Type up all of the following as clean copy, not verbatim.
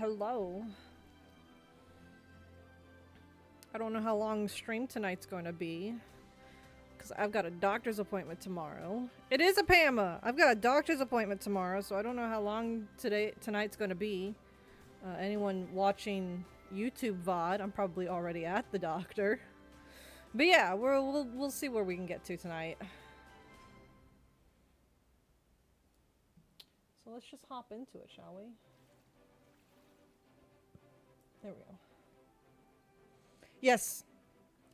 Hello. I don't know how long stream tonight's going to be. Because I've got a doctor's appointment tomorrow. It is a PAMA! I've got a doctor's appointment tomorrow, so I don't know how long tonight's going to be. Anyone watching YouTube VOD, I'm probably already at the doctor. But yeah, we'll see where we can get to tonight. So let's just hop into it, shall we? There we go. Yes.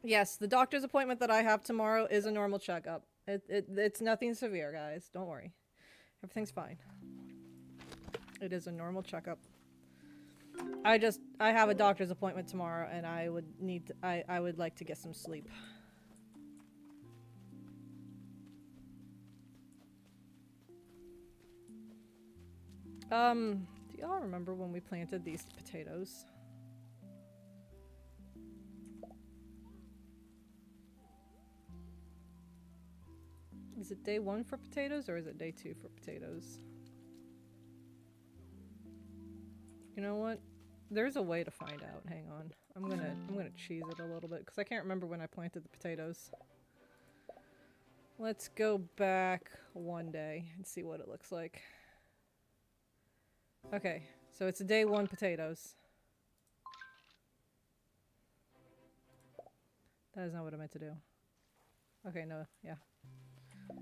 Yes, the doctor's appointment that I have tomorrow is a normal checkup. It's nothing severe, guys. Don't worry. Everything's fine. It is a normal checkup. I have a doctor's appointment tomorrow and I would like to get some sleep. Do y'all remember when we planted these potatoes? Is it day 1 for potatoes or is it day 2 for potatoes? You know what? There's a way to find out. Hang on. I'm gonna cheese it a little bit because I can't remember when I planted the potatoes. Let's go back one day and see what it looks like. Okay, so it's day 1 potatoes. That is not what I meant to do. Okay, no, yeah.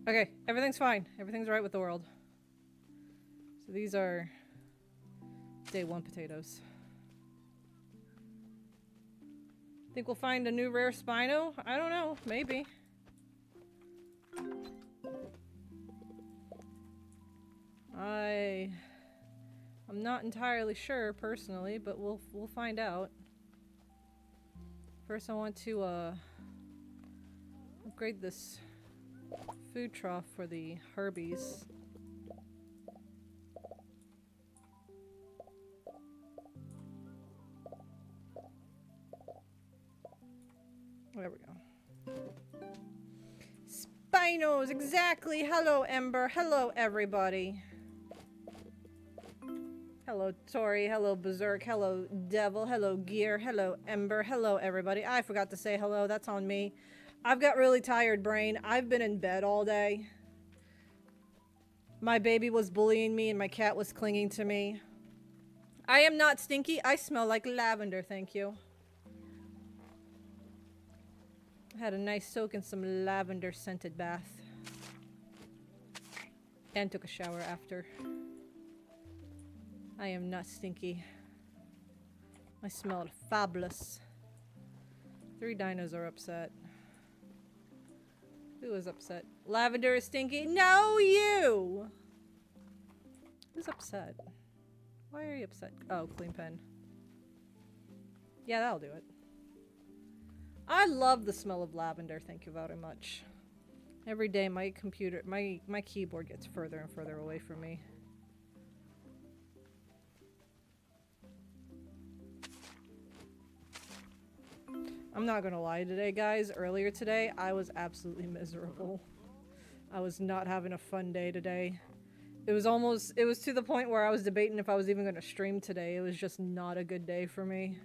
Okay, everything's fine. Everything's right with the world. So these are day 1 potatoes. Think we'll find a new rare Spino? I don't know. Maybe. I'm not entirely sure personally, but we'll find out. First I want to upgrade this food trough for the herbies. There we go. Spinos, exactly! Hello, Ember. Hello, everybody. Hello, Tori. Hello, Berserk. Hello, Devil. Hello, Gear. Hello, Ember. Hello, everybody. I forgot to say hello. That's on me. I've got really tired brain. I've been in bed all day. My baby was bullying me and my cat was clinging to me. I am not stinky. I smell like lavender, thank you. I had a nice soak in some lavender scented bath. And took a shower after. I am not stinky. I smell fabulous. 3 dinos are upset. Who is upset? Lavender is stinky? No, you! Who's upset? Why are you upset? Oh, clean pen. Yeah, that'll do it. I love the smell of lavender, thank you very much. Every day my computer, my keyboard gets further and further away from me. I'm not gonna lie today, guys. Earlier today, I was absolutely miserable. I was not having a fun day today. It was to the point where I was debating if I was even gonna stream today. It was just not a good day for me.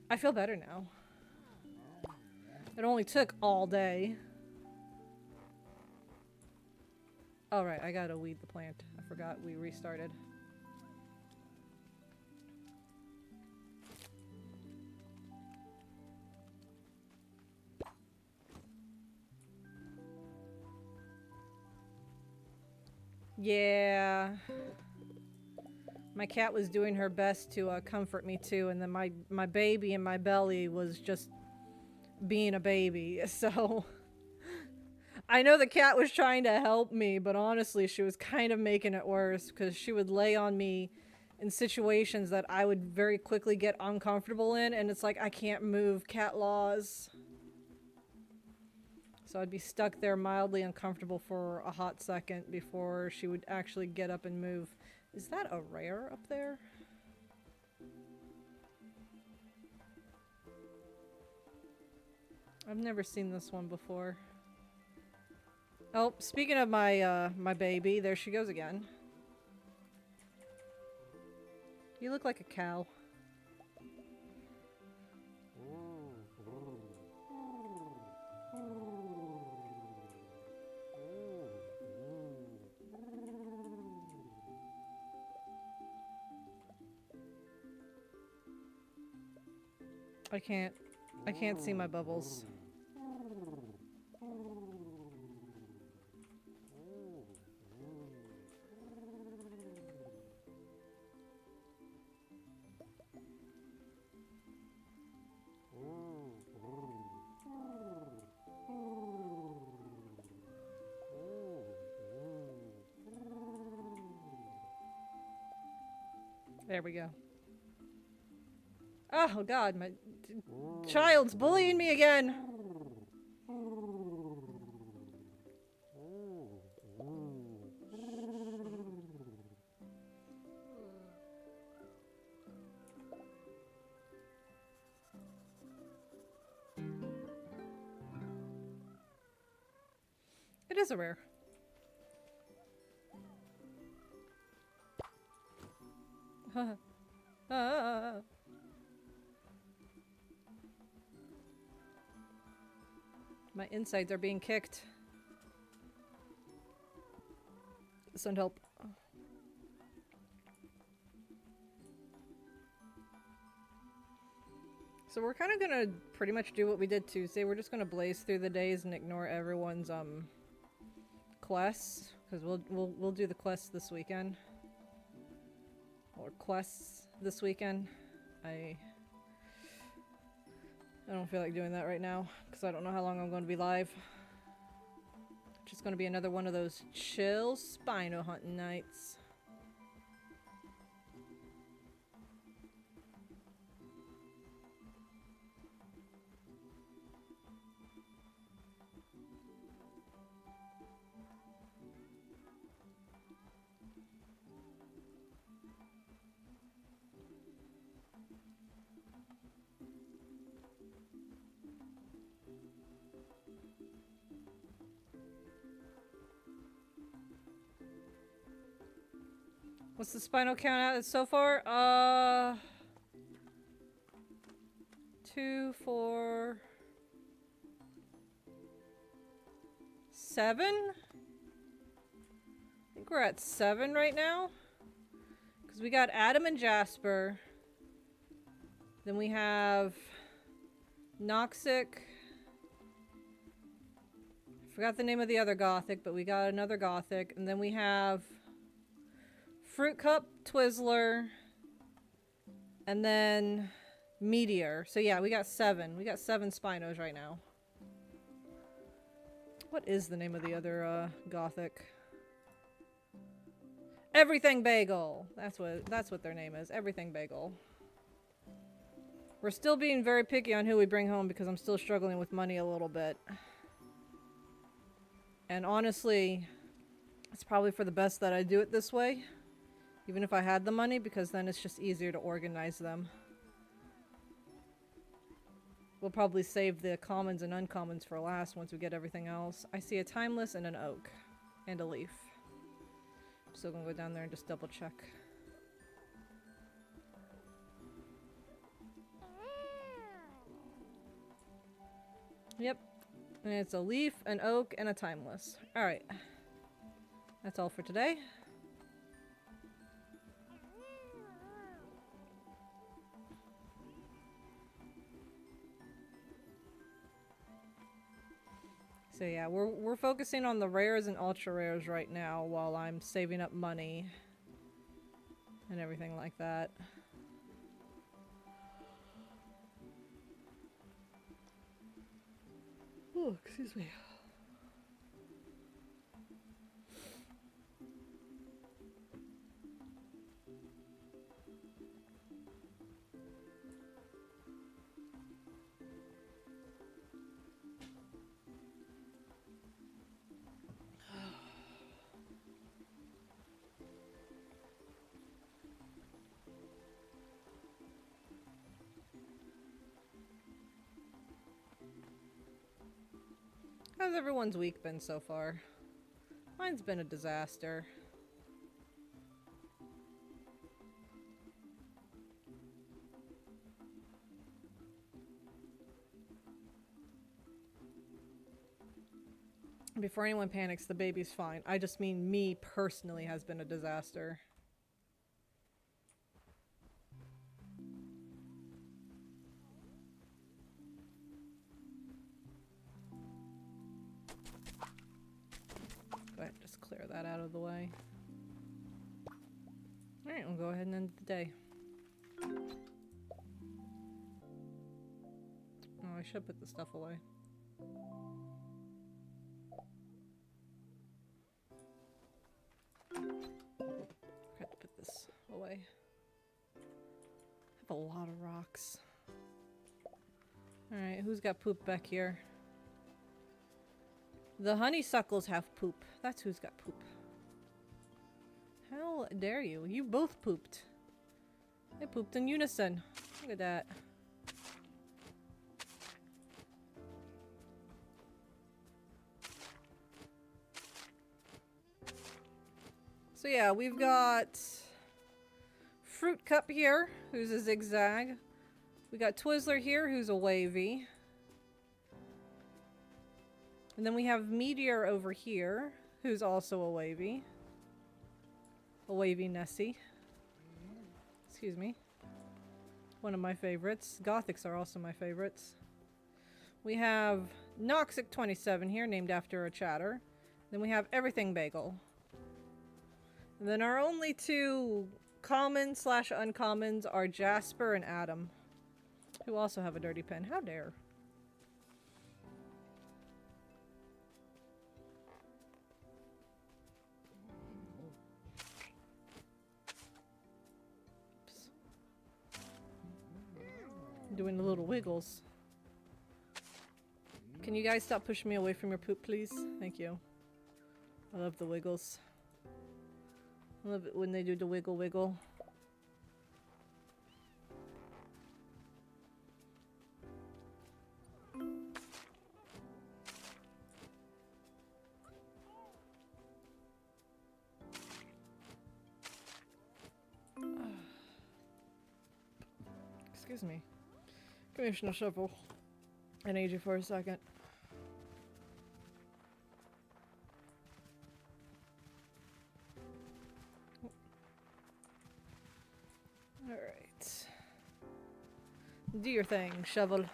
I feel better now. It only took all day. Oh right, I gotta weed the plant. I forgot we restarted. Yeah. My cat was doing her best to comfort me too, and then my baby in my belly was just being a baby, so... I know the cat was trying to help me, but honestly she was kind of making it worse, because she would lay on me in situations that I would very quickly get uncomfortable in, and it's like, I can't move, cat laws. So I'd be stuck there mildly uncomfortable for a hot second before she would actually get up and move. Is that a rare up there? I've never seen this one before. Oh, speaking of my my baby, there she goes again. You look like a cow. I can't see my bubbles. There we go. Oh god, my child's bullying me again. It is a rare. My insides are being kicked. This won't help. So we're kind of gonna pretty much do what we did Tuesday. We're just gonna blaze through the days and ignore everyone's quests, because we'll do the quests this weekend. Or quests this weekend. I don't feel like doing that right now, because I don't know how long I'm going to be live. Just going to be another one of those chill Spino hunting nights. What's the Spino count at so far? 2, 4, 7? I think we're at 7 right now. Because we got Adam and Jasper. Then we have Noxic. I forgot the name of the other Gothic, but we got another Gothic. And then we have Fruit Cup, Twizzler, and then Meteor. So yeah, we got 7. We got 7 Spinos right now. What is the name of the other Gothic? Everything Bagel. That's what their name is. Everything Bagel. We're still being very picky on who we bring home because I'm still struggling with money a little bit. And honestly, it's probably for the best that I do it this way. Even if I had the money, because then it's just easier to organize them. We'll probably save the commons and uncommons for last once we get everything else. I see a timeless and an oak. And a leaf. I'm still gonna go down there and just double check. Yep. And it's a leaf, an oak, and a timeless. Alright. That's all for today. So yeah, we're focusing on the rares and ultra rares right now while I'm saving up money and everything like that. Oh, excuse me. How's everyone's week been so far? Mine's been a disaster. Before anyone panics, the baby's fine. I just mean me personally has been a disaster. Go ahead and just clear that out of the way. Alright, we'll go ahead and end the day. Oh, I should put the stuff away. Forgot to put this away. I have a lot of rocks. Alright, who's got poop back here? The honeysuckles have poop. That's who's got poop. How dare you? You both pooped. They pooped in unison. Look at that. So yeah, we've got Fruit Cup here, who's a zigzag. We got Twizzler here, who's a wavy. And then we have Meteor over here, who's also a wavy. A wavy Nessie. Excuse me. One of my favorites. Gothics are also my favorites. We have Noxic27 here, named after a chatter. Then we have Everything Bagel. And then our only two common / uncommons are Jasper and Adam, who also have a dirty pen. How dare. Doing the little wiggles. Can you guys stop pushing me away from your poop, please? Thank you. I love the wiggles. I love it when they do the wiggle wiggle. Excuse me. Commissioner Shovel. I need you for a second. Alright. Do your thing, Shovel.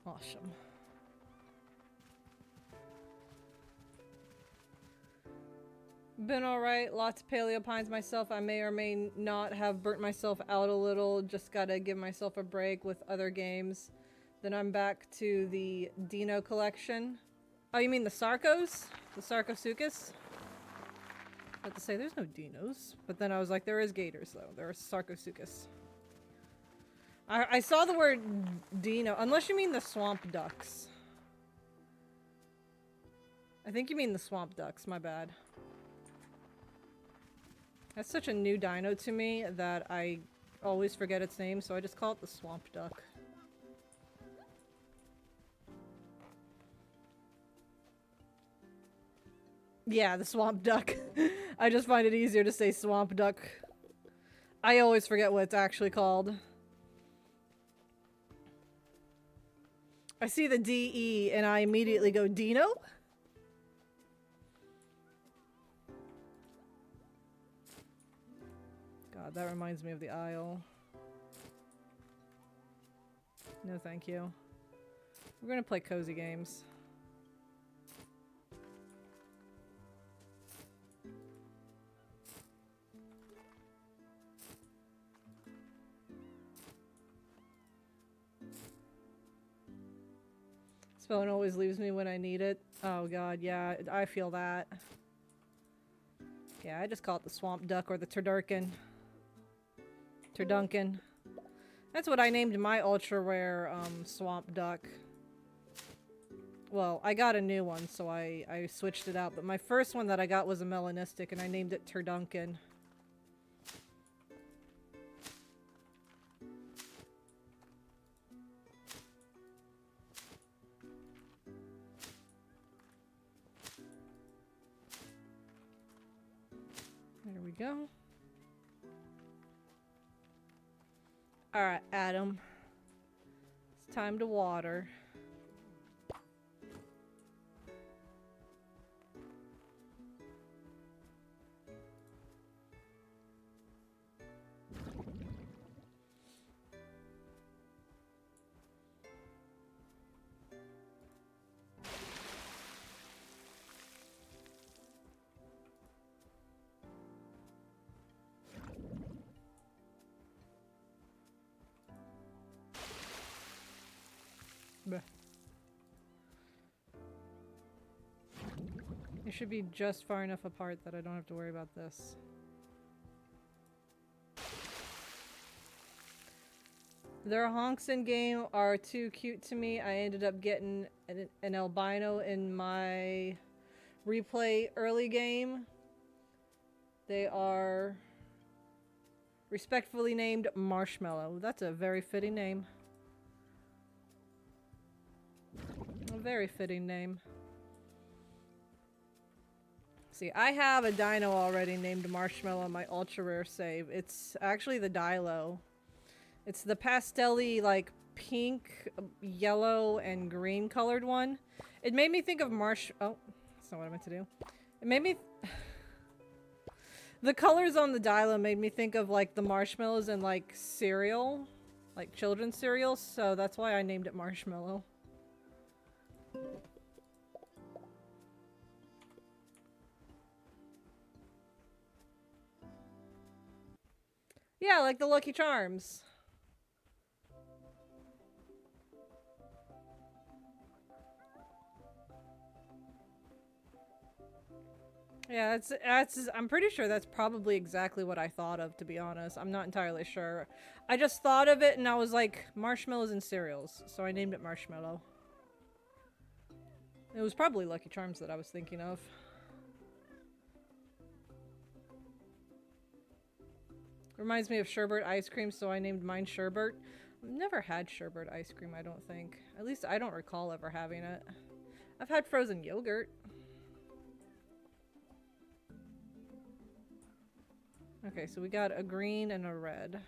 Awesome. Been alright, lots of paleo pines myself. I may or may not have burnt myself out a little. Just gotta give myself a break with other games. Then I'm back to the Dino collection. Oh, you mean the Sarcos? The Sarcosuchus? I have to say, there's no Dinos. But then I was like, there is Gators, though. There are Sarcosuchus. I saw the word Dino, unless you mean the Swamp Ducks. I think you mean the Swamp Ducks, my bad. That's such a new dino to me that I always forget its name, so I just call it the Swamp Duck. Yeah, the Swamp Duck. I just find it easier to say Swamp Duck. I always forget what it's actually called. I see the D-E and I immediately go, Dino? God, that reminds me of the Isle. No, thank you. We're gonna play cozy games. This phone always leaves me when I need it. Oh god, yeah, I feel that. Yeah, I just call it the Swamp Duck or the Turdurkin. Turduncan. That's what I named my ultra rare Swamp Duck. Well, I got a new one, so I switched it out. But my first one that I got was a melanistic, and I named it Turduncan. There we go. Alright, Adam. It's time to water. Bleh. It should be just far enough apart that I don't have to worry about this. Their honks in game are too cute to me. I ended up getting an albino in my replay early game. They are respectfully named Marshmallow. That's a very fitting name. A very fitting name. See, I have a dino already named Marshmallow in my ultra rare save. It's actually the Dilo. It's the pastel-y, like, pink, yellow, and green colored one. It made me think of oh, that's not what I meant to do. It made me... The colors on the Dilo made me think of, like, the marshmallows and, like, cereal. Like, children's cereal, so that's why I named it Marshmallow. Yeah, like the Lucky Charms. Yeah, I'm pretty sure that's probably exactly what I thought of, to be honest. I'm not entirely sure. I just thought of it and I was like, marshmallows and cereals. So I named it Marshmallow. It was probably Lucky Charms that I was thinking of. Reminds me of sherbet ice cream, so I named mine Sherbert. I've never had sherbet ice cream, I don't think. At least I don't recall ever having it. I've had frozen yogurt. Okay, so we got a green and a red.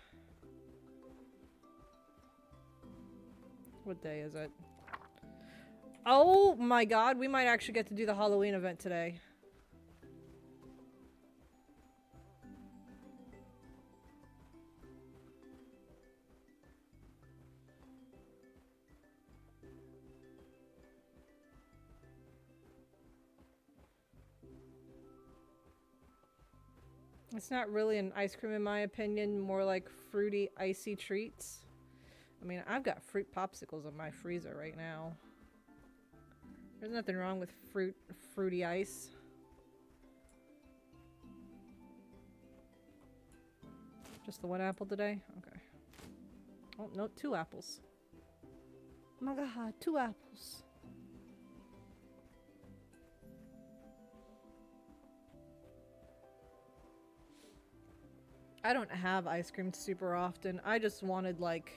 What day is it? Oh my god, we might actually get to do the Halloween event today. It's not really an ice cream in my opinion, more like fruity, icy treats. I mean, I've got fruit popsicles in my freezer right now. There's nothing wrong with fruity ice. Just the one apple today? Okay. Oh, no, 2 apples. Oh my god, 2 apples. I don't have ice cream super often. I just wanted, like...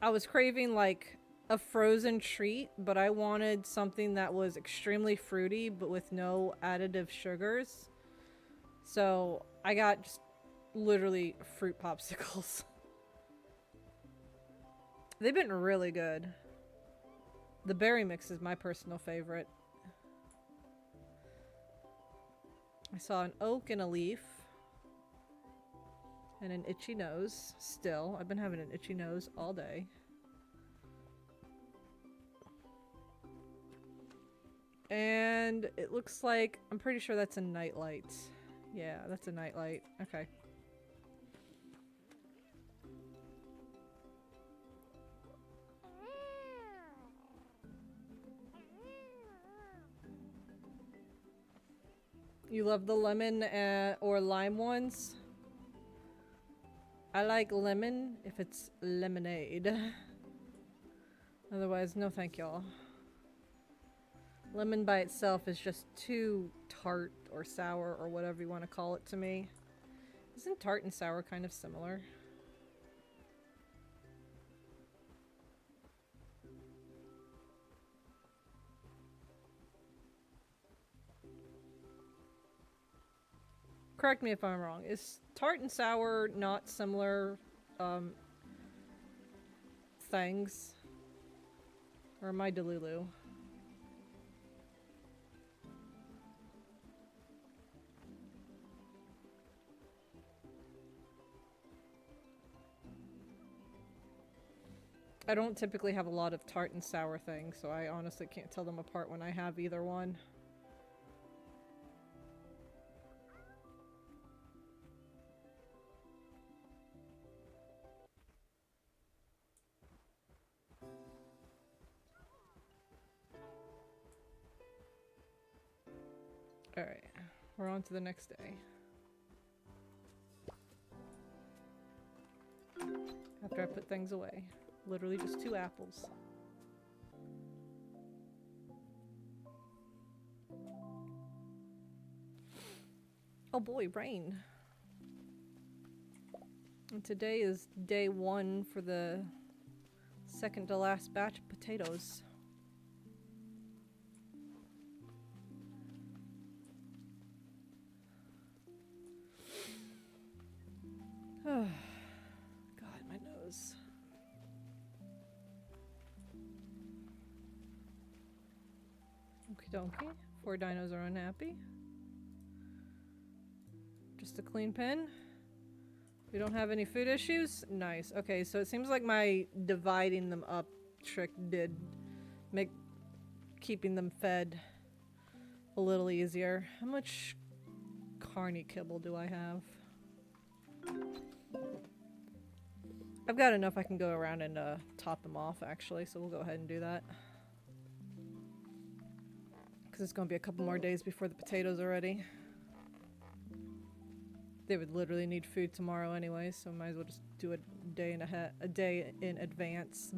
I was craving, like, a frozen treat, but I wanted something that was extremely fruity, but with no additive sugars. So, I got just literally fruit popsicles. They've been really good. The berry mix is my personal favorite. I saw an oak and a leaf. And an itchy nose, still. I've been having an itchy nose all day. And it looks like, I'm pretty sure that's a nightlight. Yeah, that's a nightlight. Okay. You love the lemon or lime ones? I like lemon if it's lemonade. Otherwise, no thank y'all. Lemon by itself is just too tart or sour or whatever you want to call it to me. Isn't tart and sour kind of similar? Correct me if I'm wrong. Is tart and sour not similar things? Or am I Delulu? I don't typically have a lot of tart and sour things, so I honestly can't tell them apart when I have either one. Alright, we're on to the next day. After I put things away. Literally just 2 apples. Oh boy, rain. And today is day 1 for the second to last batch of potatoes. Oh, God, my nose. Okie dokie. 4 dinos are unhappy. Just a clean pen. We don't have any food issues? Nice. Okay, so it seems like my dividing them up trick did make keeping them fed a little easier. How much carny kibble do I have? I've got enough I can go around and top them off, actually, so we'll go ahead and do that. Because it's going to be a couple more days before the potatoes are ready. They would literally need food tomorrow anyway, so might as well just do a day in advance.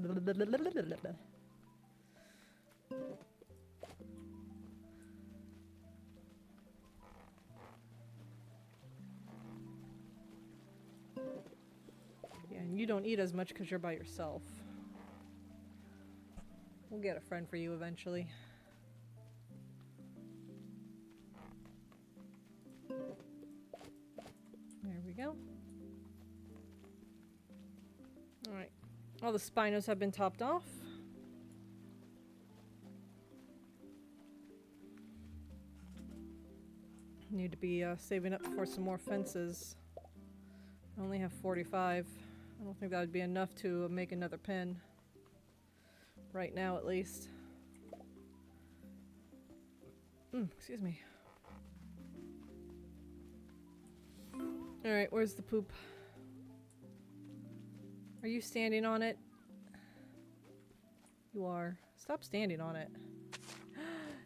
Yeah, and you don't eat as much because you're by yourself. We'll get a friend for you eventually. There we go. Alright. All the Spinos have been topped off. Need to be saving up for some more fences. I only have 45. I don't think that would be enough to make another pen. Right now, at least. Excuse me. Alright, where's the poop? Are you standing on it? You are. Stop standing on it.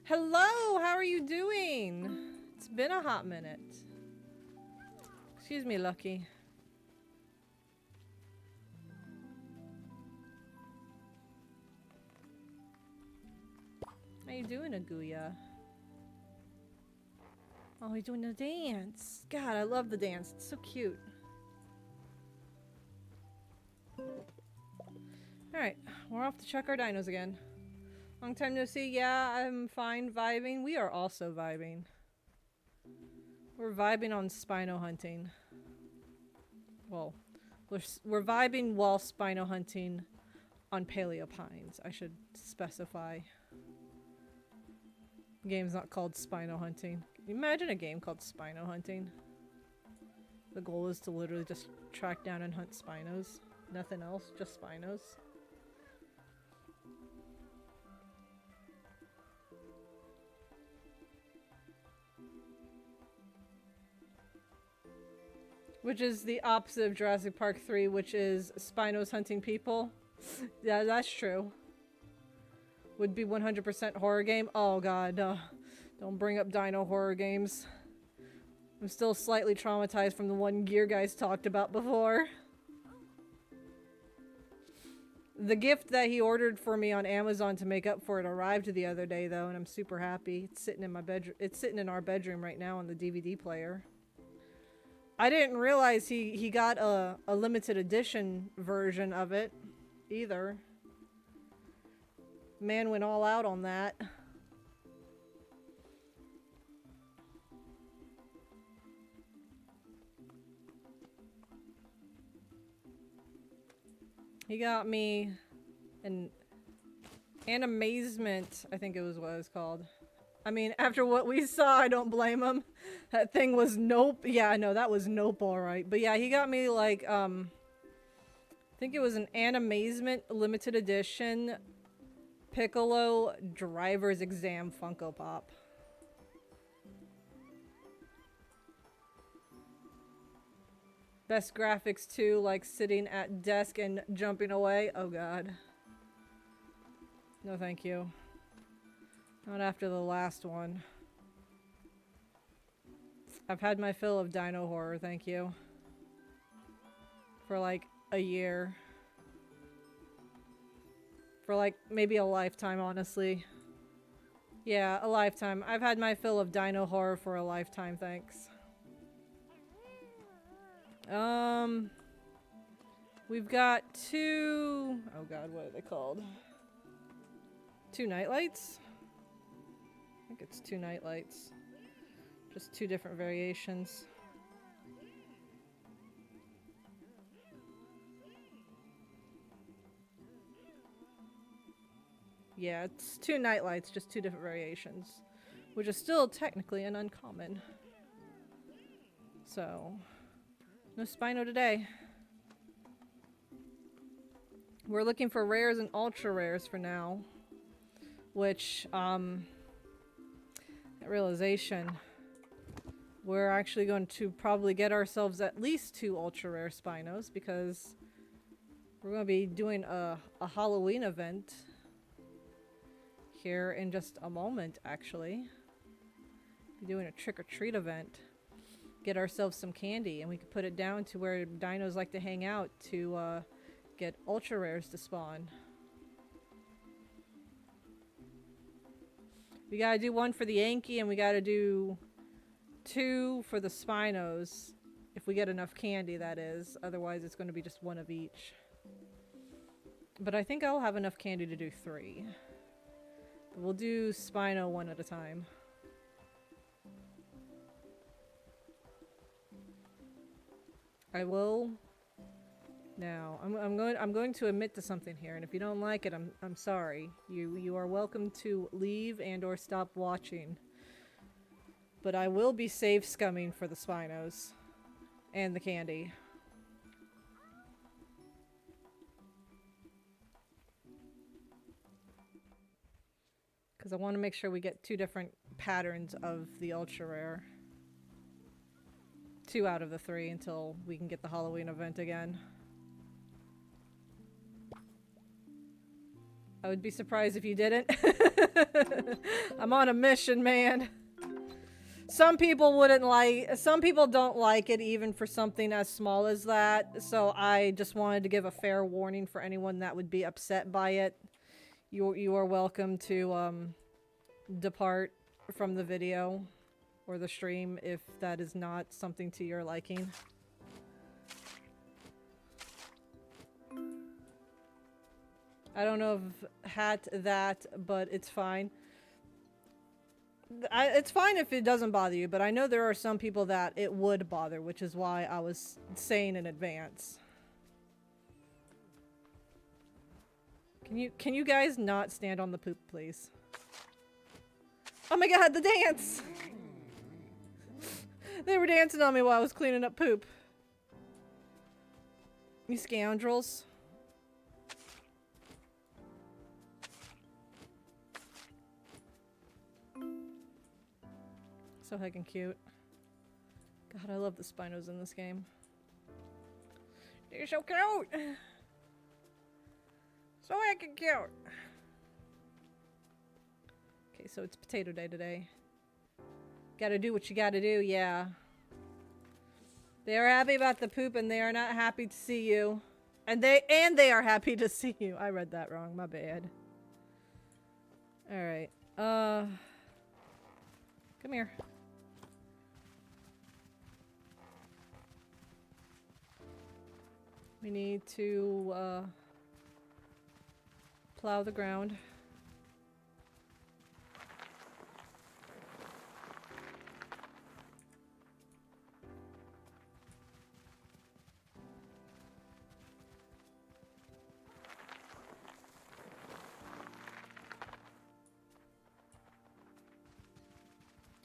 Hello! How are you doing? It's been a hot minute. Excuse me, Lucky. How you doing, Aguya? Oh, he's doing the dance. God, I love the dance. It's so cute. Alright, we're off to check our dinos again. Long time no see. Yeah, I'm fine vibing. We are also vibing. We're vibing on Spino hunting. Well, we're vibing while Spino hunting on Paleo Pines, I should specify. The game's not called Spino hunting. Can you imagine a game called Spino hunting? The goal is to literally just track down and hunt Spinos. Nothing else, just Spinos. Which is the opposite of Jurassic Park 3, which is Spinos hunting people. Yeah, that's true. Would be 100% horror game. Oh god, don't bring up dino horror games. I'm still slightly traumatized from the one Gear guys talked about before. The gift that he ordered for me on Amazon to make up for it arrived the other day though, and I'm super happy. It's sitting in my bedroom. It's sitting in our bedroom right now on the DVD player. I didn't realize he got a limited edition version of it either. Man went all out on that. He got me an amazement, I think it was what it was called. I mean, after what we saw, I don't blame him. That thing was nope. Yeah, no, that was nope, alright. But yeah, he got me like, I think it was an Animazement limited edition Piccolo Driver's Exam Funko Pop. Best graphics too, like sitting at desk and jumping away. Oh god. No thank you. Not after the last one. I've had my fill of dino horror, thank you. For like a year. For like maybe a lifetime, honestly. Yeah, a lifetime. I've had my fill of dino horror for a lifetime, thanks. We've got two... Oh god, what are they called? Two nightlights? I think it's two nightlights. Just two different variations. Yeah, it's two nightlights, just two different variations. Which is still technically an uncommon. So, no Spino today. We're looking for rares and ultra rares for now. Which, that realization, we're actually going to probably get ourselves at least 2 ultra rare Spinos because we're going to be doing a Halloween event here in just a moment, actually. Be doing a trick-or-treat event. Get ourselves some candy, and we could put it down to where dinos like to hang out to get ultra rares to spawn. We gotta do 1 for the Yankee, and we gotta do 2 for the Spinos. If we get enough candy, that is. Otherwise, it's going to be just 1 of each. But I think I'll have enough candy to do 3. But we'll do Spino 1 at a time. I will. Now, I'm going to admit to something here, and if you don't like it, I'm sorry. You are welcome to leave and or stop watching. But I will be save scumming for the Spinos and the candy. Because I want to make sure we get 2 different patterns of the ultra rare. 2 out of the 3 until we can get the Halloween event again. I would be surprised if you didn't. I'm on a mission, man. Some people don't like it even for something as small as that. So I just wanted to give a fair warning for anyone that would be upset by it. You are welcome to depart from the video or the stream if that is not something to your liking. I don't know if that, but it's fine. It's fine if it doesn't bother you, but I know there are some people that it would bother, which is why I was saying in advance. Can you guys not stand on the poop, please? Oh my god, the dance! They were dancing on me while I was cleaning up poop. You scoundrels. So heckin' cute. God, I love the Spinos in this game. They're so cute! So heckin' cute! Okay, so it's potato day today. Gotta do what you gotta do, yeah. They are happy about the poop and they are not happy to see you. And they are happy to see you. I read that wrong, my bad. Alright. Come here. We need to plow the ground.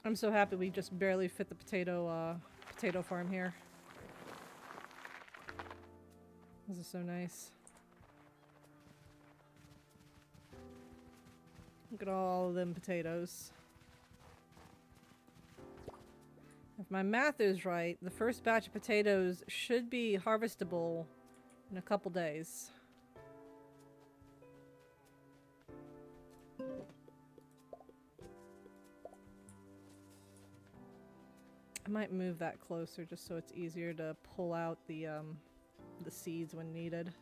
I'm so happy we just barely fit the potato farm here. This is so nice. Look at all of them potatoes. If my math is right, the first batch of potatoes should be harvestable in a couple days. might move that closer just so it's easier to pull out the seeds when needed.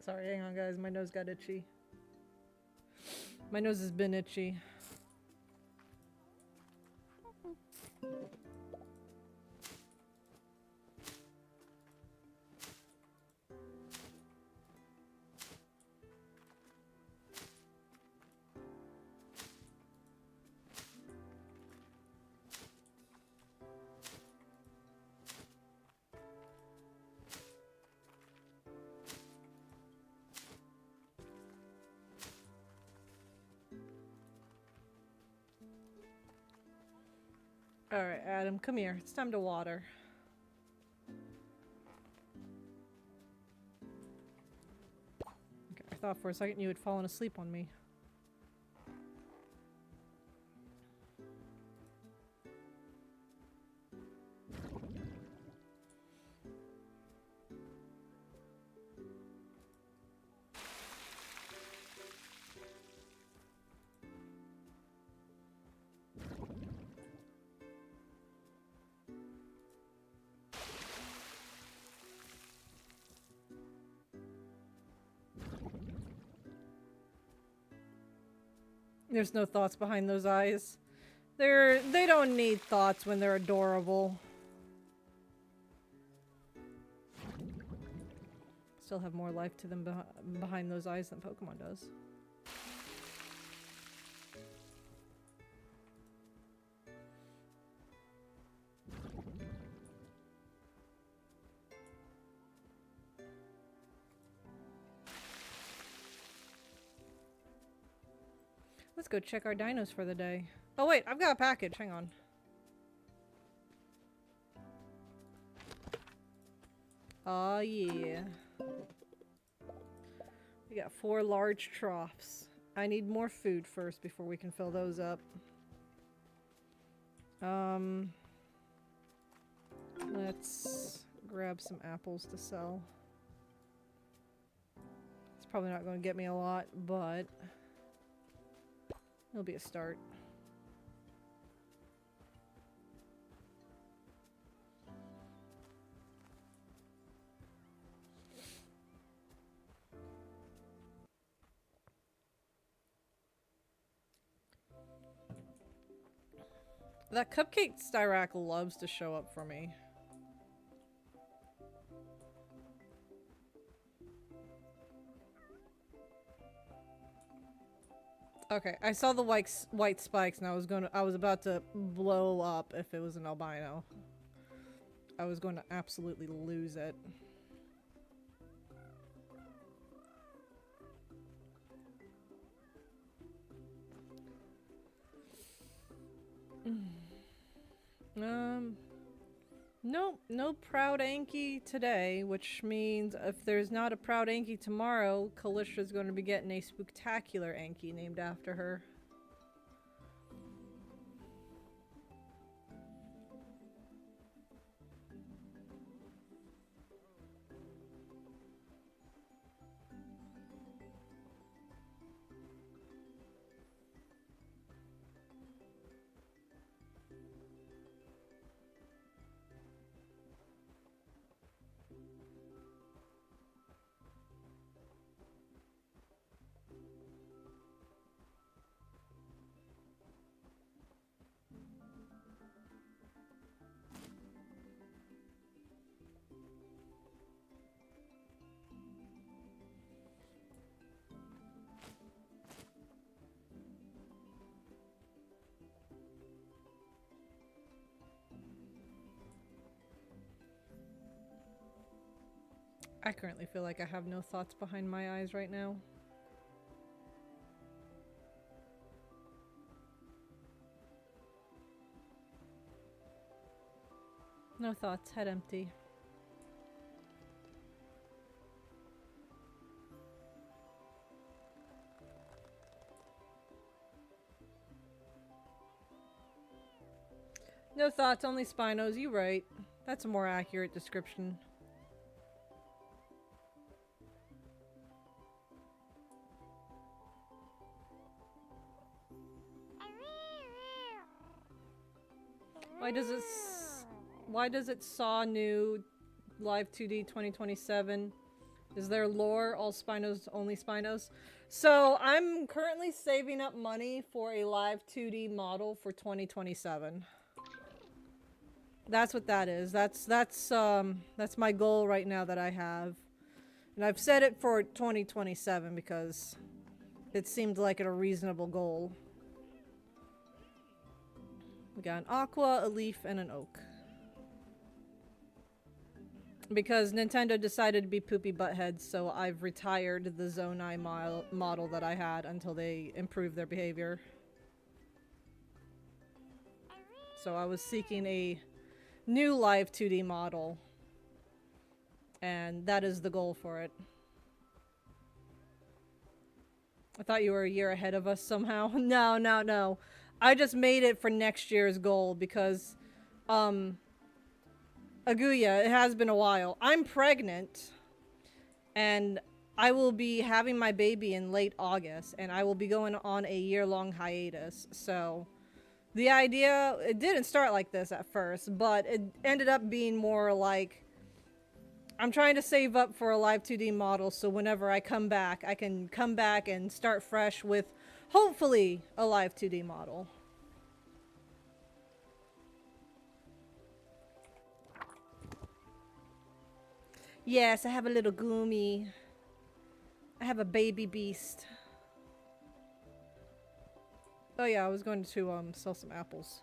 Sorry, hang on guys, my nose got itchy. My nose has been itchy. Alright, Adam, come here. It's time to water. Okay, I thought for a second you had fallen asleep on me. There's no thoughts behind those eyes. They don't need thoughts when they're adorable. Still have more life to them behind those eyes than Pokemon does. Let's go check our dinos for the day. Oh wait, I've got a package. Hang on. Oh yeah. We got 4 large troughs. I need more food first before we can fill those up. Let's grab some apples to sell. It's probably not going to get me a lot, but it'll be a start. That cupcake Styrac loves to show up for me. Okay, I saw the white spikes and I was about to blow up if it was an albino. I was going to absolutely lose it. Nope, no proud Anki today, which means if there's not a proud Anki tomorrow, Kalisha's going to be getting a spooktacular Anki named after her. I currently feel like I have no thoughts behind my eyes right now. No thoughts, head empty. No thoughts, only Spinos. You right. That's a more accurate description. Why does it saw new live 2D 2027? Is there lore all Spinos only Spinos? So I'm currently saving up money for a live 2D model for 2027. That's what that is. That's my goal right now that I have. And I've set it for 2027 because it seemed like a reasonable goal. We got an aqua, a leaf, and an oak. Because Nintendo decided to be poopy buttheads, so I've retired the Zonai model that I had until they improve their behavior. So I was seeking a new live 2D model. And that is the goal for it. I thought you were a year ahead of us somehow. No. I just made it for next year's goal because, Aguya, it has been a while. I'm pregnant, and I will be having my baby in late August, and I will be going on a year-long hiatus. So, the idea, it didn't start like this at first, but it ended up being more like, I'm trying to save up for a live 2D model, so whenever I come back, I can come back and start fresh with, hopefully, a live 2D model. Yes, I have a little Goomy. I have a baby beast. Oh yeah, I was going to sell some apples.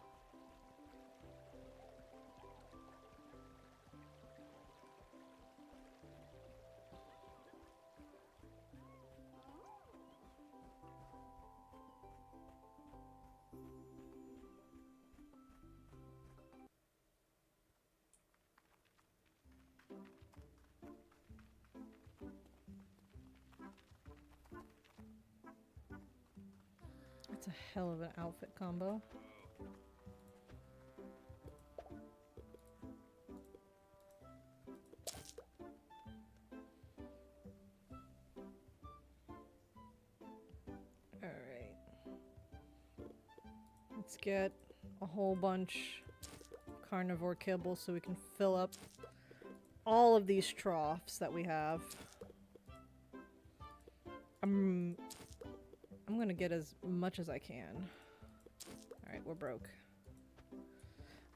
That's a hell of an outfit combo. Alright. Let's get a whole bunch of carnivore kibble so we can fill up all of these troughs that we have. I'm gonna get as much as I can. Alright, we're broke.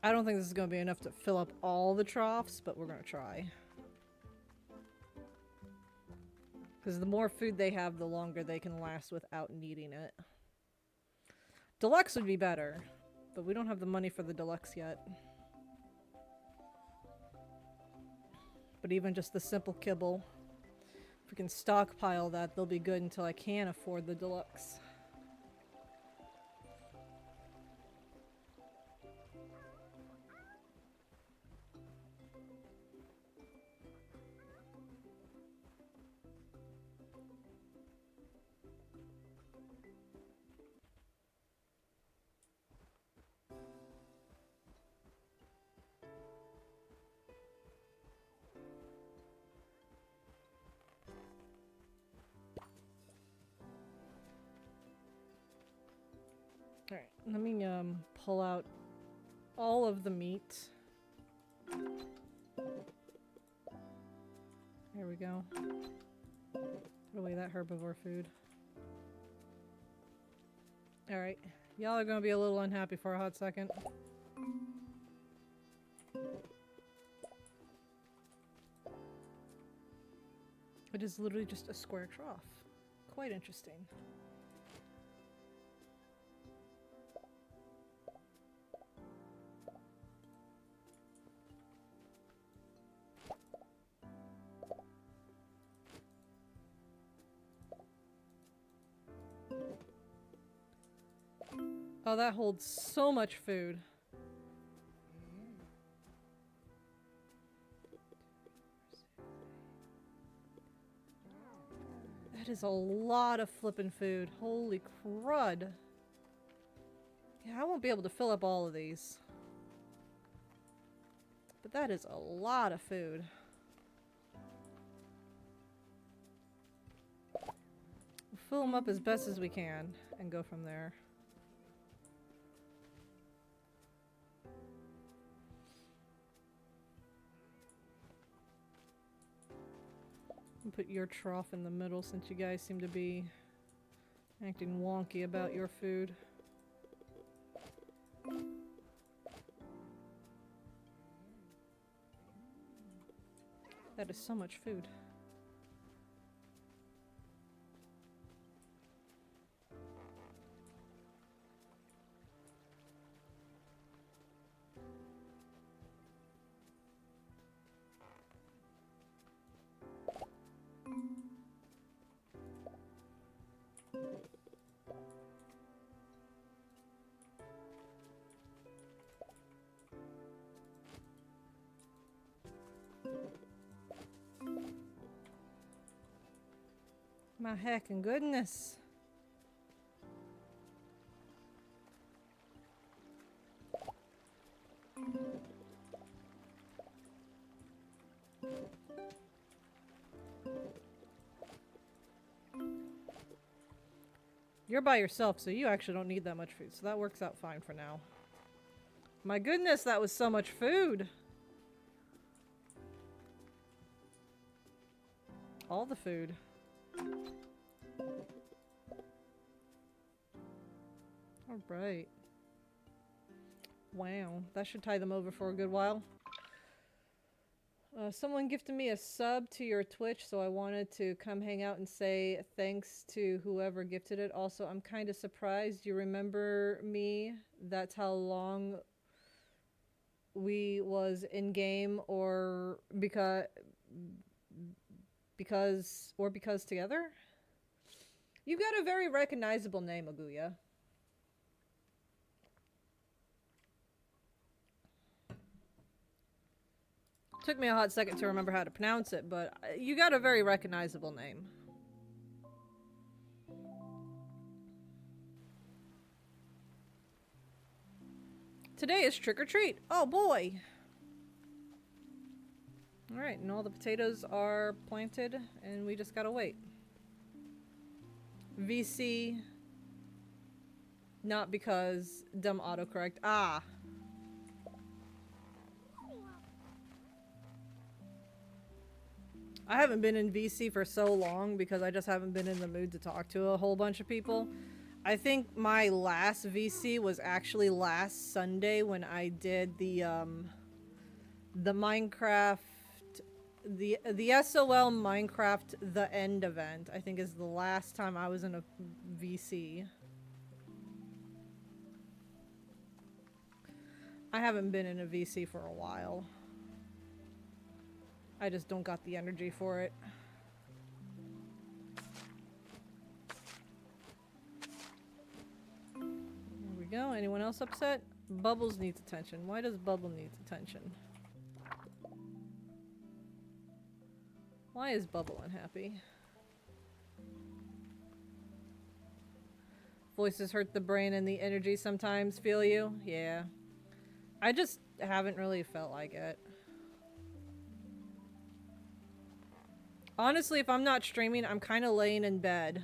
I don't think this is gonna be enough to fill up all the troughs, but we're gonna try. Because the more food they have, the longer they can last without needing it. Deluxe would be better, but we don't have the money for the deluxe yet. But even just the simple kibble, if we can stockpile that, they'll be good until I can afford the deluxe. Alright, let me pull out all of the meat. There we go. Put away that herbivore food. Alright, y'all are gonna be a little unhappy for a hot second. It is literally just a square trough. Quite interesting. Oh, that holds so much food. That is a lot of flippin' food. Holy crud. Yeah, I won't be able to fill up all of these. But that is a lot of food. We'll fill them up as best as we can and go from there. And put your trough in the middle since you guys seem to be acting wonky about your food. That is so much food. My heckin' goodness. You're by yourself, so you actually don't need that much food, so that works out fine for now. My goodness, that was so much food! All the food. Alright. Wow, that should tie them over for a good while. Someone gifted me a sub to your Twitch, so I wanted to come hang out and say thanks to whoever gifted it. Also, I'm kind of surprised you remember me. That's how long we was in game, or because together. You've got a very recognizable name, Aguya. Took me a hot second to remember how to pronounce it, but you got a very recognizable name. Today is trick or treat. Oh boy. Alright, and all the potatoes are planted, and we just gotta wait. VC. Not because dumb autocorrect. Ah. I haven't been in VC for so long because I just haven't been in the mood to talk to a whole bunch of people. I think my last VC was actually last Sunday when I did the Minecraft, the SOL Minecraft The End event. I think is the last time I was in a VC. I haven't been in a VC for a while. I just don't got the energy for it. There we go. Anyone else upset? Bubbles needs attention. Why does Bubble need attention? Why is Bubble unhappy? Voices hurt the brain and the energy sometimes, feel you? Yeah. I just haven't really felt like it. Honestly, if I'm not streaming, I'm kind of laying in bed.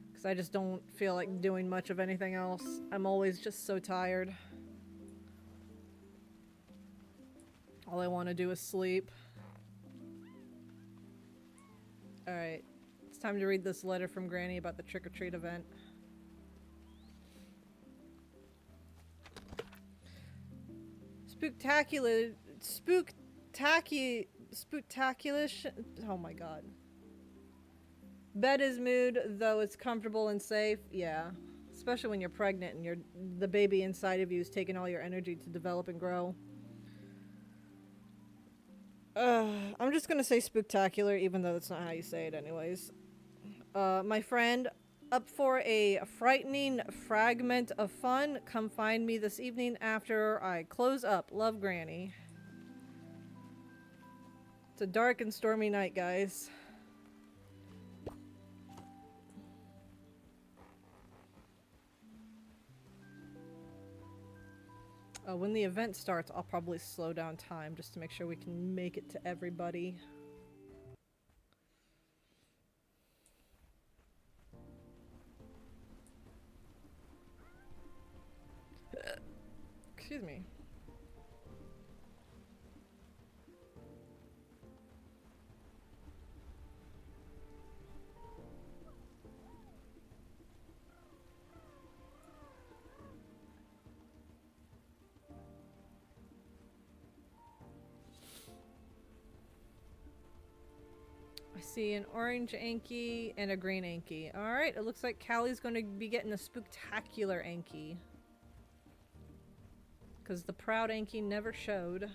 Because I just don't feel like doing much of anything else. I'm always just so tired. All I want to do is sleep. Alright. It's time to read this letter from Granny about the trick-or-treat event. Spooktacular... Oh my god. Bed is mood, though it's comfortable and safe. Yeah. Especially when you're pregnant and the baby inside of you is taking all your energy to develop and grow. I'm just gonna say spooktacular, even though that's not how you say it anyways. My friend, up for a frightening fragment of fun? Come find me this evening after I close up. Love, Granny. It's a dark and stormy night, guys. When the event starts, I'll probably slow down time just to make sure we can make it to everybody. Excuse me. I see an orange Anki and a green Anki. Alright, it looks like Callie's going to be getting a spooktacular Anki. Because the proud Anki never showed.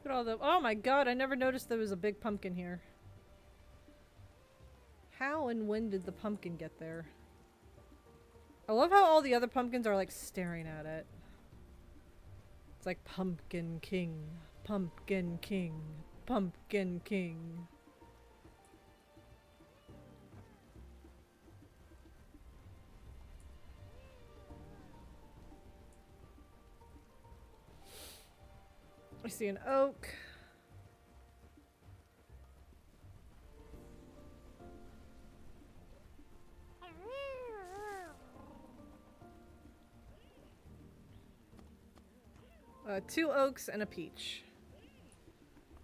Look at all the— oh my god, I never noticed there was a big pumpkin here. How and when did the pumpkin get there? I love how all the other pumpkins are like staring at it. It's like Pumpkin King, Pumpkin King, Pumpkin King. I see an oak. Two oaks and a peach.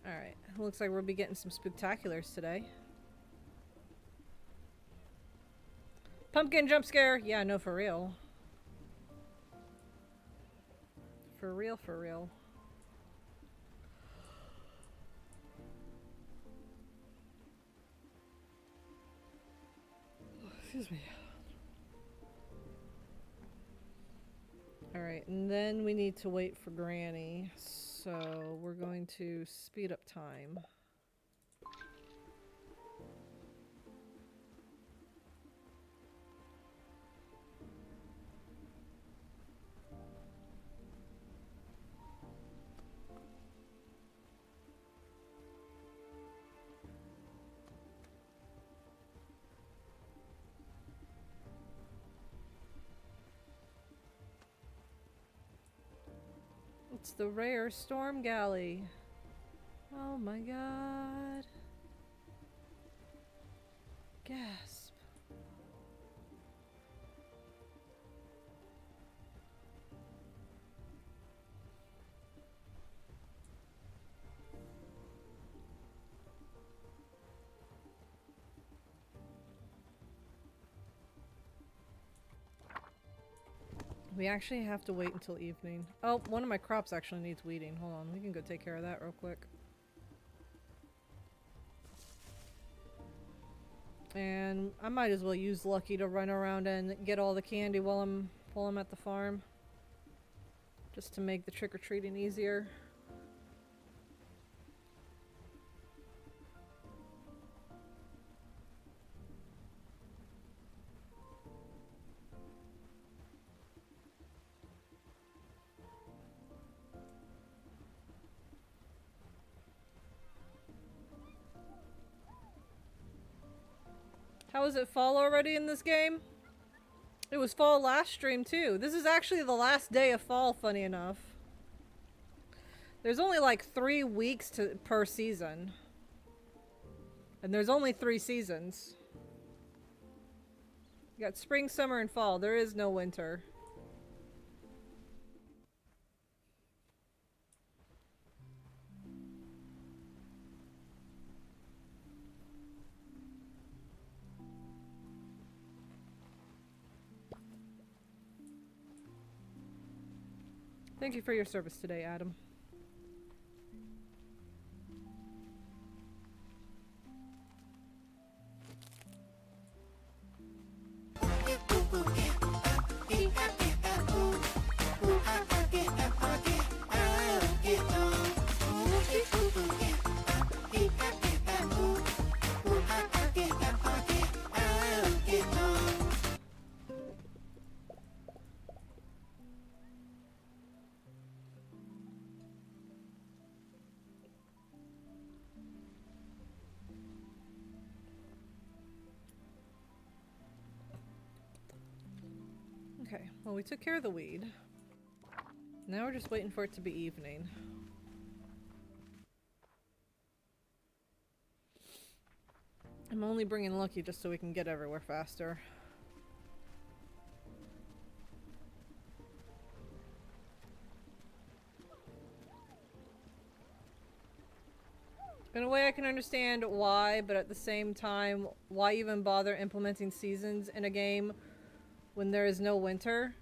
Alright, looks like we'll be getting some spooktaculars today. Pumpkin jump scare! Yeah, no, for real. For real, for real. Excuse me. Alright, and then we need to wait for Granny, so we're going to speed up time. It's the rare storm galley. Oh my god. Gasp. We actually have to wait until evening. Oh, one of my crops actually needs weeding. Hold on, we can go take care of that real quick. And I might as well use Lucky to run around and get all the candy while I'm at the farm. Just to make the trick-or-treating easier. How is it fall already in this game? It was fall last stream too. This is actually the last day of fall, funny enough. There's only like 3 weeks per season. And there's only 3 seasons. You got spring, summer, and fall. There is no winter. Thank you for your service today, Adam. Okay, well, we took care of the weed. Now we're just waiting for it to be evening. I'm only bringing Lucky just so we can get everywhere faster. In a way I can understand why, but at the same time, why even bother implementing seasons in a game when there is no winter?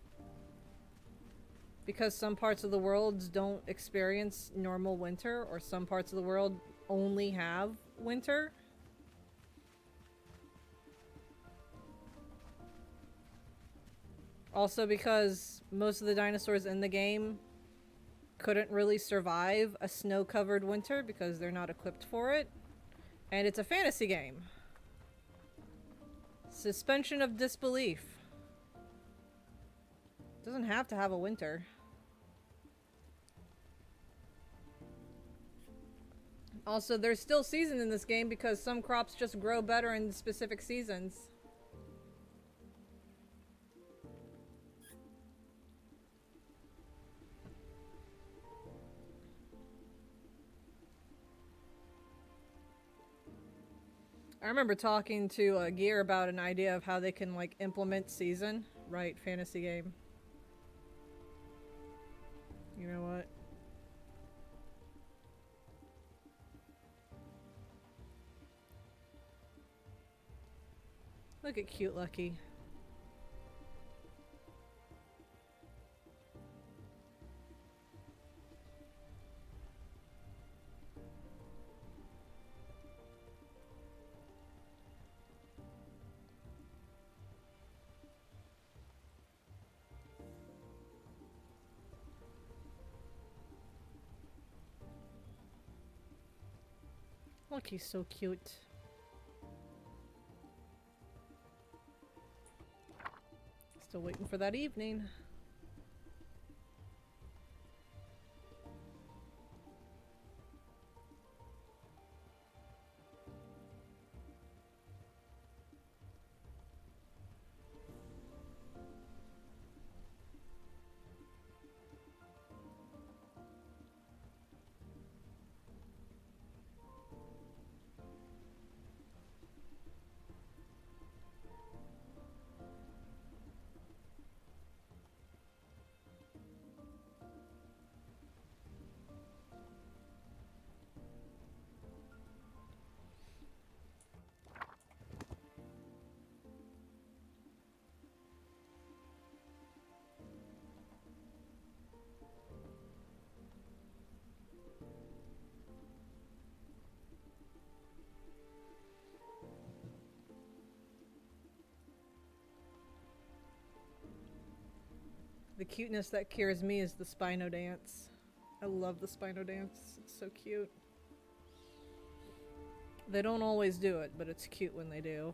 Because some parts of the world don't experience normal winter, or some parts of the world only have winter. Also because most of the dinosaurs in the game couldn't really survive a snow-covered winter because they're not equipped for it. And it's a fantasy game. Suspension of disbelief. Doesn't have to have a winter. Also, there's still season in this game because some crops just grow better in specific seasons. I remember talking to Gear about an idea of how they can, like, implement season. Right, fantasy game. You know what? Look at cute Lucky. Lucky's so cute. Still waiting for that evening. The cuteness that cures me is the Spino dance. I love the Spino dance. It's so cute. They don't always do it, but it's cute when they do.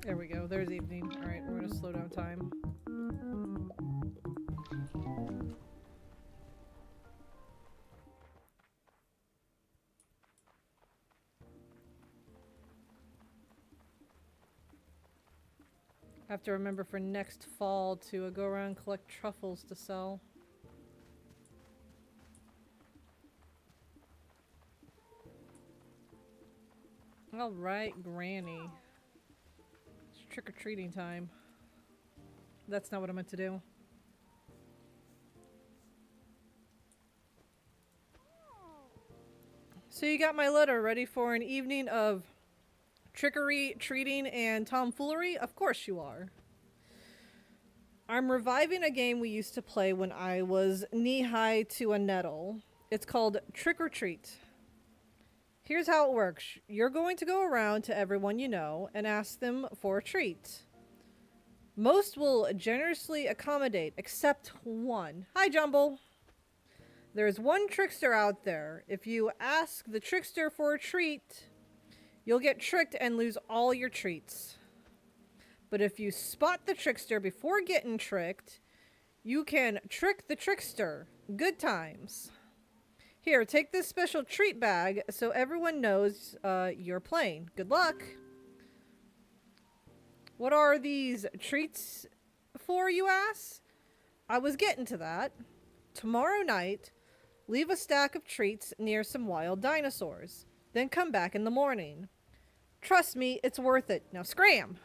There we go, there's evening. Alright, we're gonna slow down time. I have to remember for next fall to go around and collect truffles to sell. Alright, Granny. It's trick-or-treating time. That's not what I meant to do. So you got my letter ready for an evening of trickery, treating, and tomfoolery? Of course you are. I'm reviving a game we used to play when I was knee-high to a nettle. It's called Trick or Treat. Here's how it works. You're going to go around to everyone you know and ask them for a treat. Most will generously accommodate, except one. Hi, Jumble. There's one trickster out there. If you ask the trickster for a treat, you'll get tricked and lose all your treats. But if you spot the trickster before getting tricked, you can trick the trickster. Good times. Here, take this special treat bag so everyone knows you're playing. Good luck. What are these treats for, you ask? I was getting to that. Tomorrow night, leave a stack of treats near some wild dinosaurs. Then come back in the morning. Trust me, it's worth it. Now scram!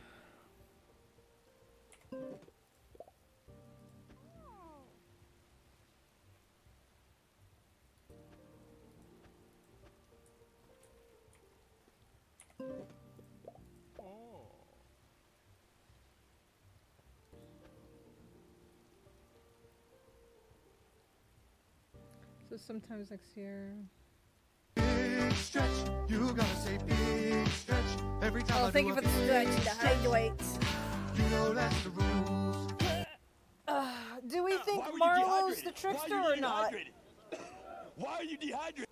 So sometimes next year. Big stretch, you gotta say big stretch every time. Oh, thank you for the stretch to hydrate. You know that's the rules. Do we think Marlo's the trickster or not? Why are you dehydrated?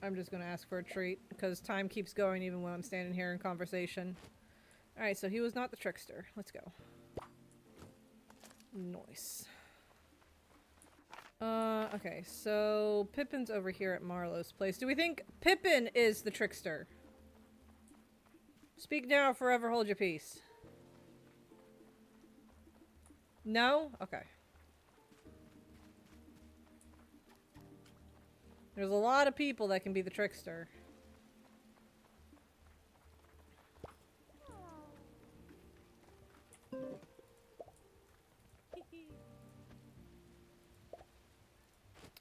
I'm just gonna ask for a treat because time keeps going even when I'm standing here in conversation. Alright, so he was not the trickster. Let's go. Nice. Okay, so Pippin's over here at Marlo's place. Do we think Pippin is the trickster? Speak now or forever hold your peace. No? Okay. There's a lot of people that can be the trickster.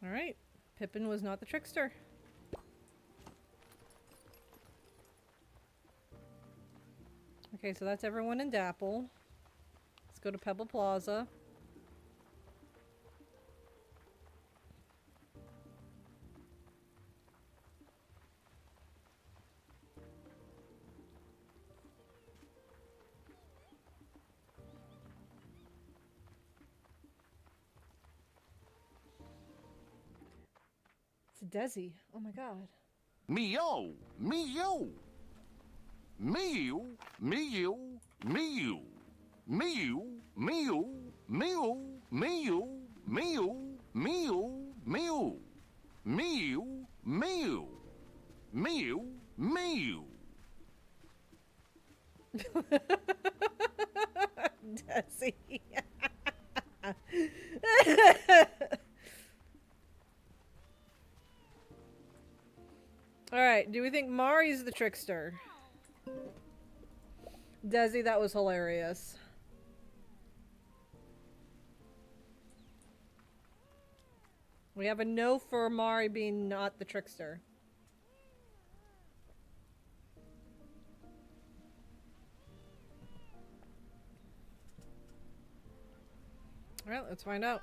Alright. Pippin was not the trickster. Okay, so that's everyone in Dapple. Let's go to Pebble Plaza. It's Desi. Oh my god. Me-yo, me-yo. Me-you, me-you, me-you. Me-you, me-you, me-you, me-you, me-you, me-you, me-you. Me-you, me-you. Me-you, me-you. Desi. Alright, do we think Mari's the trickster? Desi, that was hilarious. We have a no for Mari being not the trickster. Alright, let's find out.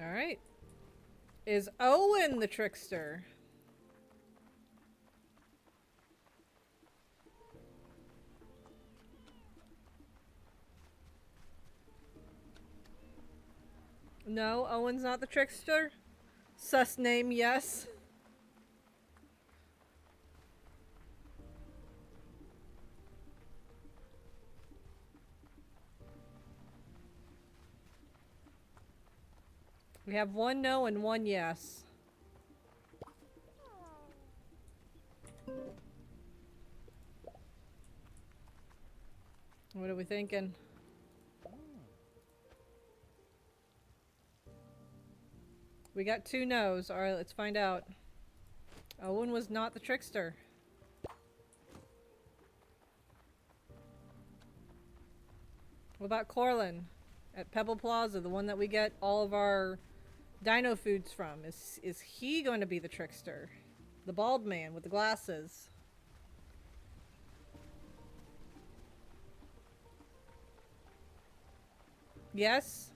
Alright. Is Owen the trickster? No, Owen's not the trickster. Sus name, yes. We have one no and one yes. What are we thinking? We got two no's. Alright, let's find out. Owen was not the trickster. What about Corlin at Pebble Plaza, the one that we get all of our dino foods from? Is he going to be the trickster? The bald man with the glasses. Yes?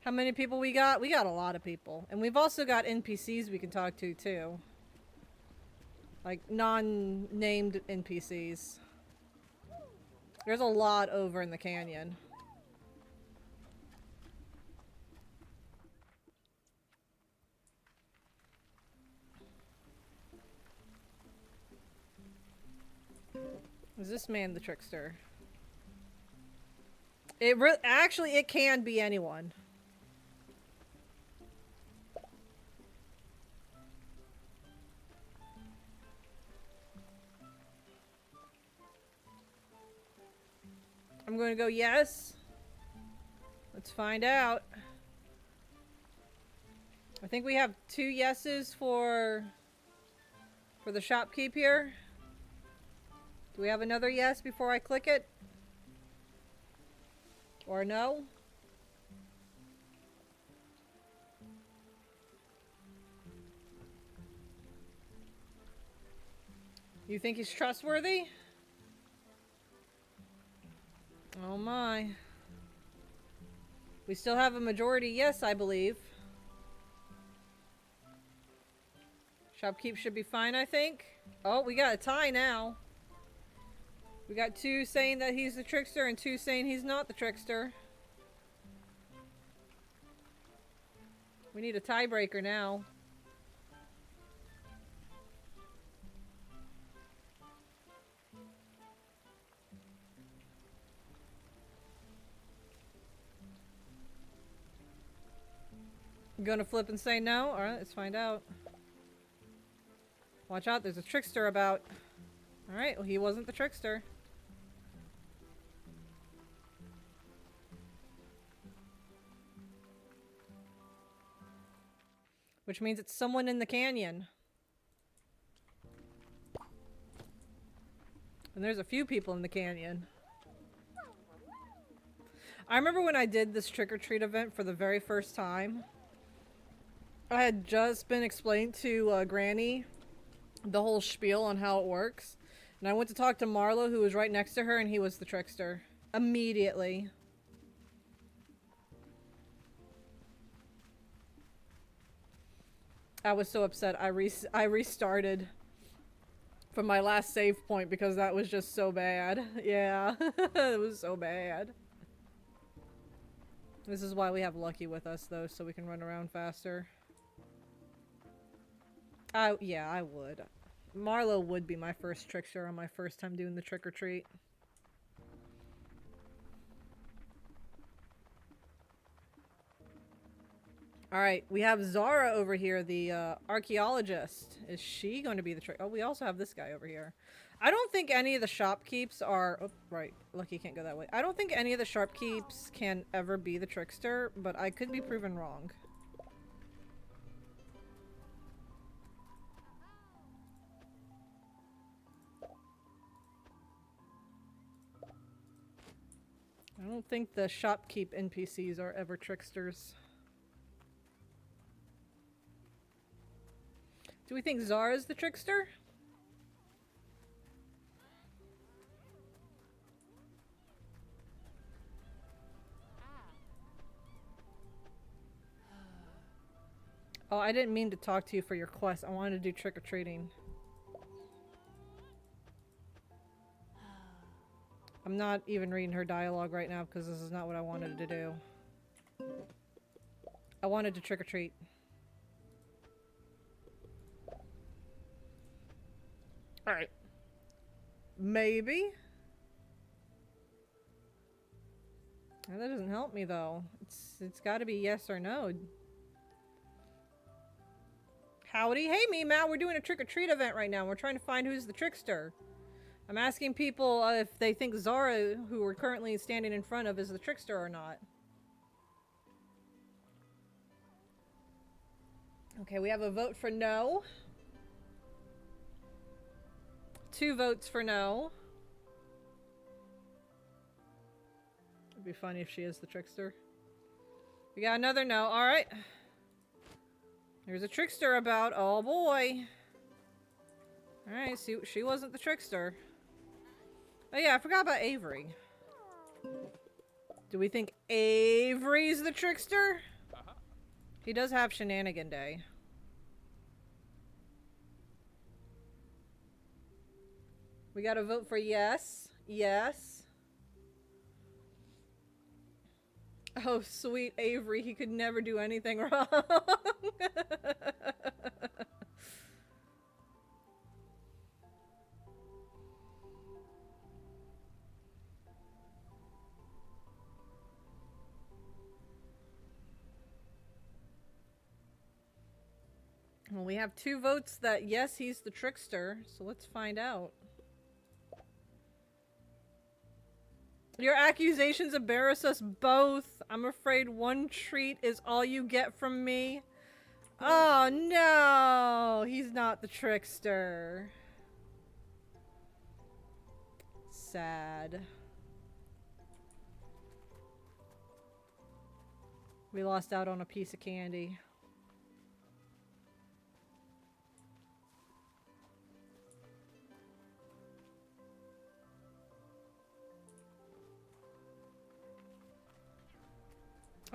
How many people we got? We got a lot of people. And we've also got NPCs we can talk to, too. Like, non-named NPCs. There's a lot over in the canyon. Is this man the trickster? Actually, it can be anyone. I'm going to go yes. Let's find out. I think we have 2 yeses for the shopkeep here. Do we have another yes before I click it? Or no? You think he's trustworthy? Oh my. We still have a majority yes, I believe. Shopkeep should be fine, I think. Oh, we got a tie now. We got 2 saying that he's the trickster and 2 saying he's not the trickster. We need a tiebreaker now. I'm gonna flip and say no? Alright, let's find out. Watch out, there's a trickster about. Alright, well he wasn't the trickster. Which means it's someone in the canyon. And there's a few people in the canyon. I remember when I did this trick-or-treat event for the very first time. I had just been explained to Granny the whole spiel on how it works. And I went to talk to Marlo, who was right next to her, and he was the trickster. Immediately. I was so upset. I restarted from my last save point because that was just so bad. Yeah, it was so bad. This is why we have Lucky with us, though, so we can run around faster. Yeah, I would. Marlo would be my first trickster on my first time doing the trick-or-treat. Alright, we have Zara over here, the archaeologist. Is she going to be the trick? Oh, we also have this guy over here. I don't think any of the shopkeeps are... Oh, right. Lucky can't go that way. I don't think any of the shopkeeps can ever be the trickster, but I could be proven wrong. I don't think the shopkeep NPCs are ever tricksters. Do we think Zara's the trickster? Oh, I didn't mean to talk to you for your quest. I wanted to do trick-or-treating. I'm not even reading her dialogue right now because this is not what I wanted to do. I wanted to trick or treat. Alright. Maybe? That doesn't help me though. It's gotta be yes or no. Howdy. Hey me, Matt. We're doing a trick or treat event right now. We're trying to find who's the trickster. I'm asking people if they think Zara, who we're currently standing in front of, is the trickster or not. Okay, we have a vote for no. 2 votes for no. It'd be funny if she is the trickster. We got another no. Alright. There's a trickster about. Oh boy. Alright, see, she wasn't the trickster. Oh yeah, I forgot about Avery. Do we think Avery's the trickster? He does have Shenanigan Day. We gotta vote for yes. Yes. Oh, sweet Avery. He could never do anything wrong. Well, we have 2 votes that yes, he's the trickster, so let's find out. Your accusations embarrass us both. I'm afraid one treat is all you get from me. Oh no, he's not the trickster. Sad. We lost out on a piece of candy.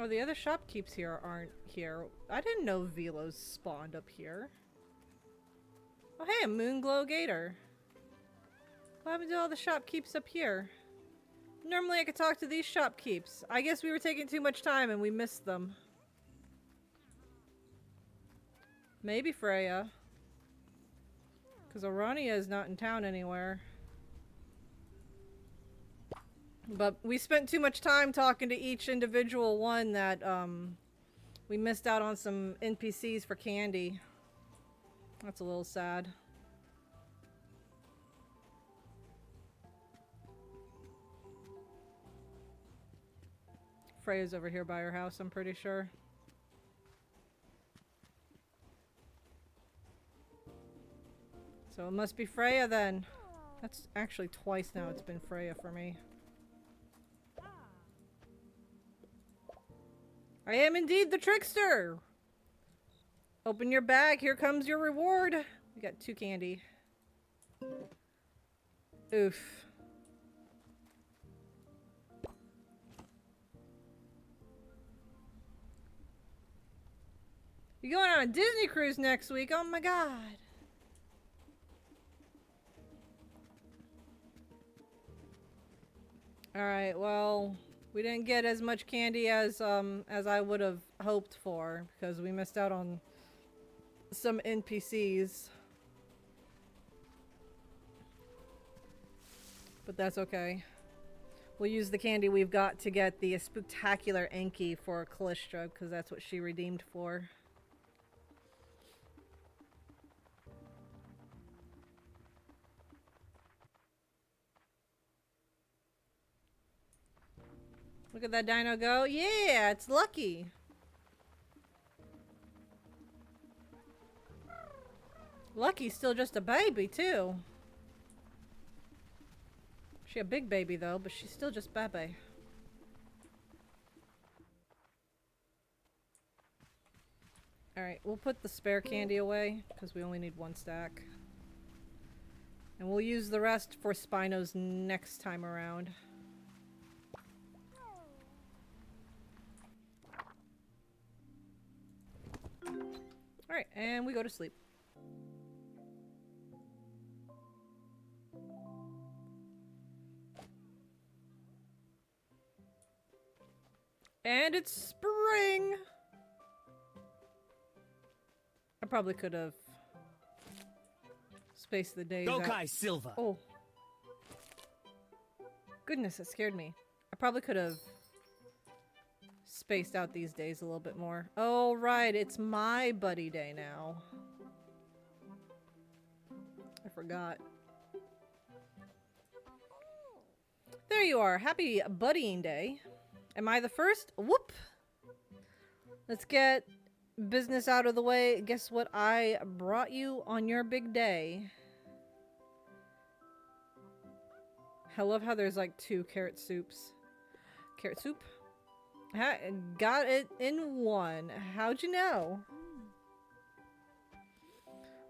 Oh, the other shopkeepers here aren't here. I didn't know Velos spawned up here. Oh hey, a Moonglow Gator. What happened to all the shopkeepers up here? Normally I could talk to these shopkeepers. I guess we were taking too much time and we missed them. Maybe Freya. Because Orania is not in town anywhere. But we spent too much time talking to each individual one that we missed out on some NPCs for candy. That's a little sad. Freya's over here by her house, I'm pretty sure. So it must be Freya then. That's actually twice now it's been Freya for me. I am indeed the trickster! Open your bag, here comes your reward! We got 2 candy. Oof. You're going on a Disney cruise next week, oh my god! Alright, well... we didn't get as much candy as I would have hoped for because we missed out on some NPCs. But that's okay. We'll use the candy we've got to get the spectacular Enki for Callistra because that's what she redeemed for. Look at that dino go. Yeah, it's Lucky. Lucky's still just a baby, too. She a big baby, though, but she's still just baby. Alright, we'll put the spare candy away, because we only need 1 stack. And we'll use the rest for Spinos next time around. Alright, and we go to sleep. And it's spring! probably could have spaced the days out. Gokai Silva. Oh. Goodness, it scared me. I probably could have spaced out these days a little bit more. Oh, right. It's my buddy day now. I forgot. There you are. Happy buddying day. Am I the first? Whoop. Let's get business out of the way. Guess what I brought you on your big day? I love how there's like 2 carrot soups. Carrot soup? Got it in 1. How'd you know?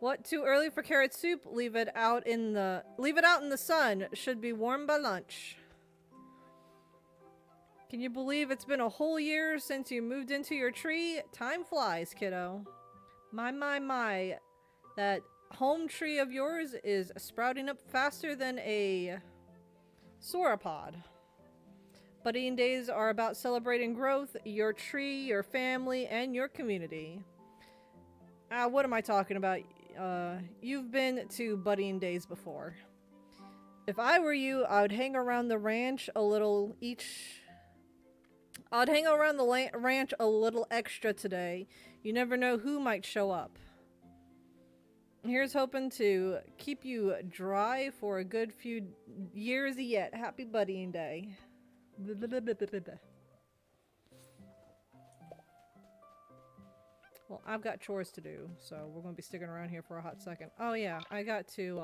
What? Too early for carrot soup? Leave it out in the sun. Should be warm by lunch. Can you believe it's been a whole year since you moved into your tree? Time flies, kiddo. My. That home tree of yours is sprouting up faster than a sauropod. Buddying days are about celebrating growth, your tree, your family, and your community. What am I talking about? You've been to buddying days before. If I were you, I would hang around the ranch a little ranch a little extra today. You never know who might show up. Here's hoping to keep you dry for a good few years yet. Happy buddying day. Well, I've got chores to do, so we're going to be sticking around here for a hot second. Oh yeah, I got to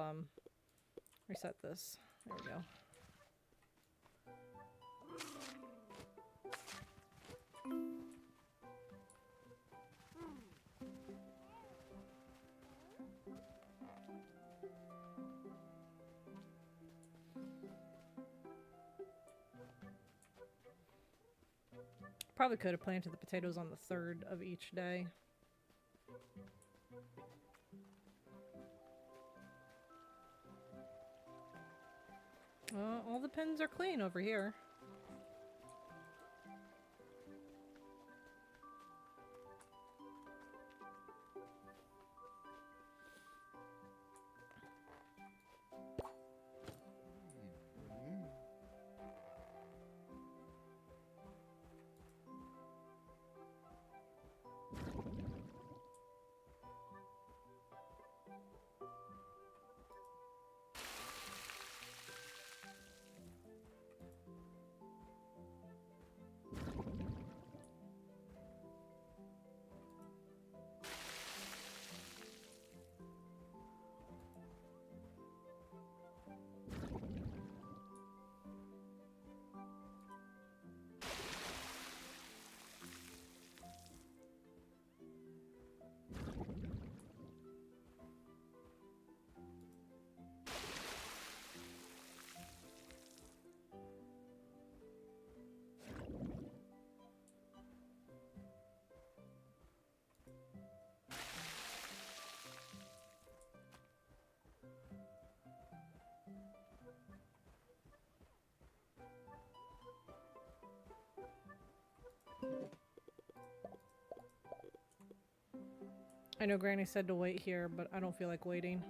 reset this. There we go. Probably could have planted the potatoes on the 3rd of each day. All the pens are clean over here. I know Granny said to wait here, but I don't feel like waiting.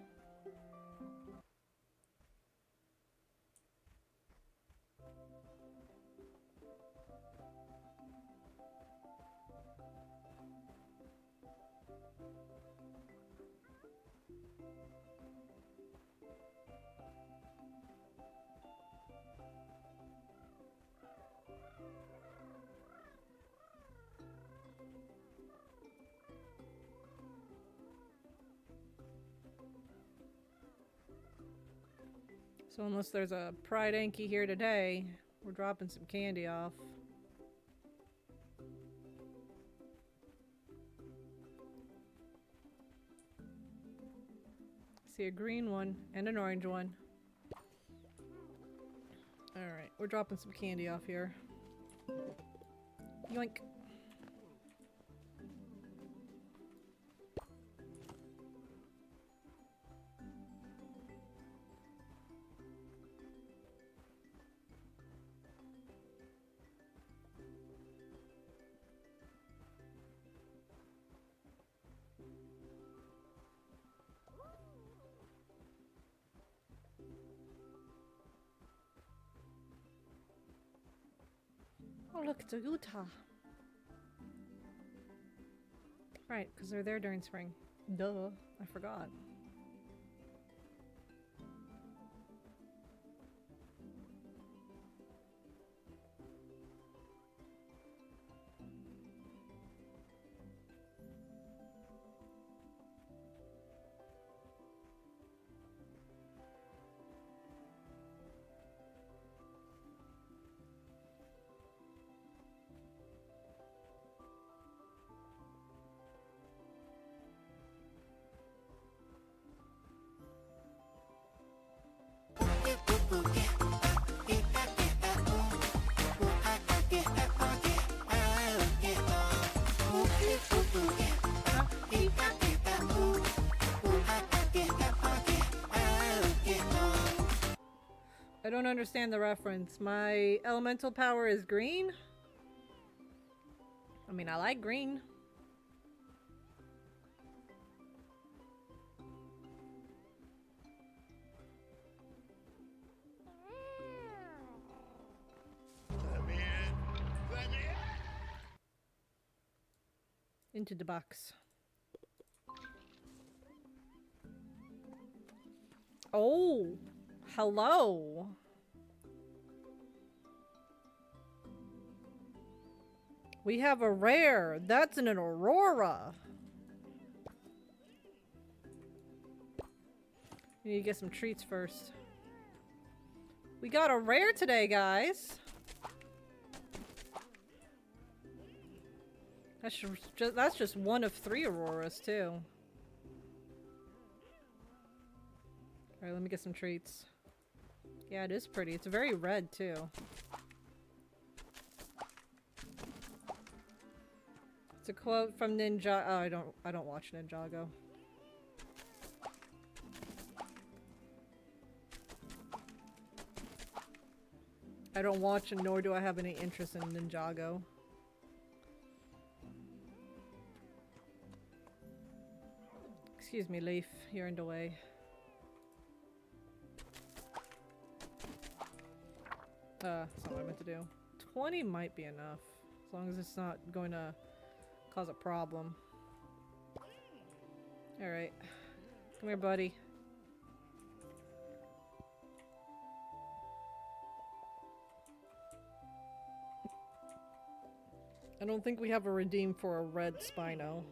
So unless there's a Pride Anki here today, we're dropping some candy off. See a green one and an orange one. Alright, we're dropping some candy off here. Yoink. Oh, look, it's a Utah. Right, because they're there during spring. Duh, I forgot. I don't understand the reference. My elemental power is green? I mean, I like green. Into the box. Oh, hello. We have a rare. That's an Aurora. We need to get some treats first. We got a rare today, guys. That's just one of 3 Auroras, too. Alright, let me get some treats. Yeah, it is pretty. It's very red, too. It's a quote from Ninja. Oh, I don't watch Ninjago. I don't watch, and nor do I have any interest in Ninjago. Excuse me, Leaf. You're in the way. That's not what I meant to do. 20 might be enough. As long as it's not going to cause a problem. Alright. Come here, buddy. I don't think we have a redeem for a red Spino.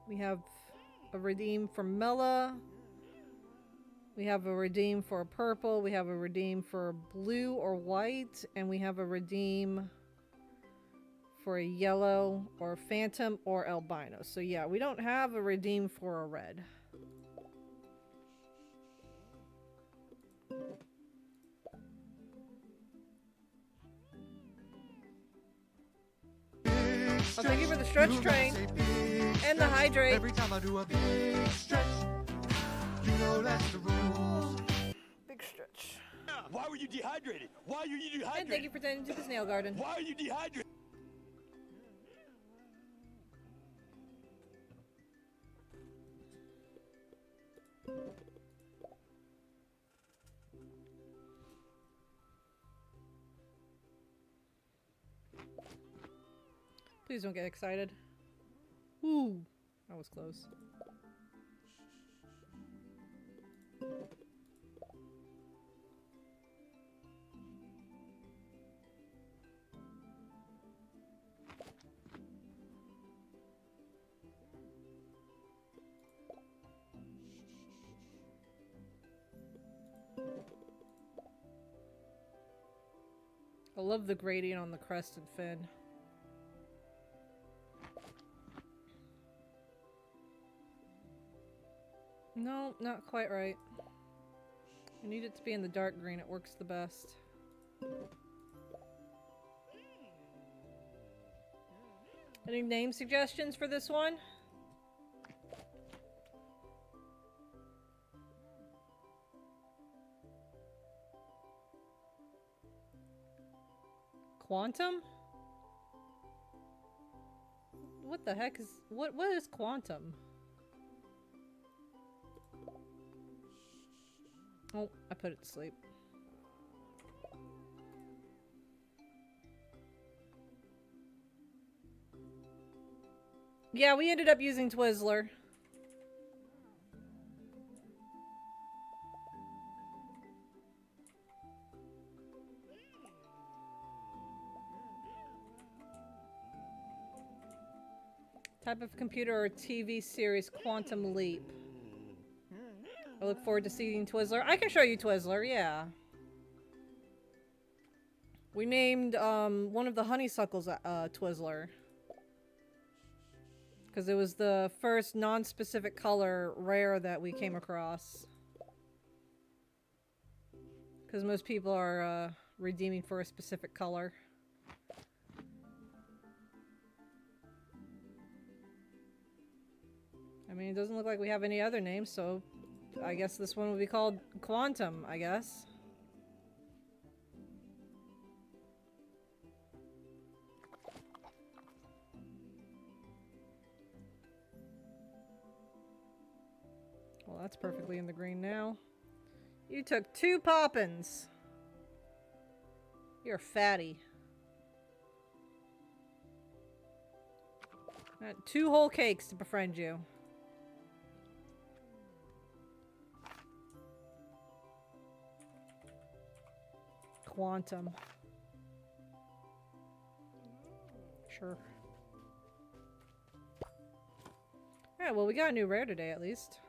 We have a redeem for Mela. We have a redeem for a purple. We have a redeem for blue or white. And we have a redeem for a yellow or phantom or albino. So yeah, we don't have a redeem for a red. Oh, thank you for the stretch train and the hydrate. Every time I do a big stretch, you know that's the rules. Big stretch. Why were you dehydrated? Why are you dehydrated? And thank you for tending to the snail garden. Why are you dehydrated? Please don't get excited. Ooh, that was close. I love the gradient on the crested fin. No, not quite right. I need it to be in the dark green. It works the best. Any name suggestions for this one? Quantum? What the heck is... What is quantum? Oh, I put it to sleep. Yeah, we ended up using Twizzler. Type of computer or TV series, Quantum Leap. I look forward to seeing Twizzler. I can show you Twizzler, yeah. We named one of the honeysuckles Twizzler. Because it was the first non-specific color rare that we came across. Because most people are redeeming for a specific color. I mean, it doesn't look like we have any other names, so I guess this one will be called Quantum, I guess. Well, that's perfectly in the green now. You took 2 poppins. You're fatty. 2 whole cakes to befriend you. Quantum. Sure. Alright, well, we got a new rare today, at least.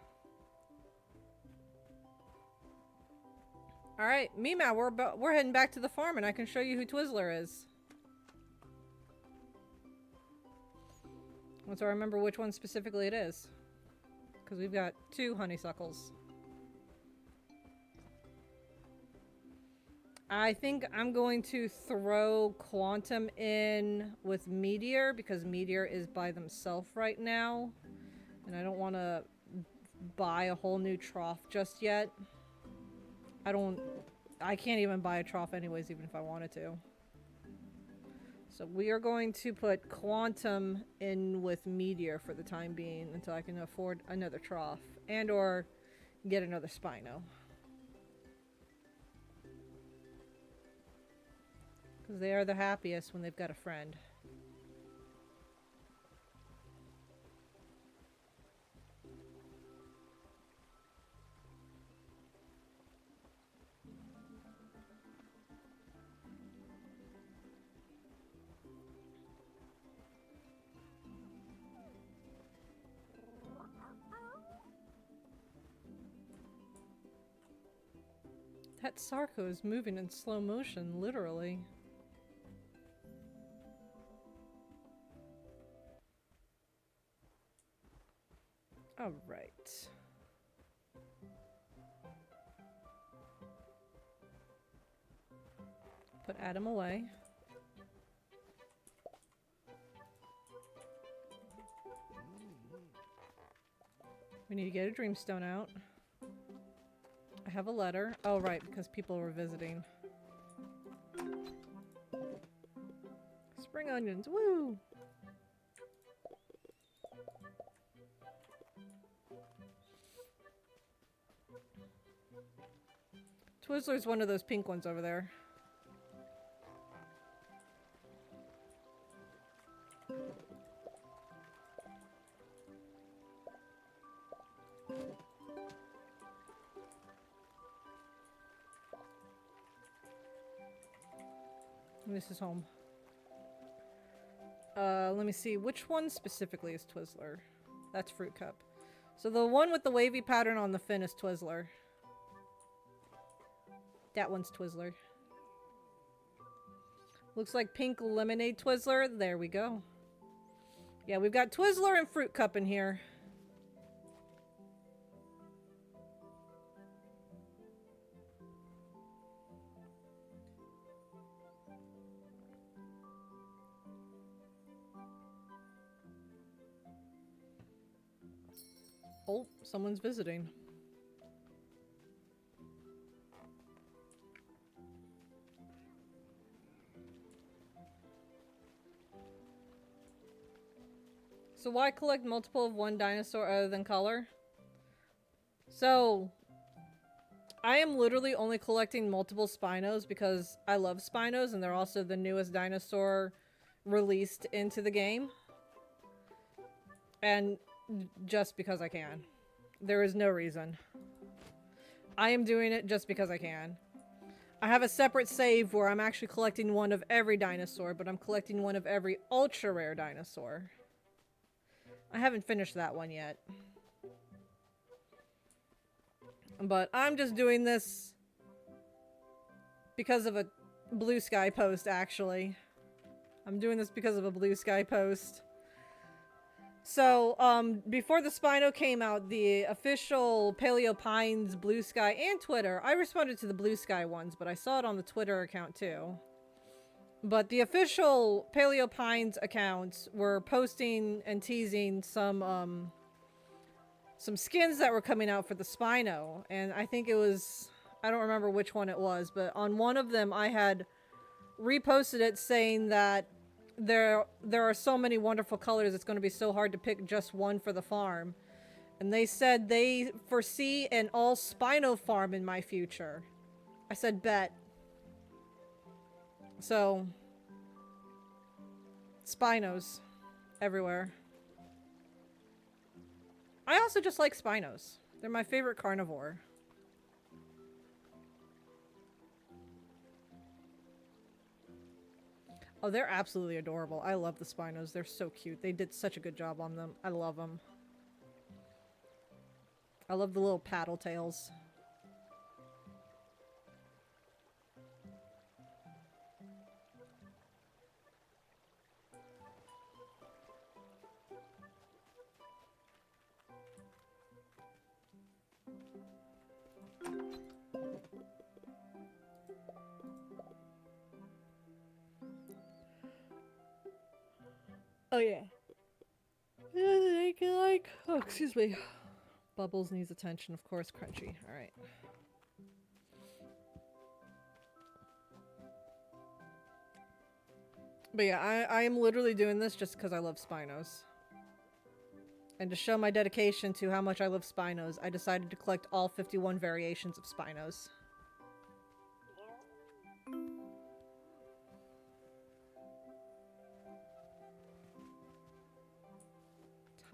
Alright, Meow, we're heading back to the farm, and I can show you who Twizzler is. Once I remember which one specifically it is. Because we've got 2 honeysuckles. I think I'm going to throw Quantum in with Meteor, because Meteor is by themselves right now. And I don't want to buy a whole new trough just yet. I can't even buy a trough anyways, even if I wanted to. So we are going to put Quantum in with Meteor for the time being until I can afford another trough. And or get another Spino. Because they are the happiest when they've got a friend. That Sarko is moving in slow motion, literally. All right. Put Adam away. We need to get a dreamstone out. I have a letter. Oh, right, because people were visiting. Spring onions, woo! Twizzler's one of those pink ones over there. This is home. Let me see. Which one specifically is Twizzler? That's Fruit Cup. So the one with the wavy pattern on the fin is Twizzler. That one's Twizzler. Looks like pink lemonade Twizzler. There we go. Yeah, we've got Twizzler and Fruit Cup in here. Oh, someone's visiting. So why collect multiple of one dinosaur other than color? So, I am literally only collecting multiple Spinos because I love Spinos and they're also the newest dinosaur released into the game. And just because I can. There is no reason. I am doing it just because I can. I have a separate save where I'm actually collecting one of every dinosaur, but I'm collecting one of every ultra rare dinosaur. I haven't finished that one yet. But I'm just doing this because of a Blue Sky post, actually. I'm doing this because of a Blue Sky post. So, before the Spino came out, the official Paleo Pines Blue Sky and Twitter, I responded to the Blue Sky ones, but I saw it on the Twitter account too. But the official Paleo Pines accounts were posting and teasing some skins that were coming out for the Spino. And I think it was, I don't remember which one it was, but on one of them I had reposted it saying that there are so many wonderful colors, it's going to be so hard to pick just one for the farm. And they said they foresee an all Spino farm in my future. I said, bet. So, Spinos everywhere. I also just like Spinos. They're my favorite carnivore. Oh, they're absolutely adorable. I love the Spinos. They're so cute. They did such a good job on them. I love them. I love the little paddle tails. Oh yeah. Like, oh, excuse me. Bubbles needs attention, of course. Crunchy. All right. But yeah, I am literally doing this just because I love Spinos. And to show my dedication to how much I love Spinos, I decided to collect all 51 variations of Spinos.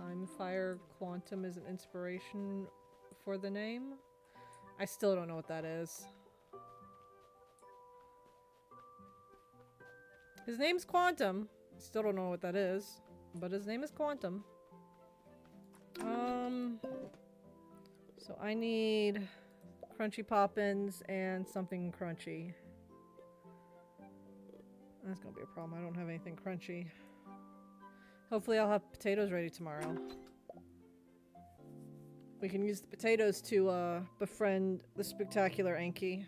Timefire Quantum is an inspiration for the name. I still don't know what that is. His name's Quantum. Still don't know what that is, but his name is Quantum. So I need Crunchy Poppins and something crunchy. That's gonna be a problem. I don't have anything crunchy. Hopefully I'll have potatoes ready tomorrow. We can use the potatoes to befriend the spectacular Anki.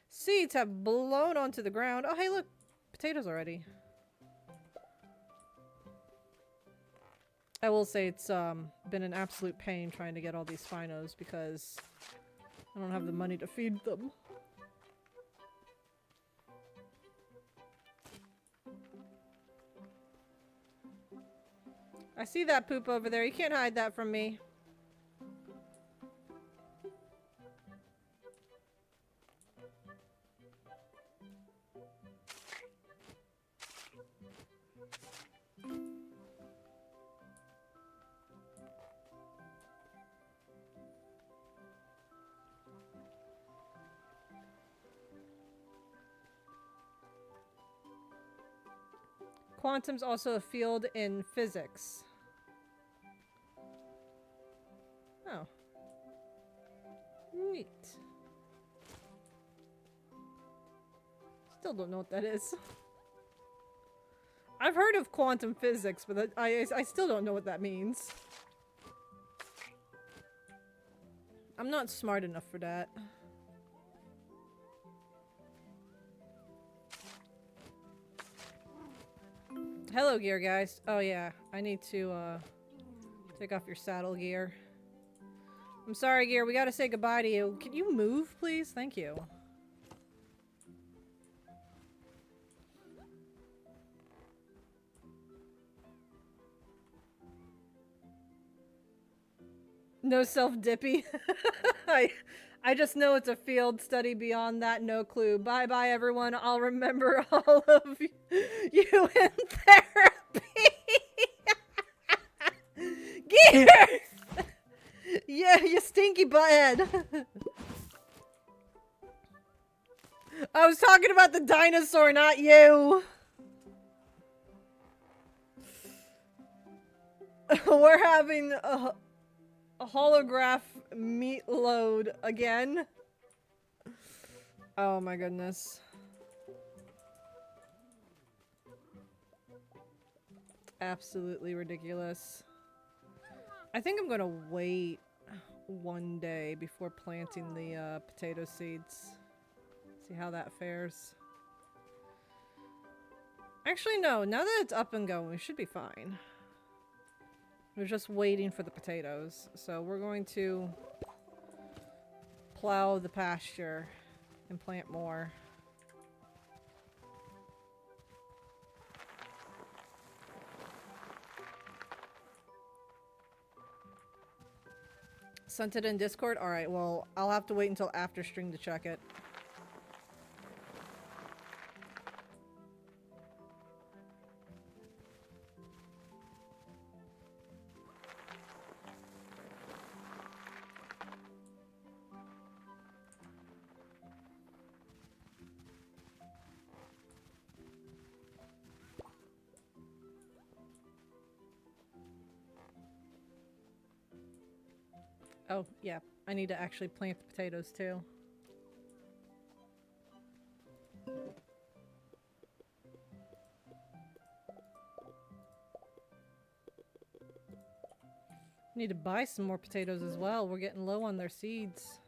Seeds have blown onto the ground. Oh, hey, look! Potatoes already. I will say it's been an absolute pain trying to get all these Spinos because I don't have the money to feed them. I see that poop over there. You can't hide that from me. Quantum's also a field in physics. Oh. Neat. Still don't know what that is. I've heard of quantum physics, but I still don't know what that means. I'm not smart enough for that. Hello, gear guys. Oh yeah, I need to take off your saddle gear. I'm sorry, gear. We gotta say goodbye to you. Can you move, please? Thank you. No self-dippy. I just know it's a field study. Beyond that, no clue. Bye-bye, everyone. I'll remember all of you in therapy. Gear! Yeah, you stinky butthead. I was talking about the dinosaur, not you. We're having a holograph meat load again. Oh my goodness. Absolutely ridiculous. I think I'm gonna wait one day before planting the potato seeds. See how that fares. Actually, no. Now that it's up and going, we should be fine. We're just waiting for the potatoes. So we're going to plow the pasture and plant more. Sent it in Discord? Alright, well, I'll have to wait until after stream to check it. Oh, yeah. I need to actually plant the potatoes, too. Need to buy some more potatoes as well. We're getting low on their seeds.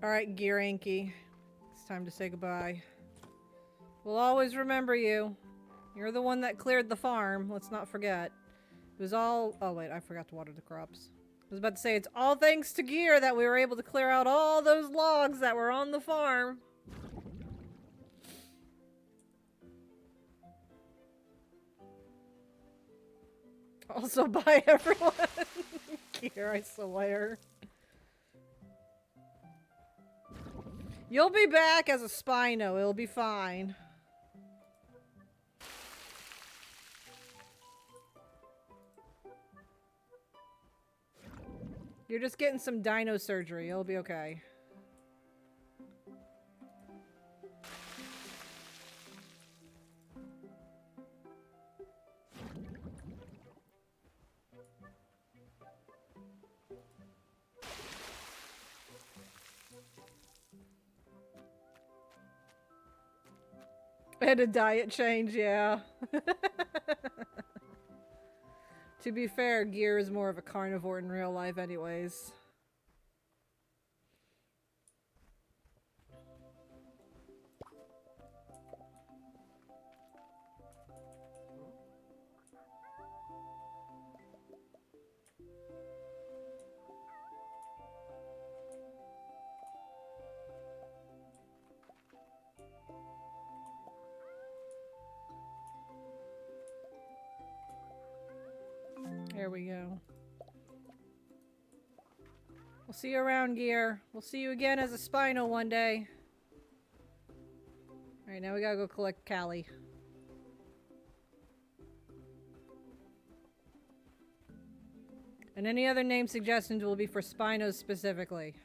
Alright, Gear Anki. It's time to say goodbye. We'll always remember you. You're the one that cleared the farm. Let's not forget. It was all... Oh, wait. I forgot to water the crops. I was about to say, it's all thanks to Gear that we were able to clear out all those logs that were on the farm. Also, bye, everyone. Gear, I swear. You'll be back as a Spino. It'll be fine. You're just getting some dino surgery. It'll be okay. And a diet change, yeah. To be fair, Gear is more of a carnivore in real life anyways. There we go. We'll see you around, Gear. We'll see you again as a Spino one day. Alright, now we gotta go collect Callie. And any other name suggestions will be for Spinos specifically.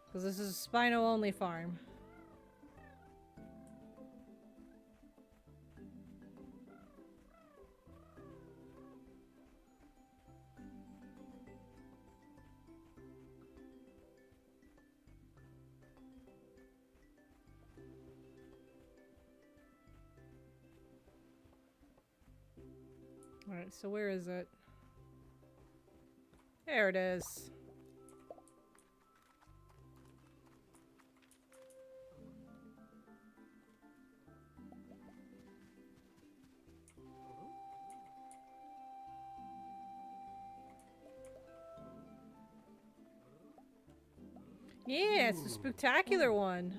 Because this is a Spino only farm. Alright, so where is it? There it is. Yeah, it's a spectacular one.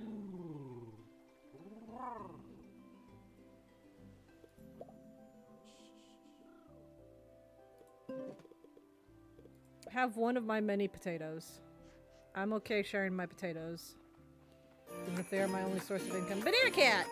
Have one of my many potatoes. I'm okay sharing my potatoes. Even if they are my only source of income. Banana cat!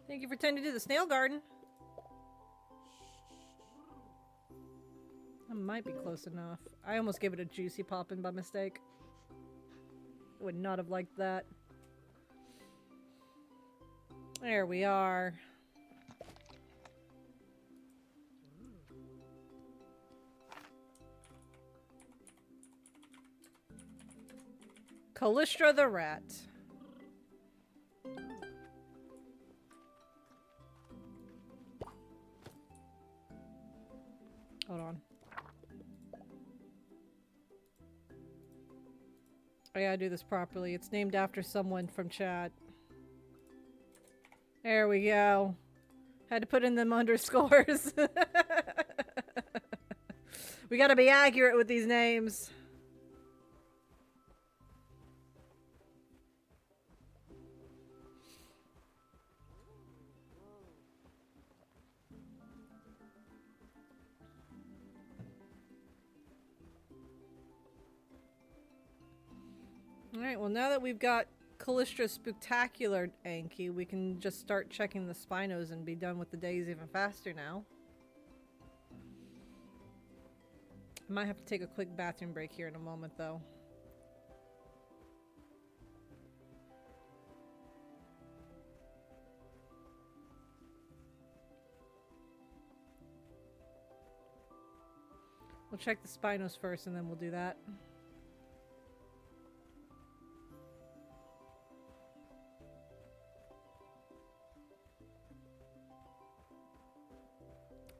Thank you for tending to the snail garden. That might be close enough. I almost gave it a juicy poppin' by mistake. Would not have liked that. There we are. Callistra the rat. Hold on. I gotta do this properly. It's named after someone from chat. There we go. Had to put in them underscores. We gotta be accurate with these names. Alright, well now that we've got Callistra Spectacular Anki, we can just start checking the Spinos and be done with the days even faster now. I might have to take a quick bathroom break here in a moment though. We'll check the Spinos first and then we'll do that.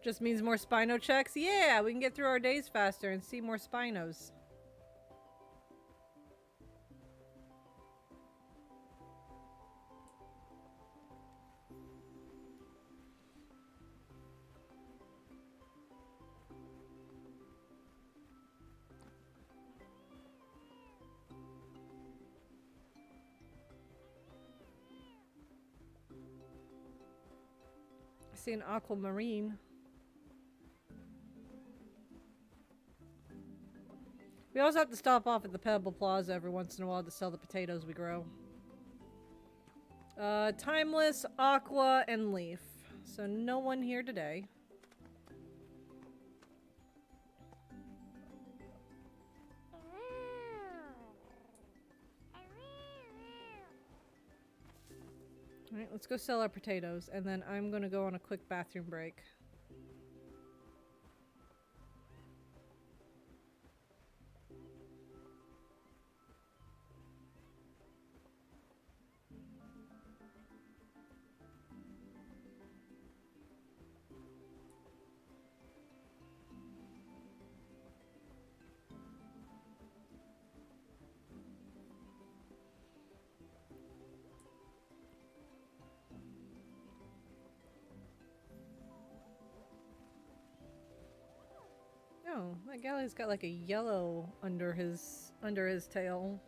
Just means more Spino checks? Yeah, we can get through our days faster and see more Spinos. I see an aquamarine. We also have to stop off at the Pebble Plaza every once in a while to sell the potatoes we grow. Timeless, Aqua, and Leaf. So no one here today. Alright, let's go sell our potatoes, and then I'm gonna go on a quick bathroom break. Oh, that galley's got like a yellow under his tail.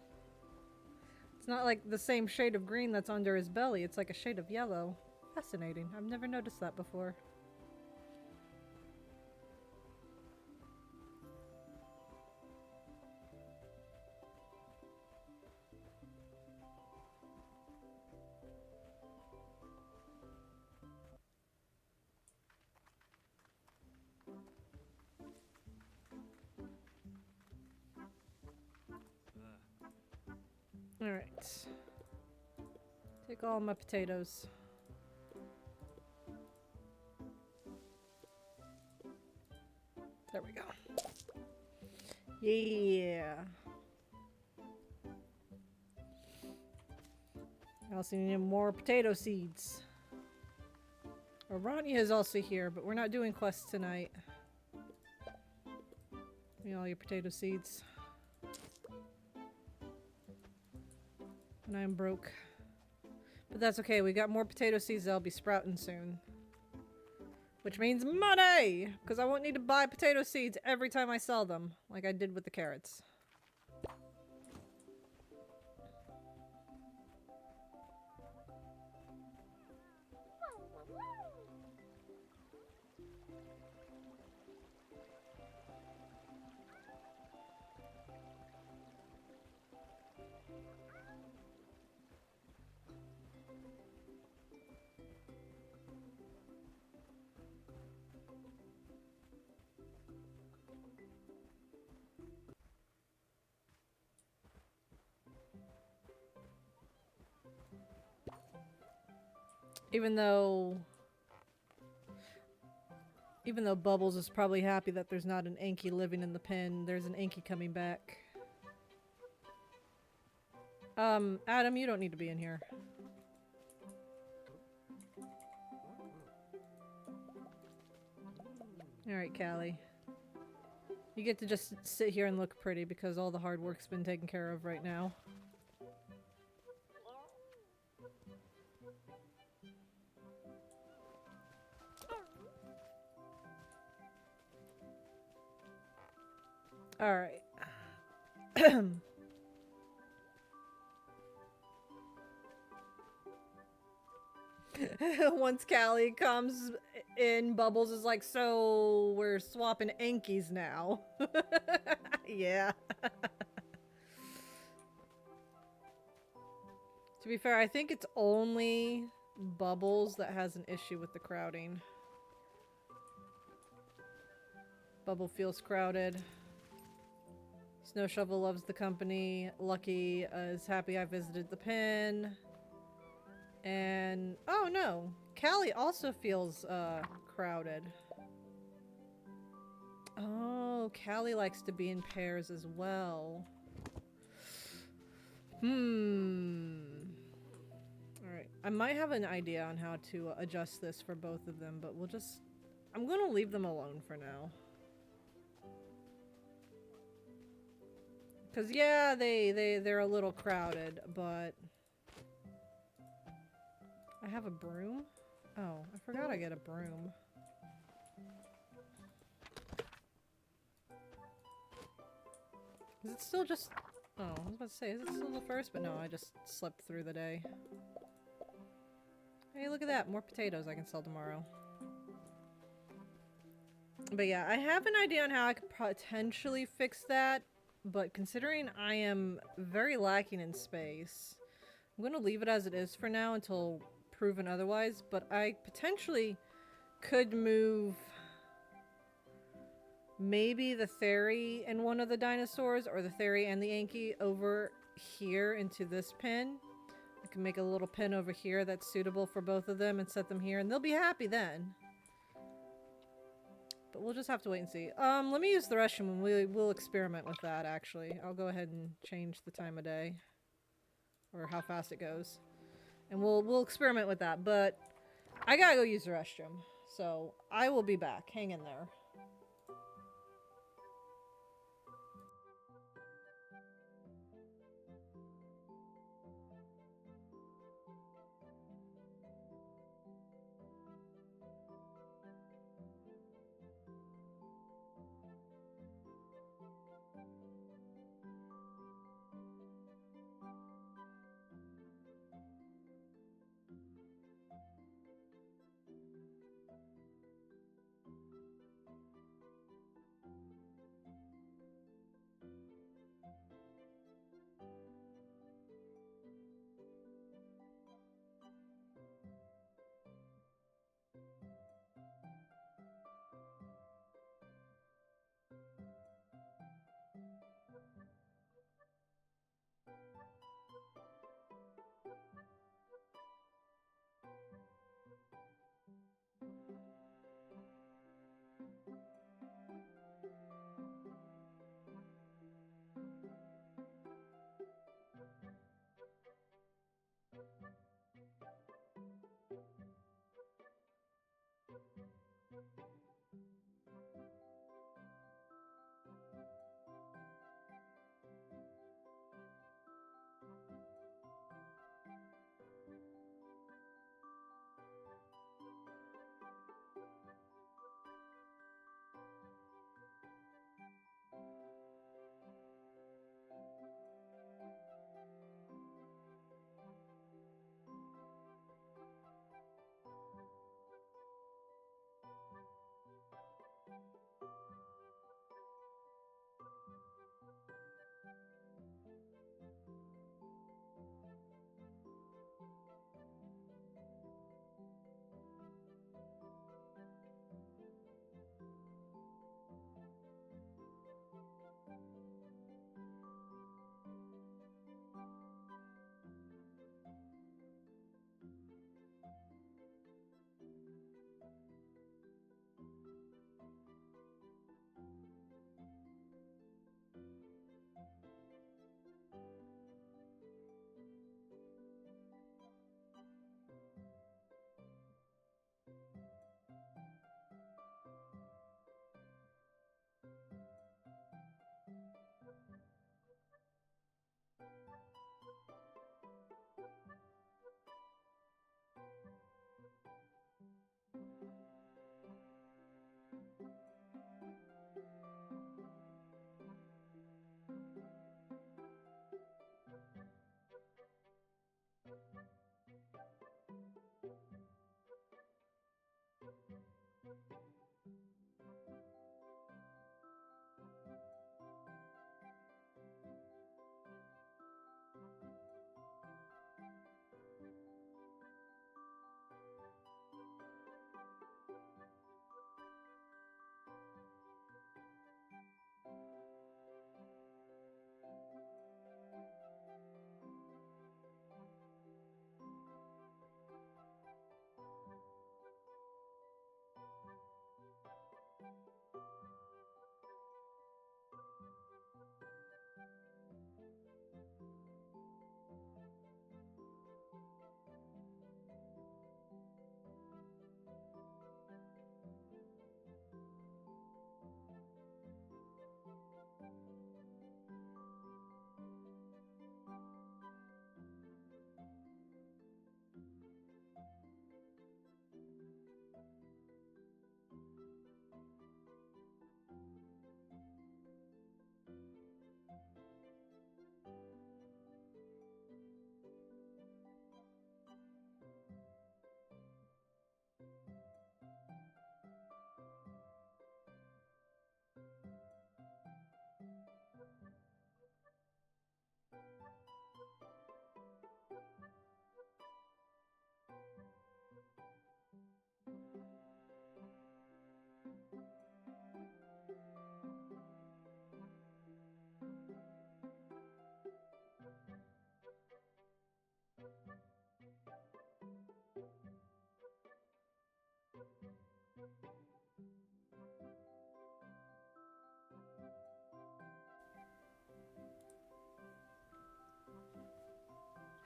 It's not like the same shade of green that's under his belly. It's like a shade of yellow. Fascinating. I've never noticed that before. Alright. Take all my potatoes. There we go. Yeah. I also need more potato seeds. Aranya is also here, but we're not doing quests tonight. Give me all your potato seeds. And I'm broke. But that's okay, we got more potato seeds that'll be sprouting soon. Which means money! Because I won't need to buy potato seeds every time I sell them, like I did with the carrots. Even though Bubbles is probably happy that there's not an Anki living in the pen, there's an Anki coming back. Adam, you don't need to be in here. Alright, Callie. You get to just sit here and look pretty because all the hard work's been taken care of right now. Alright. Once Callie comes in, Bubbles is like, so we're swapping Ankies now. Yeah. To be fair, I think it's only Bubbles that has an issue with the crowding. Bubble feels crowded. Snow Shovel loves the company. Lucky is happy I visited the pen. And oh no, Callie also feels crowded. Oh, Callie likes to be in pairs as well. Alright, I might have an idea on how to adjust this for both of them, but I'm gonna leave them alone for now. Cause yeah, they're a little crowded, but I have a broom? Oh, I forgot I get a broom. Is it still just... Oh, I was about to say, is it still the first? But no, I just slept through the day. Hey, look at that. More potatoes I can sell tomorrow. But yeah, I have an idea on how I could potentially fix that. But considering I am very lacking in space, I'm going to leave it as it is for now until proven otherwise. But I potentially could move maybe the Theory and one of the dinosaurs, or the Theory and the Anki over here into this pen. I can make a little pen over here that's suitable for both of them and set them here, and they'll be happy then. But we'll just have to wait and see. Let me use the restroom and we'll experiment with that, actually. I'll go ahead and change the time of day. Or how fast it goes. And we'll experiment with that, but I gotta go use the restroom. So, I will be back. Hang in there.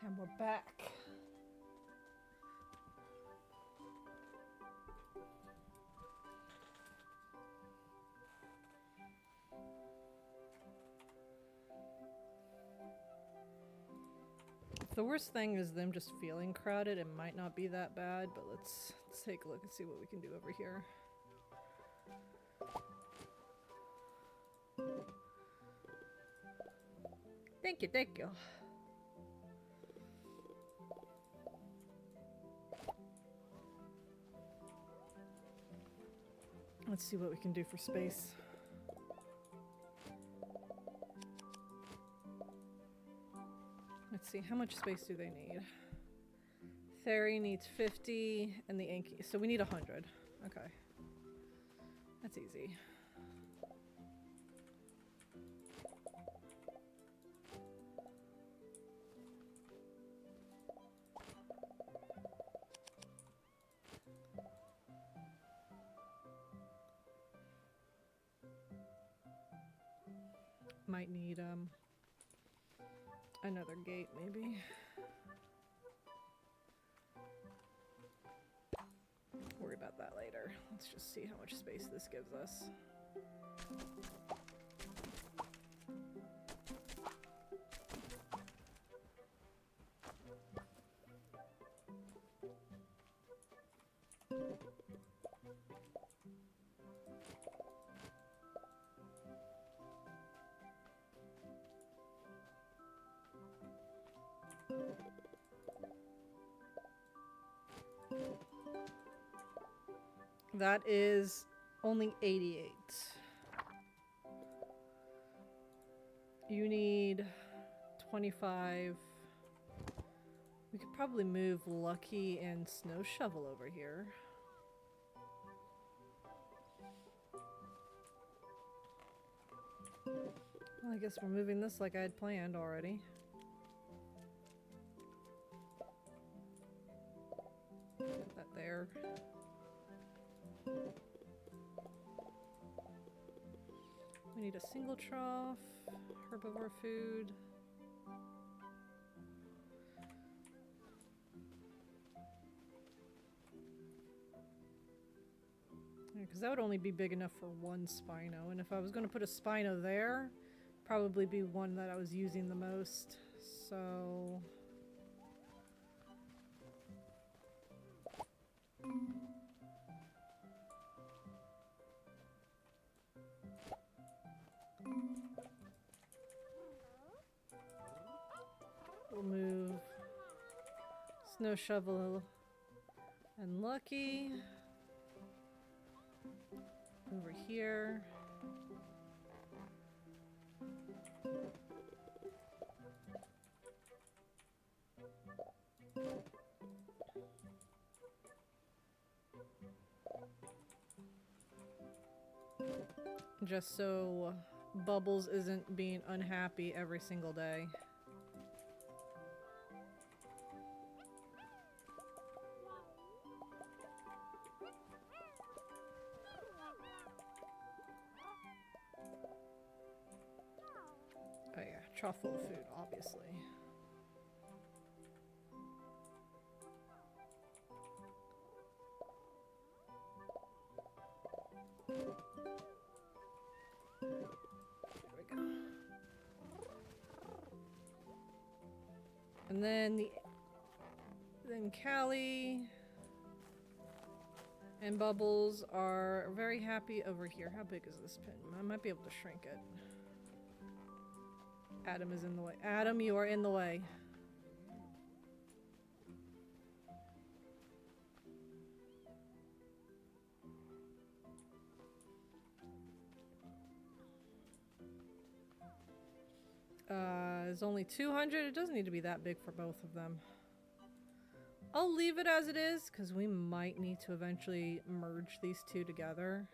And we're back. If the worst thing is them just feeling crowded, it might not be that bad, but let's take a look and see what we can do over here. Thank you, thank you. Let's see what we can do for space. Let's see, how much space do they need? Theory needs 50, and the Anki. So we need 100. Okay. That's easy. Might need another gate maybe. Worry about that later. Let's just see how much space this gives us. That is only 88. You need 25. We could probably move Lucky and Snow Shovel over here. Well, I guess we're moving this like I had planned already. Put that there. We need a single trough, herbivore food. Because that would only be big enough for one Spino, and if I was going to put a Spino there, probably be one that I was using the most, so... We'll move Snow Shovel and Lucky. over here. Just so Bubbles isn't being unhappy every single day. Oh yeah, truffle food, obviously. And then Callie and Bubbles are very happy over here. How big is this pin? I might be able to shrink it. Adam is in the way. Adam, you are in the way. It's only 200. It doesn't need to be that big for both of them. I'll leave it as it is, because we might need to eventually merge these two together.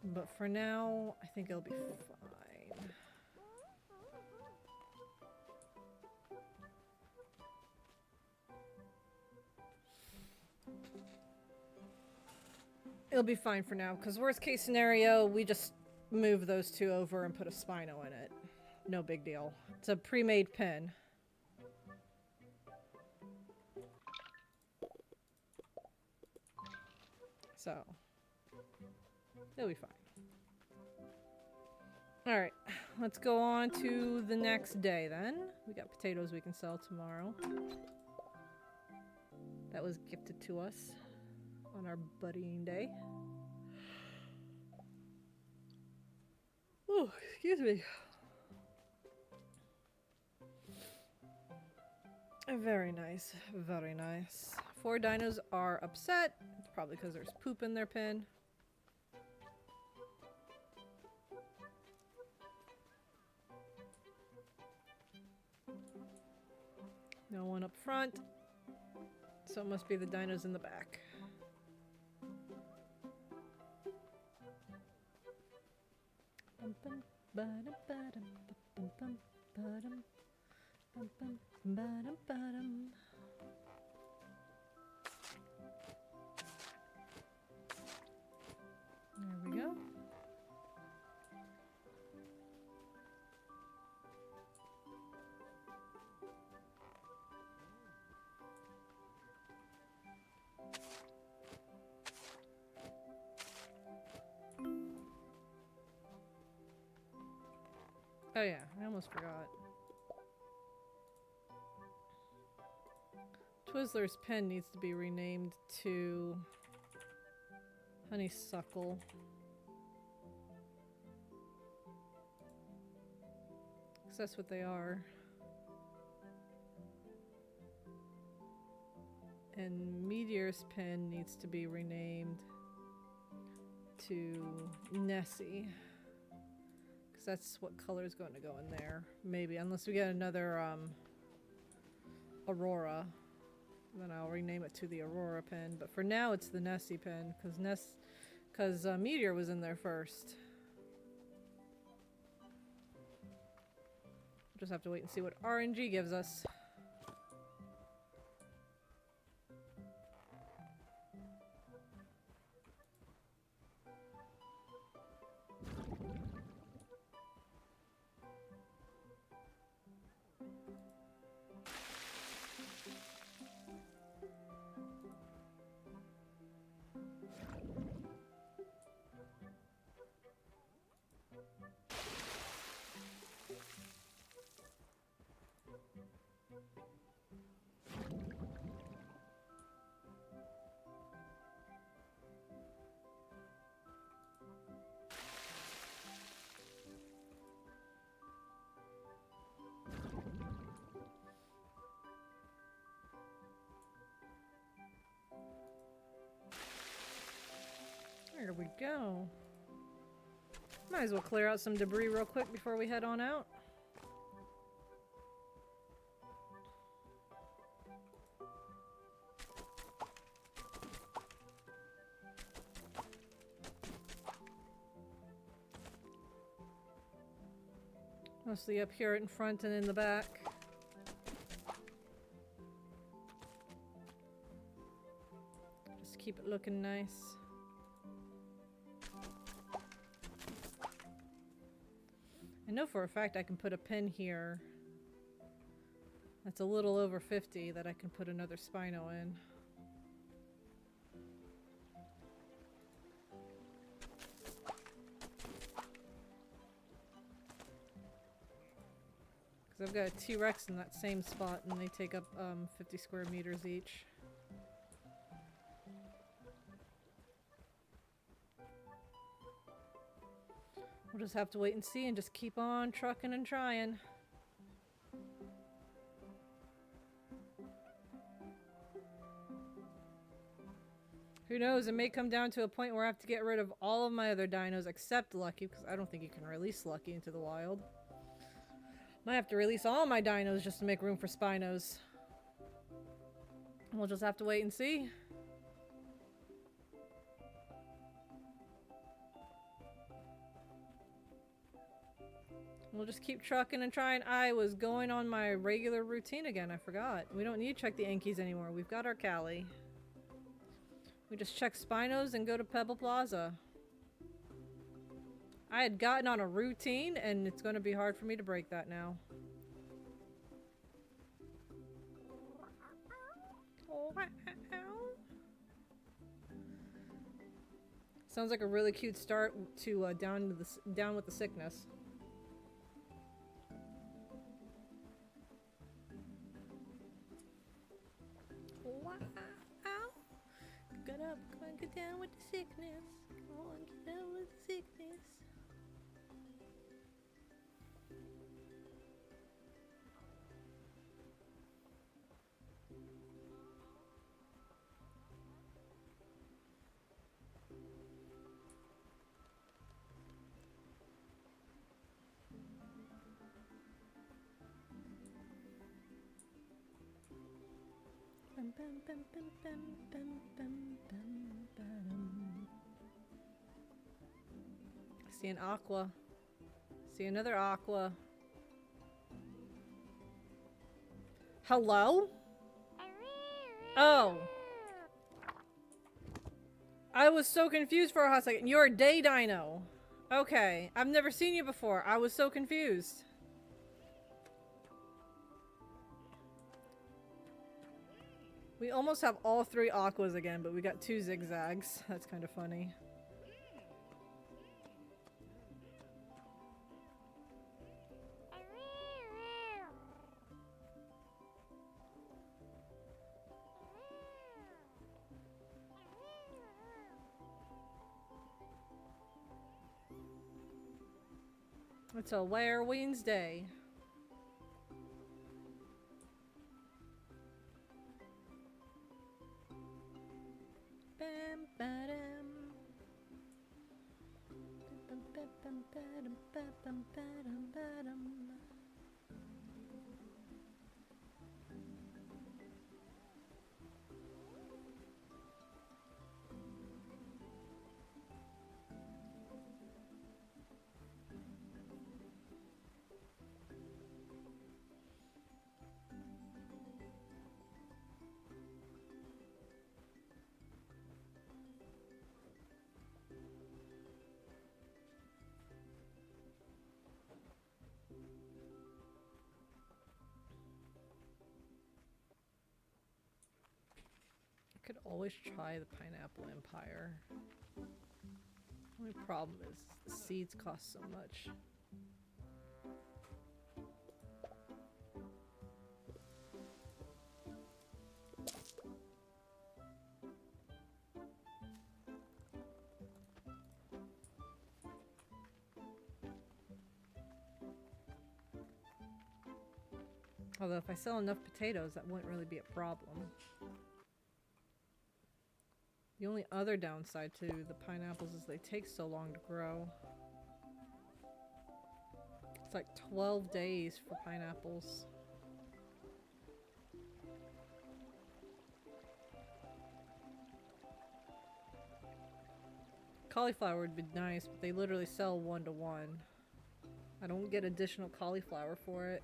But for now, I think it'll be fine. It'll be fine for now, because worst case scenario, we just move those two over and put a Spino in it. No big deal. It's a pre-made pin. So, it'll be fine. Alright, let's go on to the next day then. We got potatoes we can sell tomorrow. That was gifted to us on our buddying day. Oh, excuse me. Very nice, very nice. 4 dinos are upset. It's probably because there's poop in their pen. No one up front. So it must be the dinos in the back. There we go. Oh yeah, I almost forgot. Twizzler's pen needs to be renamed to Honeysuckle. Because that's what they are. And Meteor's pen needs to be renamed to Nessie. Because that's what color is going to go in there. Maybe, unless we get another Aurora. Then I'll rename it to the Aurora pen. But for now, it's the Nessie pen. Because Meteor was in there first. Just have to wait and see what RNG gives us. There we go. Might as well clear out some debris real quick before we head on out. Mostly up here in front and in the back. Just keep it looking nice. I know for a fact I can put a pin here. That's a little over 50 that I can put another Spino in. Because I've got a T-Rex in that same spot and they take up 50 square meters each. We'll just have to wait and see and just keep on trucking and trying. Who knows, it may come down to a point where I have to get rid of all of my other dinos except Lucky, because I don't think you can release Lucky into the wild. Might have to release all my dinos just to make room for Spinos. We'll just have to wait and see. We'll just keep trucking and trying. I was going on my regular routine again. I forgot. We don't need to check the Yankees anymore. We've got our Cali. We just check Spinos and go to Pebble Plaza. I had gotten on a routine and it's going to be hard for me to break that now. Sounds like a really cute start to down with the sickness. Get up, come on, get down with the sickness. Come on, get down with the sickness. Bum, bum, bum, bum, bum, bum, bum, bum, bum. I see an aqua. See another aqua. Hello? Oh. I was so confused for a hot second. You're a day dino. Okay. I've never seen you before. I was so confused. We almost have all three aquas again, but we got two zigzags. That's kind of funny. It's a Were Wednesday. Could always try the Pineapple Empire. Only problem is the seeds cost so much. Although if I sell enough potatoes, that wouldn't really be a problem. The only other downside to the pineapples is they take so long to grow. It's like 12 days for pineapples. Cauliflower would be nice, but they literally sell 1-to-1. I don't get additional cauliflower for it,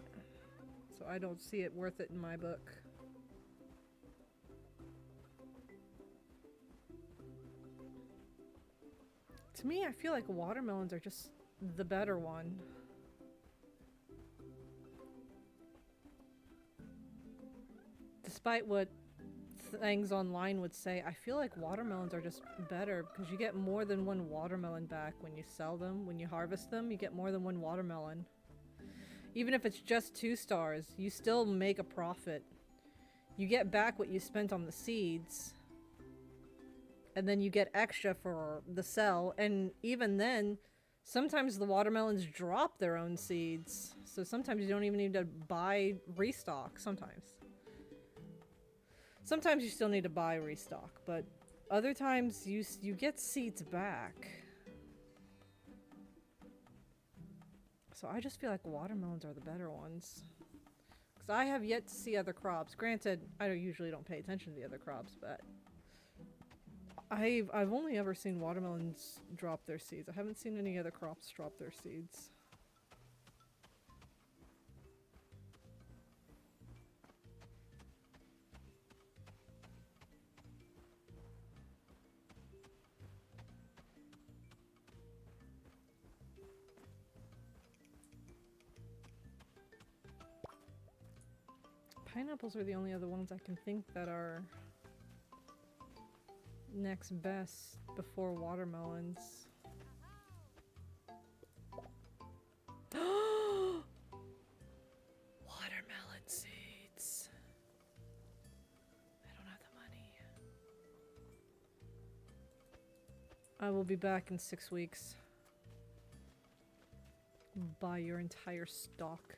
so I don't see it worth it in my book. To me, I feel like watermelons are just the better one. Despite what things online would say, I feel like watermelons are just better because you get more than one watermelon back when you sell them. When you harvest them, you get more than one watermelon. Even if it's just 2 stars, you still make a profit. You get back what you spent on the seeds, and then you get extra for the sell. And even then, sometimes the watermelons drop their own seeds, so sometimes you don't even need to buy restock. Sometimes you still need to buy restock, but other times you get seeds back. So I just feel like watermelons are the better ones. Because I have yet to see other crops. Granted, I usually don't pay attention to the other crops, but I've only ever seen watermelons drop their seeds. I haven't seen any other crops drop their seeds. Pineapples are the only other ones I can think that are next best before watermelons. Watermelon seeds. I don't have the money. I will be back in 6 weeks. Buy your entire stock.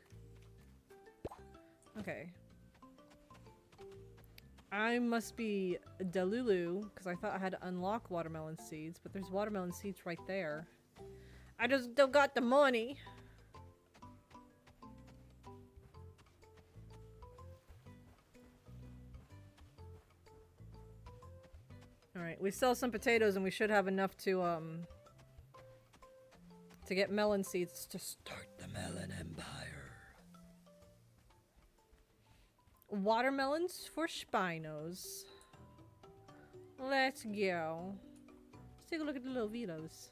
Okay. I must be Delulu, because I thought I had to unlock watermelon seeds, but there's watermelon seeds right there. I just don't got the money. Alright, we sell some potatoes and we should have enough to get melon seeds to start the melon empire. Watermelons for Spinos. Let's go. Let's take a look at the little vetoes.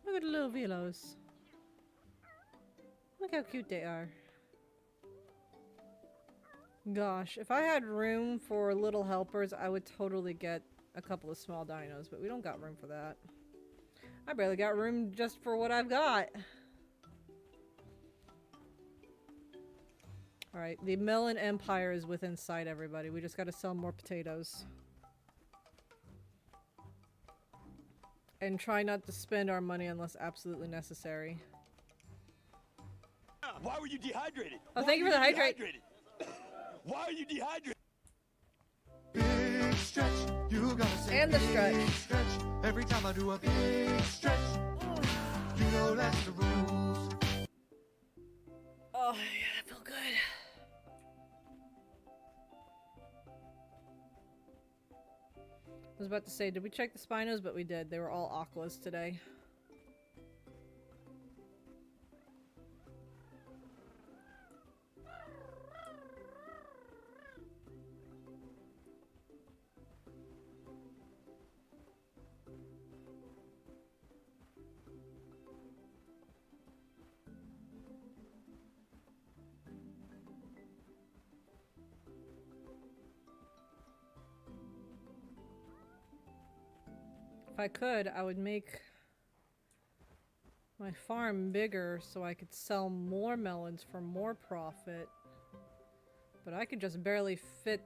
Look at the little velos. Look how cute they are. Gosh, if I had room for little helpers, I would totally get a couple of small dinos, but we don't got room for that. I barely got room just for what I've got. Alright, the melon empire is within sight, everybody. We just gotta sell more potatoes. And try not to spend our money unless absolutely necessary. Why were you dehydrated? Oh, thank you for the hydrate. Why are you dehydrated? Big stretch, you gotta say And the big stretch. stretch. Every time I do a big stretch, you know that's the rules. Oh, yeah, that felt good. I was about to say, did we check the Spinos? But we did. They were all aquas today. If I could, I would make my farm bigger so I could sell more melons for more profit. But I could just barely fit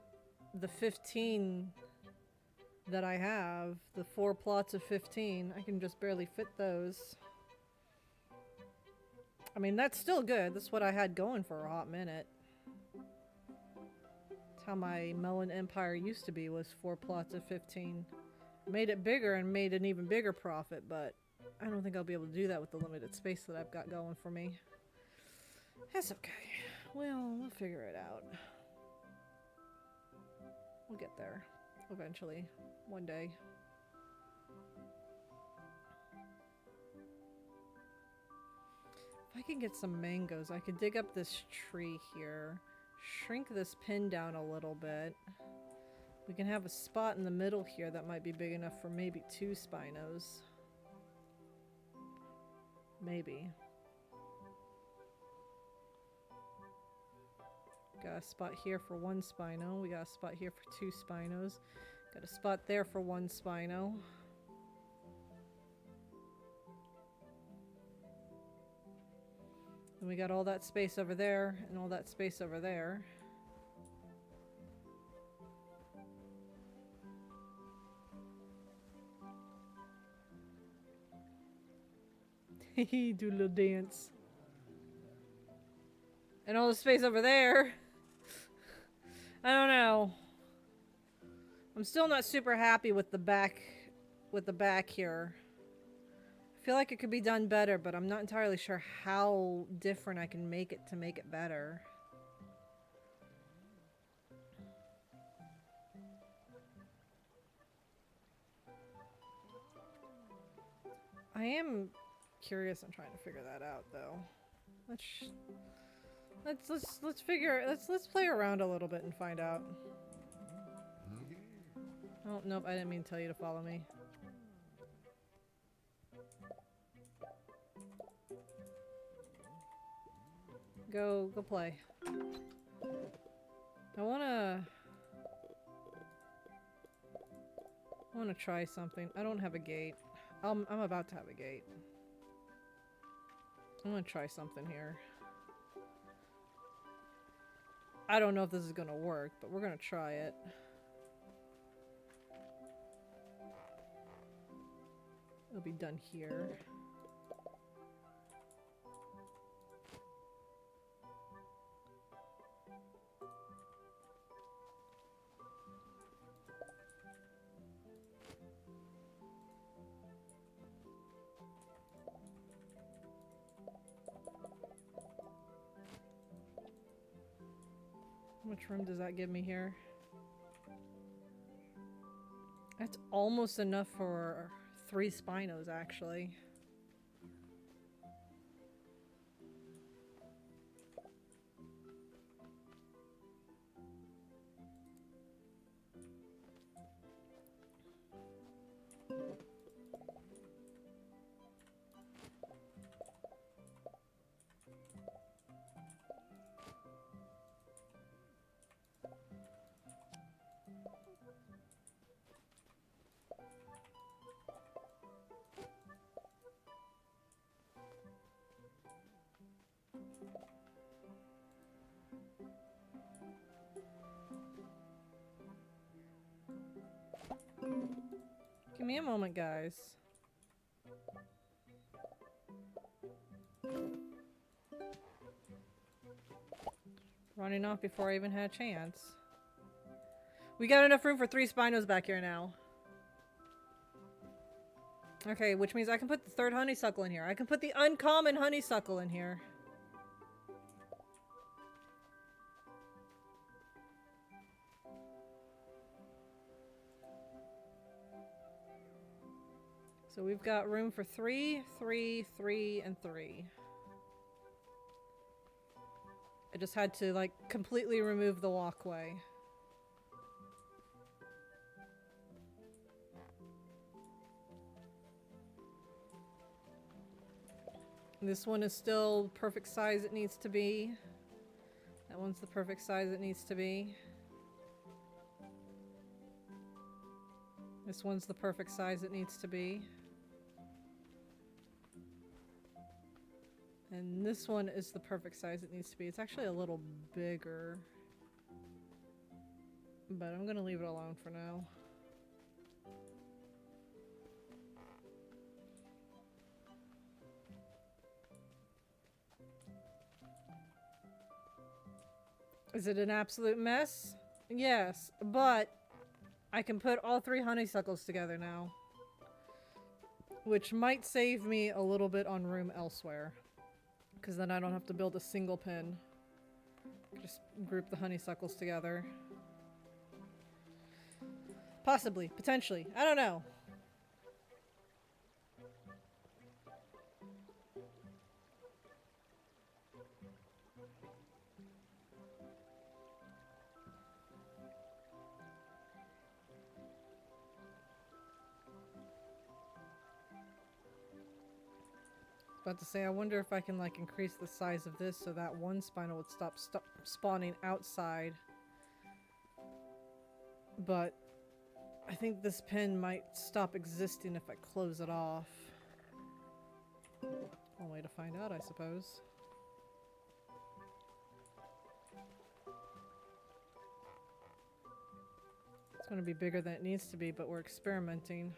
the 15 that I have. The 4 plots of 15. I can just barely fit those. I mean, that's still good. That's what I had going for a hot minute. That's how my melon empire used to be, was 4 plots of 15. Made it bigger and made an even bigger profit, but I don't think I'll be able to do that with the limited space that I've got going for me. That's okay. Well, we'll figure it out. We'll get there. Eventually. One day. If I can get some mangoes, I could dig up this tree here. Shrink this pin down a little bit. We can have a spot in the middle here that might be big enough for maybe 2 Spinos. Maybe. Got a spot here for 1 Spino. We got a spot here for 2 Spinos. Got a spot there for 1 Spino. And we got all that space over there and all that space over there. Hehe, do a little dance. And all the space over there. I don't know. I'm still not super happy with the back here. I feel like it could be done better, but I'm not entirely sure how different I can make it to make it better. I am curious and trying to figure that out, though. Let's play around a little bit and find out. Oh, nope, I didn't mean to tell you to follow me. Go play. I wanna try something. I don't have a gate. I'm about to have a gate. I'm gonna try something here. I don't know if this is gonna work, but we're gonna try it. It'll be done here. How much room does that give me here? That's almost enough for 3 Spinos, actually. Give me a moment, guys. Running off before I even had a chance. We got enough room for 3 Spinos back here now. Okay, which means I can put the 3rd honeysuckle in here. I can put the uncommon honeysuckle in here. So we've got room for 3, 3, 3, and 3. I just had to, like, completely remove the walkway. This one is still perfect size it needs to be. That one's the perfect size it needs to be. This one's the perfect size it needs to be. And this one is the perfect size it needs to be. It's actually a little bigger. But I'm gonna leave it alone for now. Is it an absolute mess? Yes, but I can put all 3 honeysuckles together now. Which might save me a little bit on room elsewhere. Because then I don't have to build a single pin. Just group the honeysuckles together. Possibly. Potentially. I don't know. About to say, I wonder if I can like increase the size of this so that one Spino would stop spawning outside. But I think this pin might stop existing if I close it off. One way to find out, I suppose. It's going to be bigger than it needs to be, but we're experimenting.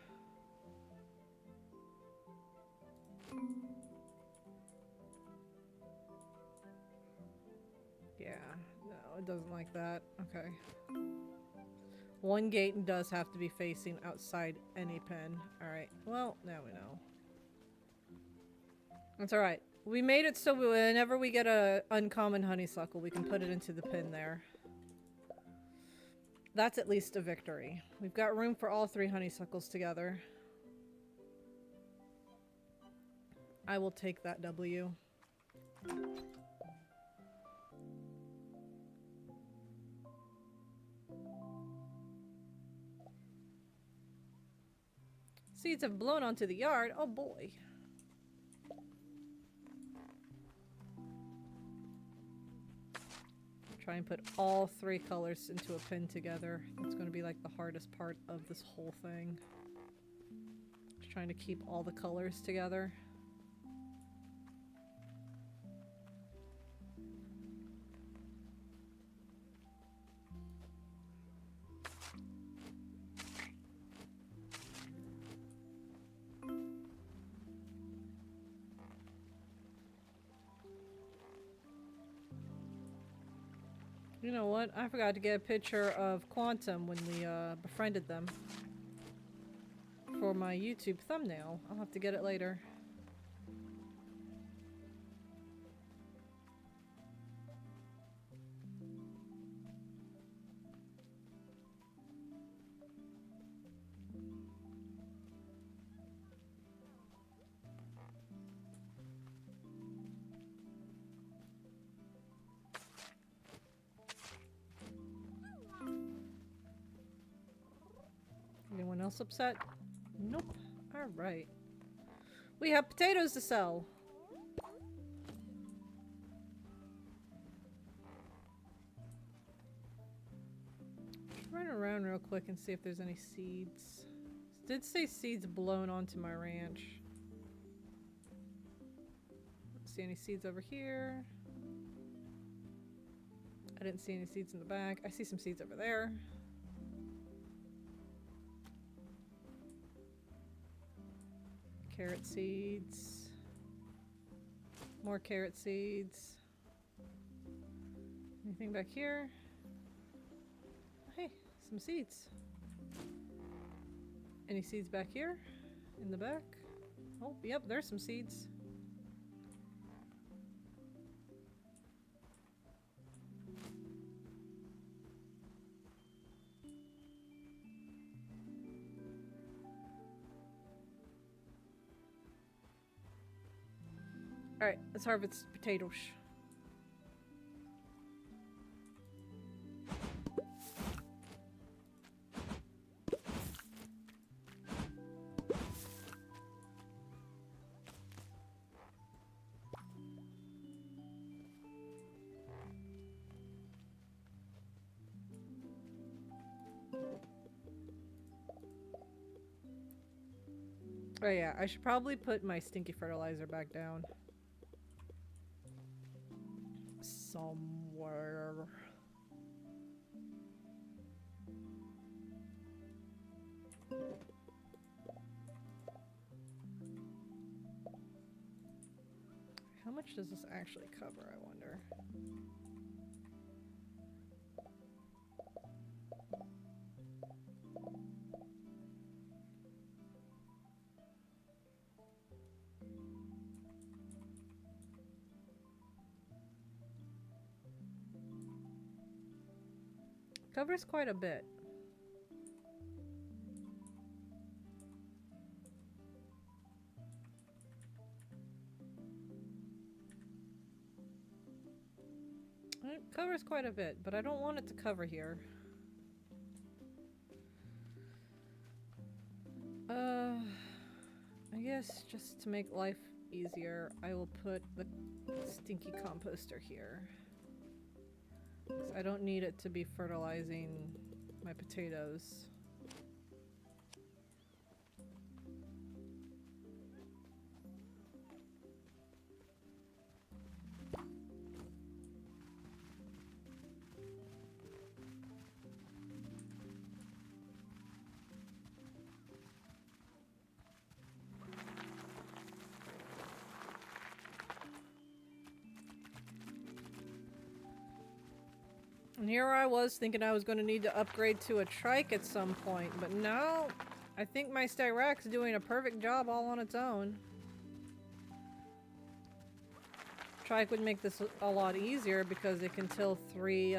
Yeah, no, it doesn't like that. Okay. One gate does have to be facing outside any pen. Alright, well, now we know. That's alright. We made it so whenever we get a uncommon honeysuckle, we can put it into the pin there. That's at least a victory. We've got room for all 3 honeysuckles together. I will take that W. Seeds have blown onto the yard. Oh boy. Try and put all 3 colors into a pin together. That's going to be like the hardest part of this whole thing. Just trying to keep all the colors together. You know what? I forgot to get a picture of Quantum when we befriended them for my YouTube thumbnail. I'll have to get it later. Anyone else upset? Nope. Alright. We have potatoes to sell. Just run around real quick and see if there's any seeds. It did say seeds blown onto my ranch. Don't see any seeds over here. I didn't see any seeds in the back. I see some seeds over there. Carrot seeds. More carrot seeds. Anything back here? Hey, some seeds. Any seeds back here? In the back? Oh, yep, there's some seeds. Alright, let's harvest potatoes. Oh yeah, I should probably put my stinky fertilizer back down. Somewhere. How much does this actually cover, I wonder? Covers quite a bit. It covers quite a bit, but I don't want it to cover here. I guess just to make life easier, I will put the stinky composter here. 'Cause I don't need it to be fertilizing my potatoes. And here I was thinking I was going to need to upgrade to a trike at some point, but no, I think my Styrax's doing a perfect job all on its own. Trike would make this a lot easier because it can till three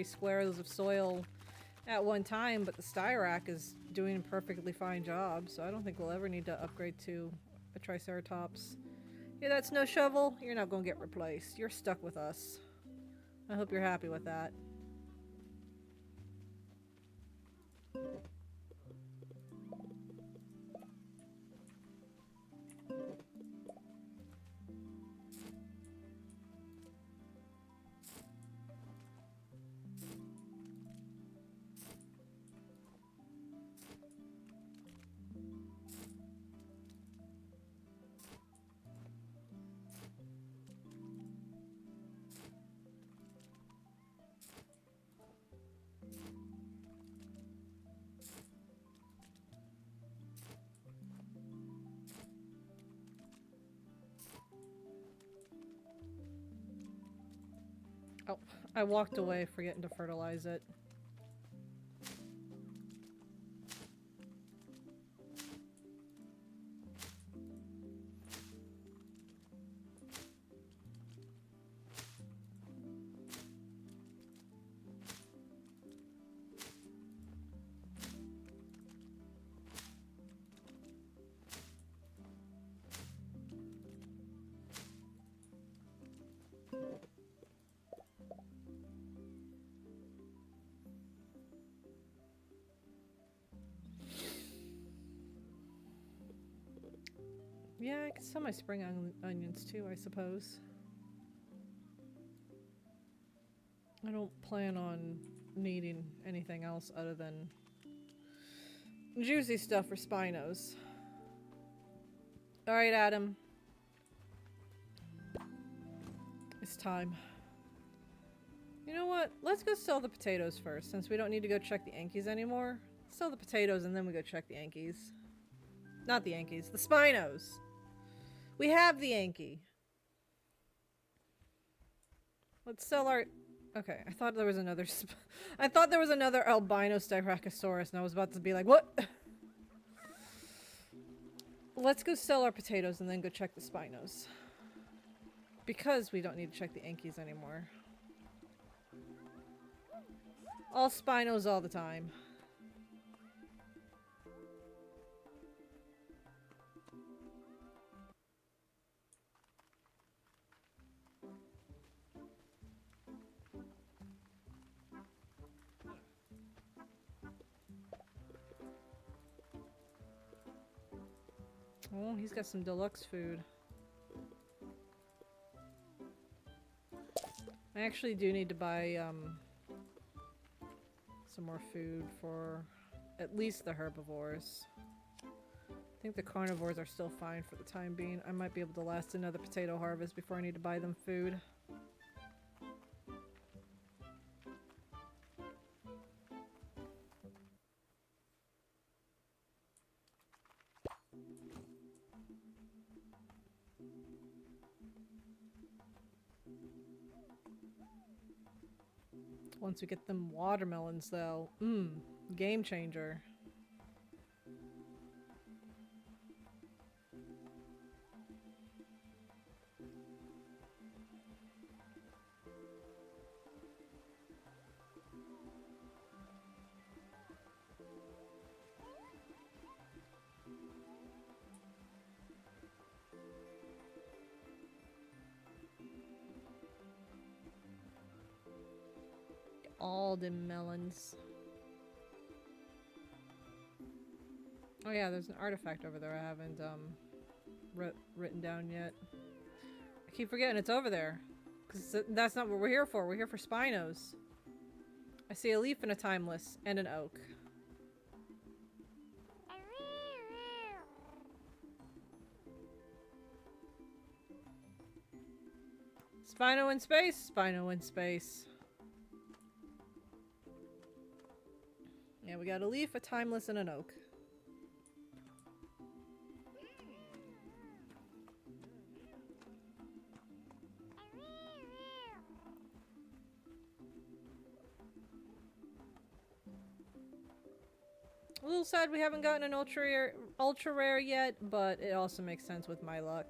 squares of soil at one time, but the Styrax is doing a perfectly fine job, so I don't think we'll ever need to upgrade to a Triceratops. Yeah, that snow shovel, you're not going to get replaced. You're stuck with us. I hope you're happy with that. Oh, I walked away forgetting to fertilize it. Yeah, I could sell my spring onions too, I suppose. I don't plan on needing anything else other than juicy stuff for Spinos. Alright, Adam. It's time. You know what? Let's go sell the potatoes first, since we don't need to go check the Yankees anymore. Sell the potatoes and then we go check the Yankees. Not the Yankees, the Spinos! We have the Yankee. Let's sell our... Okay, I thought there was another... I thought there was another albino Styracosaurus, and I was about to be like, what? Let's go sell our potatoes and then go check the Spinos. Because we don't need to check the Yankees anymore. All Spinos all the time. Oh, he's got some deluxe food. I actually do need to buy some more food for at least the herbivores. I think the carnivores are still fine for the time being. I might be able to last another potato harvest before I need to buy them food. Once we get them watermelons, though. Game changer. All the melons. Oh yeah, there's an artifact over there I haven't written down yet. I keep forgetting it's over there. Because that's not what we're here for. We're here for Spinos. I see a leaf and a timeless and an oak. Spino in space? Spino in space. Yeah, we got a leaf, a timeless, and an oak. A little sad we haven't gotten an ultra rare yet, but it also makes sense with my luck.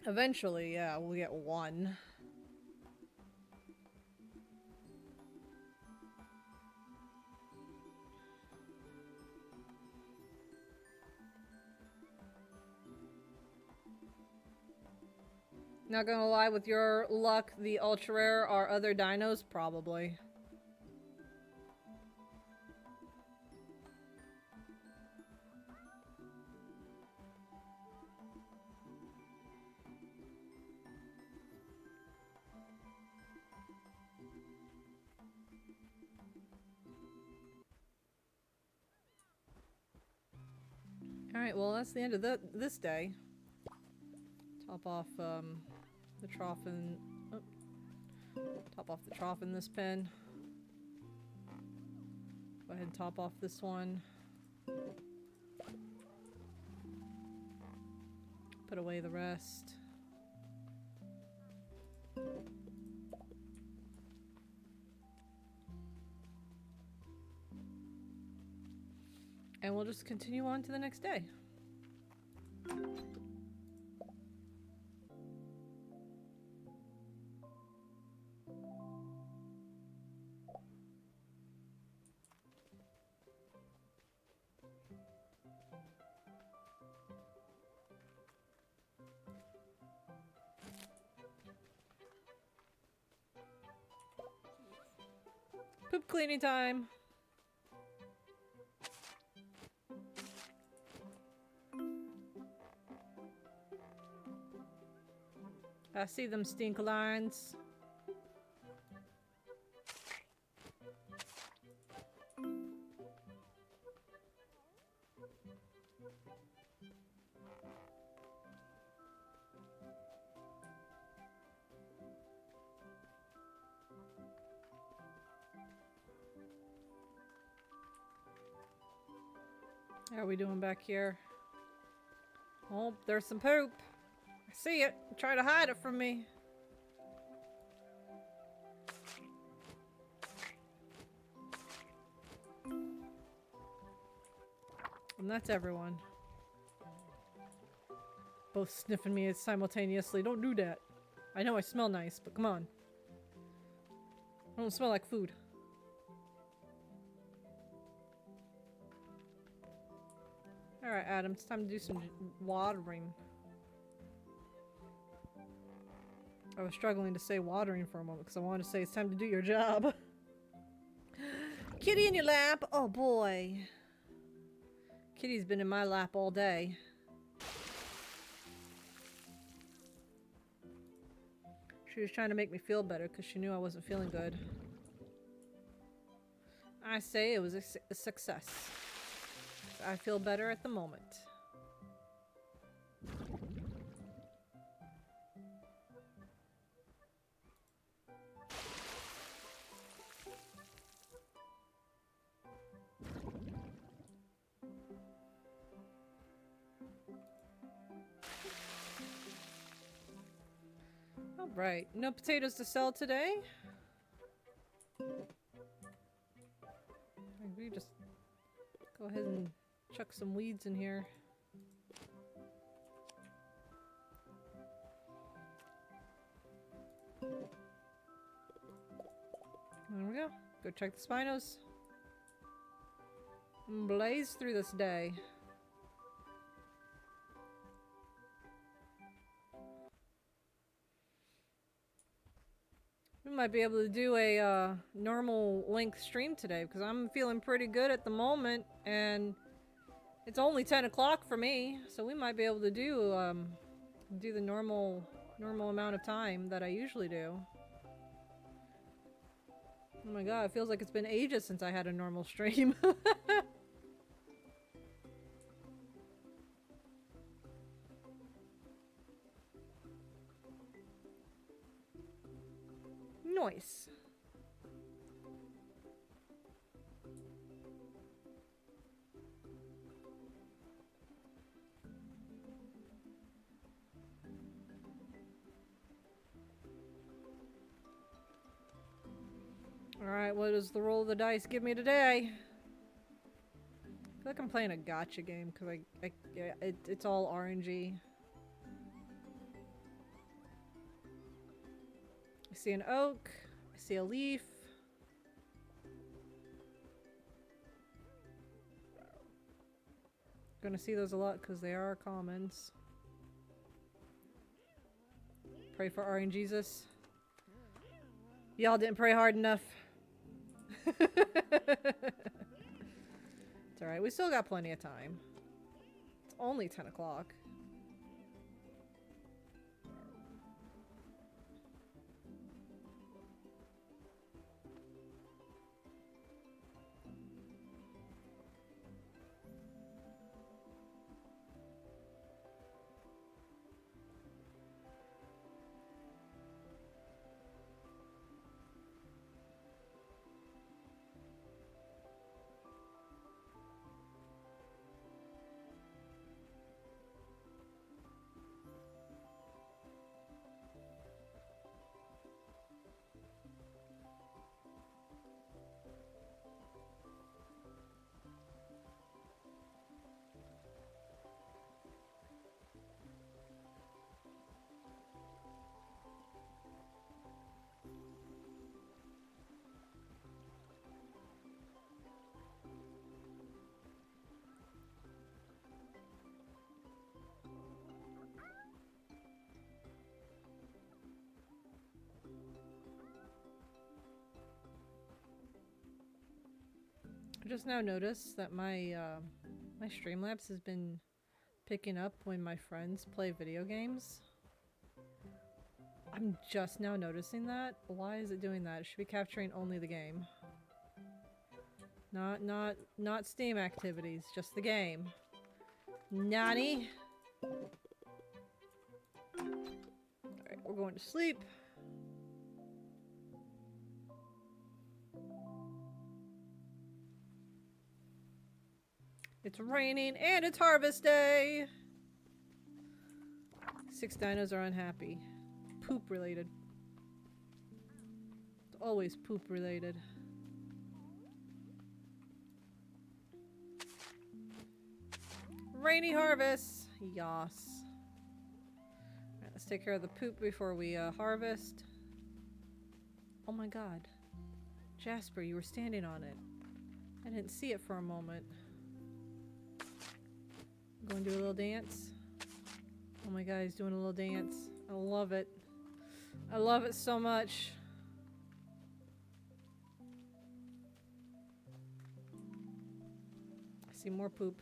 Eventually, yeah, we'll get one. Not gonna lie, with your luck, the ultra rare are other dinos? Probably. Alright, well that's the end of this day. Top off the trough in... Oh. Top off the trough in this pen. Go ahead and top off this one. Put away the rest. And we'll just continue on to the next day. Poop cleaning time. I see them stink lines. How are we doing back here? Oh, there's some poop. I see it. Try to hide it from me. And that's everyone. Both sniffing me simultaneously. Don't do that. I know I smell nice, but come on. I don't smell like food. Alright, Adam, it's time to do some watering. I was struggling to say watering for a moment because I wanted to say it's time to do your job. Kitty in your lap? Oh boy. Kitty's been in my lap all day. She was trying to make me feel better because she knew I wasn't feeling good. I say it was a success. I feel better at the moment. Alright, no potatoes to sell today. Maybe just go ahead and Chuck some weeds in here. There we go. Go check the Spinos. Blaze through this day. We might be able to do a normal length stream today because I'm feeling pretty good at the moment, and it's only 10 o'clock for me, so we might be able to do the normal amount of time that I usually do. Oh my god, it feels like it's been ages since I had a normal stream. Nice. Alright, what does the roll of the dice give me today? I feel like I'm playing a gotcha game because it's all RNG. I see an oak. I see a leaf. Gonna see those a lot because they are commons. Pray for RNGesus. Y'all didn't pray hard enough. It's alright, we still got plenty of time. It's only 10 o'clock. I just now noticed that my my Streamlabs has been picking up when my friends play video games. I'm just now noticing that. Why is it doing that? It should be capturing only the game. Not Steam activities, just the game. Nani? Alright, we're going to sleep. It's raining and it's harvest day! 6 dinos are unhappy. Poop related. It's always poop related. Rainy harvest! Yas. Alright, let's take care of the poop before we harvest. Oh my god. Jasper, you were standing on it. I didn't see it for a moment. Go and do a little dance. Oh my god, he's doing a little dance. I love it. I love it so much. I see more poop.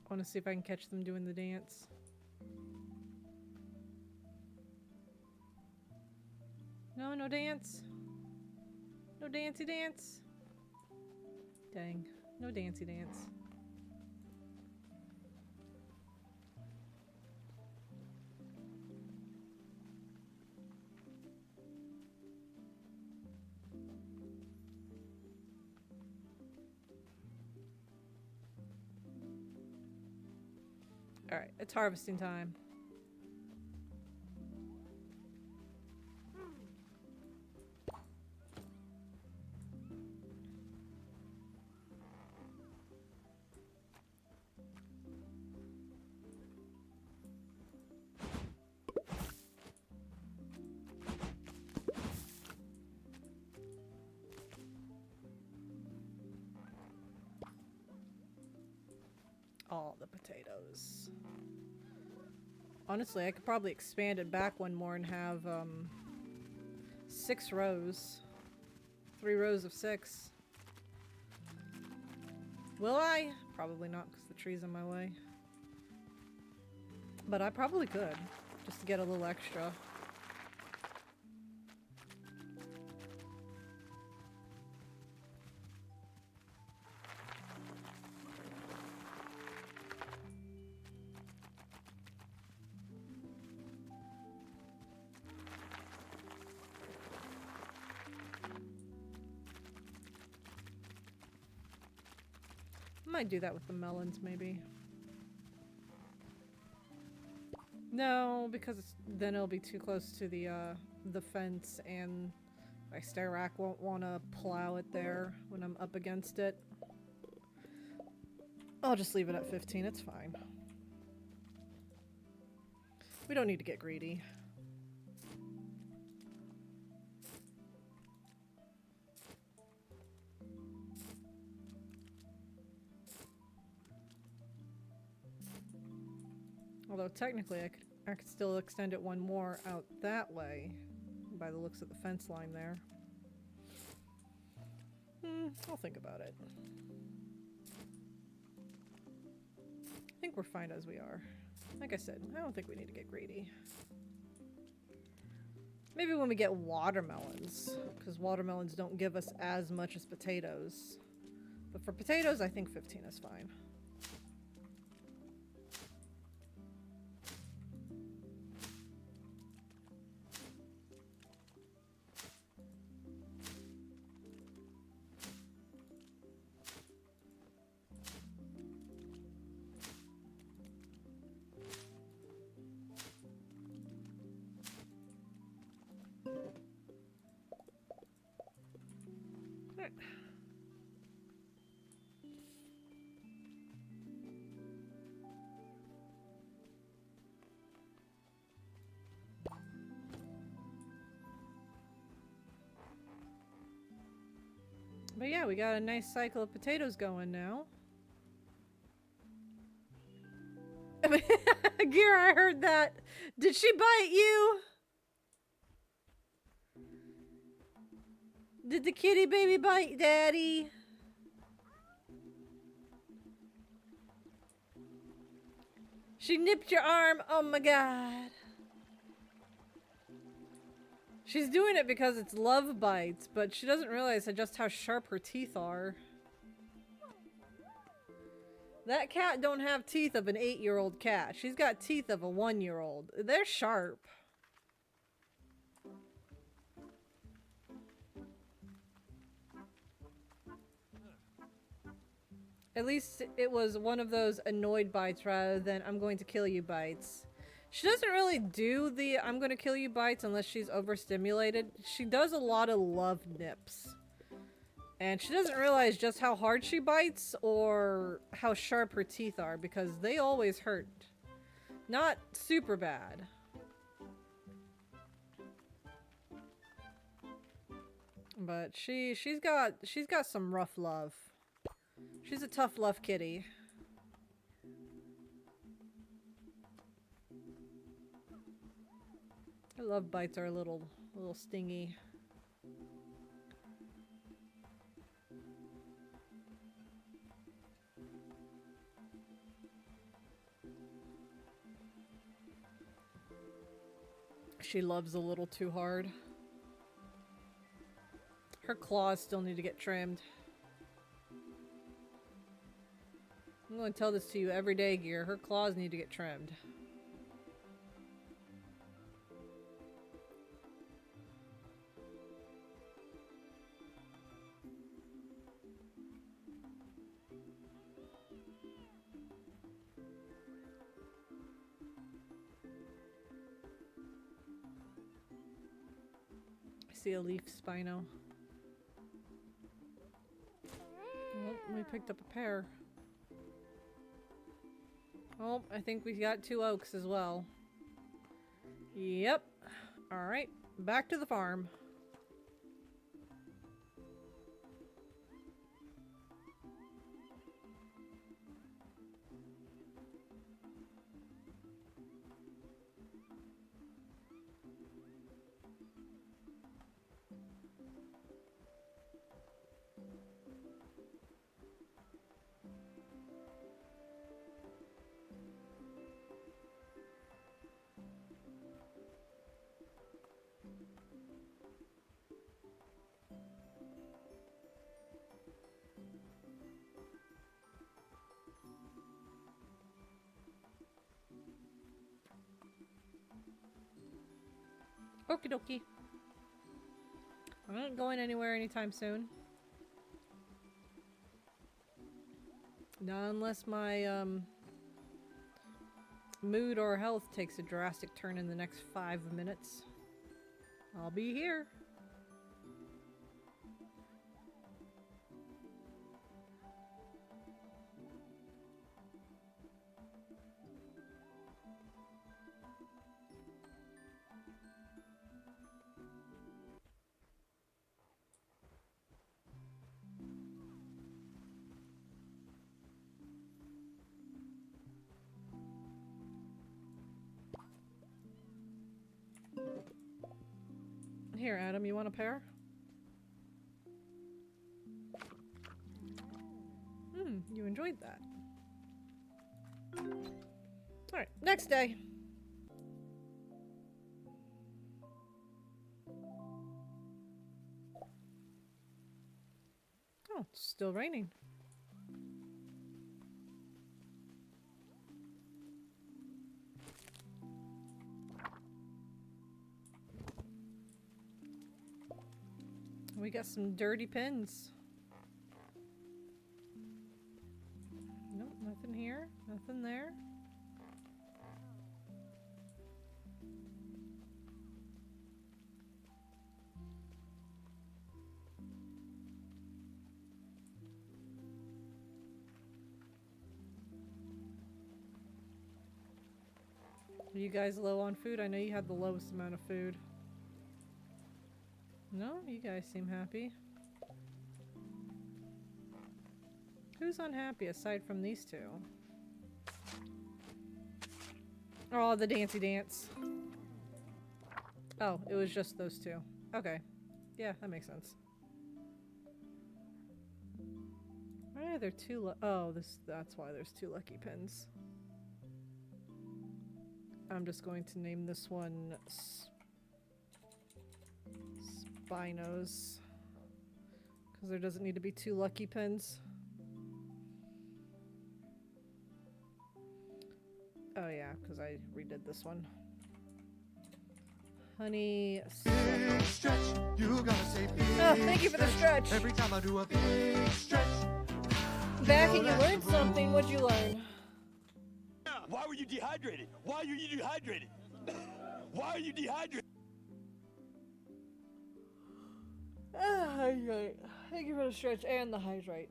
I want to see if I can catch them doing the dance. No, no dance. No dancey dance. Dang, no dancey dance. Alright, it's harvesting time. All the potatoes. Honestly, I could probably expand it back one more and have 6 rows. 3 rows of 6. Will I? Probably not because the tree's in my way. But I probably could, just to get a little extra. Might do that with the melons, maybe. No, because then it'll be too close to the fence, and my Styrac won't want to plow it there when I'm up against it. I'll just leave it at 15. It's fine. We don't need to get greedy. Although technically I could still extend it one more out that way by the looks of the fence line there. I'll think about it. I think we're fine as we are. Like I said, I don't think we need to get greedy. Maybe when we get watermelons, because watermelons don't give us as much as potatoes. But for potatoes, I think 15 is fine. But yeah, we got a nice cycle of potatoes going now. Gear, I heard that. Did she bite you? Did the kitty baby bite Daddy? She nipped your arm. Oh my god. She's doing it because it's love bites, but she doesn't realize just how sharp her teeth are. That cat don't have teeth of an 8-year-old cat. She's got teeth of a 1-year-old. They're sharp. At least it was one of those annoyed bites rather than I'm going to kill you bites. She doesn't really do the I'm going to kill you bites unless she's overstimulated. She does a lot of love nips. And she doesn't realize just how hard she bites or how sharp her teeth are because they always hurt. Not super bad. But she's got some rough love. She's a tough love kitty. Her love bites are a little stingy. She loves a little too hard. Her claws still need to get trimmed. I'm going to tell this to you every day, Gear. Her claws need to get trimmed. see a leaf Spino. Well, we picked up a pear. Oh, I think we got 2 oaks as well. Yep. Alright, back to the farm. Okie dokie. I'm not going anywhere anytime soon. Not unless my mood or health takes a drastic turn in the next 5 minutes. I'll be here. Here, Adam, you want a pear? You enjoyed that. Alright, next day. Oh, it's still raining. We got some dirty pins. Nope, nothing here, nothing there. Are you guys low on food? I know you had the lowest amount of food. No, you guys seem happy. Who's unhappy aside from these two? Oh, the Dancy Dance. Oh, it was just those two. Okay. Yeah, that makes sense. Why are there 2 oh, that's why there's 2 lucky pins. I'm just going to name this one Spinos, because there doesn't need to be 2 lucky pins. Oh yeah, because I redid this one. Honey. Stretch, you gotta say big Oh, thank you for the stretch. Every time I do a big stretch. Back and you learned something. What'd you learn? Why were you dehydrated? Why are you dehydrated? Why are you dehydrated? Hydrate. Thank you for the stretch and the hydrate.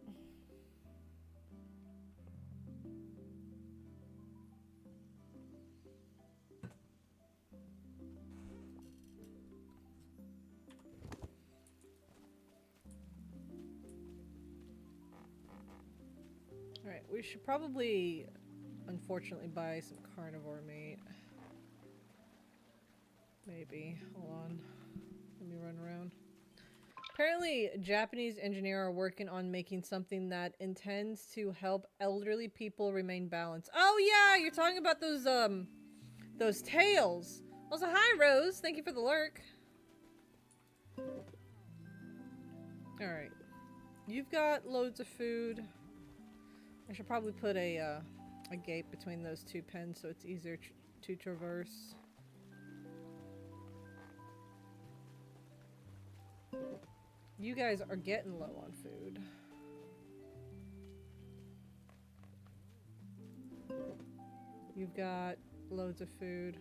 Alright, we should probably, unfortunately, buy some carnivore meat. Maybe. Hold on. Let me run around. Apparently, a Japanese engineer are working on making something that intends to help elderly people remain balanced. Oh yeah, you're talking about those tails. Also, hi Rose, thank you for the lurk. All right, you've got loads of food. I should probably put a gate between those 2 pens so it's easier to traverse. You guys are getting low on food. You've got loads of food.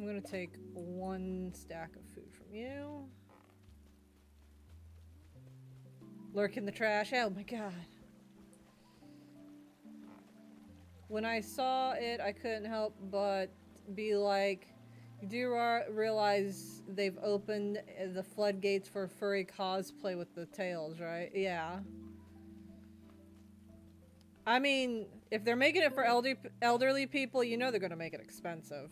I'm gonna take 1 stack of food from you. Lurk in the trash. Oh my god. When I saw it, I couldn't help but be like, you do realize they've opened the floodgates for furry cosplay with the tails, right? Yeah. I mean, if they're making it for elderly people, you know they're gonna make it expensive.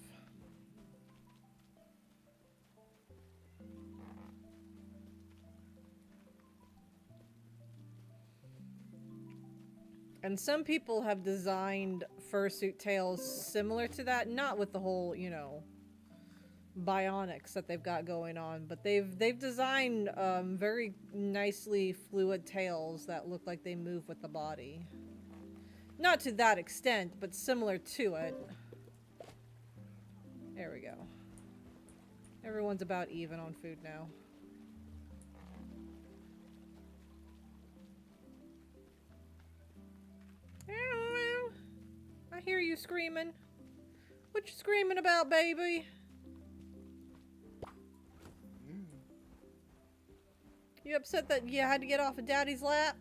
And some people have designed fursuit tails similar to that, not with the whole, you know, bionics that they've got going on, but they've designed very nicely fluid tails that look like they move with the body. Not to that extent, but similar to it. There we go. Everyone's about even on food now. I hear you screaming. What you screaming about, baby? You upset that you had to get off of Daddy's lap?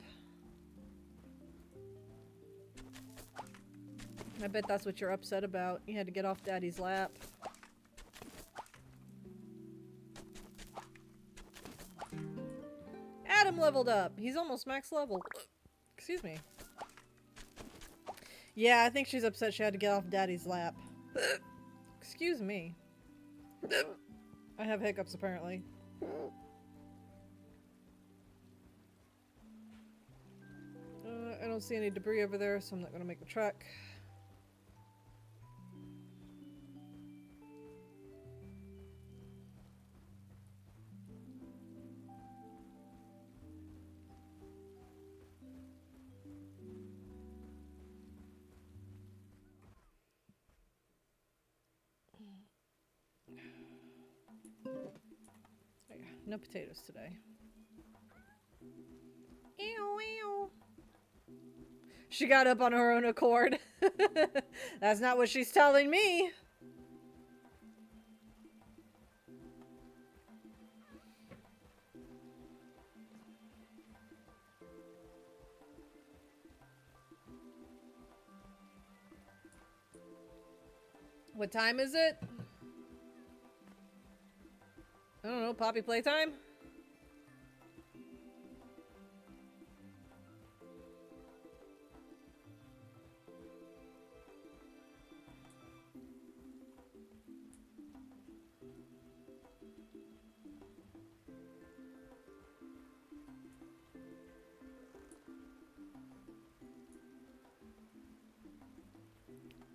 I bet that's what you're upset about. You had to get off Daddy's lap. Adam leveled up. He's almost max level. Excuse me. Yeah, I think she's upset she had to get off Daddy's lap. Excuse me. I have hiccups, apparently. I don't see any debris over there, so I'm not going to make the trek. No potatoes today. Ew, ew. She got up on her own accord. That's not what she's telling me. What time is it? I don't know, Poppy playtime?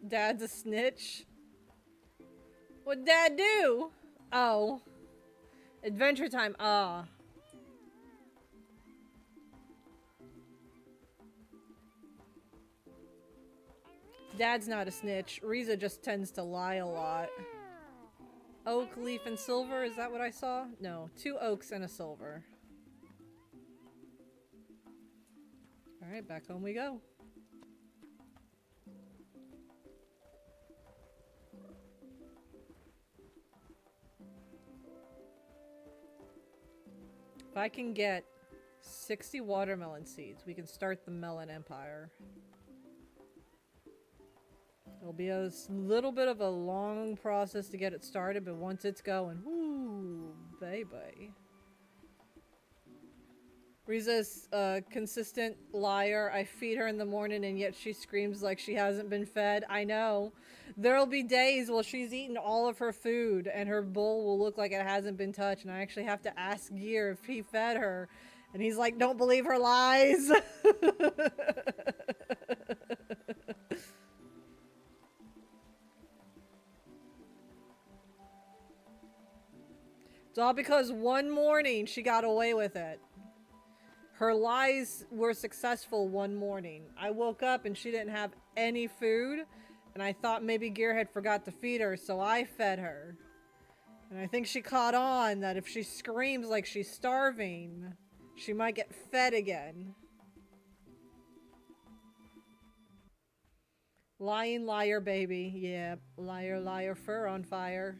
Dad's a snitch? What'd Dad do? Oh. Adventure time. Ah. Dad's not a snitch. Riza just tends to lie a lot. Oak, leaf, and silver. Is that what I saw? No. 2 oaks and a silver. Alright, back home we go. If I can get 60 watermelon seeds, we can start the melon empire. It'll be a little bit of a long process to get it started, but once it's going, whoo, baby. Riza's a consistent liar. I feed her in the morning and yet she screams like she hasn't been fed. I know. There'll be days while she's eaten all of her food and her bowl will look like it hasn't been touched, and I actually have to ask Gear if he fed her. And he's like, don't believe her lies. It's all because one morning she got away with it. Her lies were successful one morning. I woke up and she didn't have any food, and I thought maybe Gear had forgot to feed her, so I fed her. And I think she caught on that if she screams like she's starving, she might get fed again. Lying liar, baby. Yeah, liar, liar, fur on fire.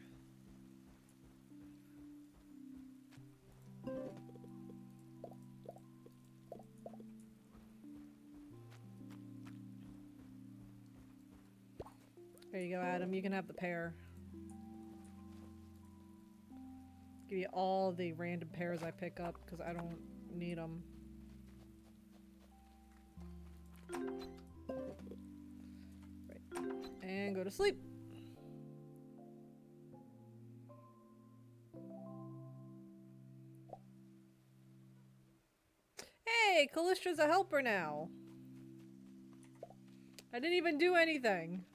There you go, Adam. You can have the pear. Give you all the random pears I pick up because I don't need them. Right. And go to sleep. Hey, Callistra's a helper now. I didn't even do anything.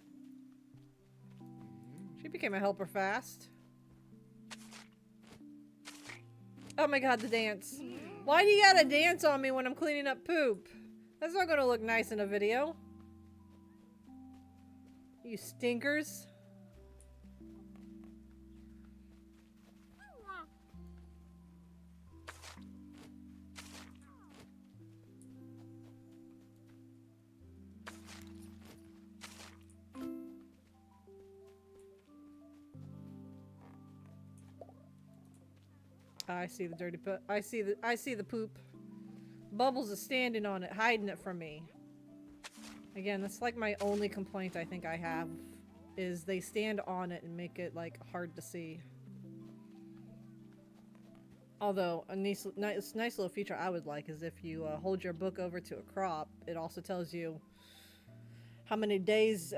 She became a helper fast. Oh my god, the dance. Why do you gotta dance on me when I'm cleaning up poop? That's not gonna look nice in a video. You stinkers. I see the dirty poop. I see the poop. Bubbles is standing on it, hiding it from me. Again, that's like my only complaint I think I have, is they stand on it and make it like hard to see. Although a nice little feature I would like is if you hold your book over to a crop, it also tells you how many days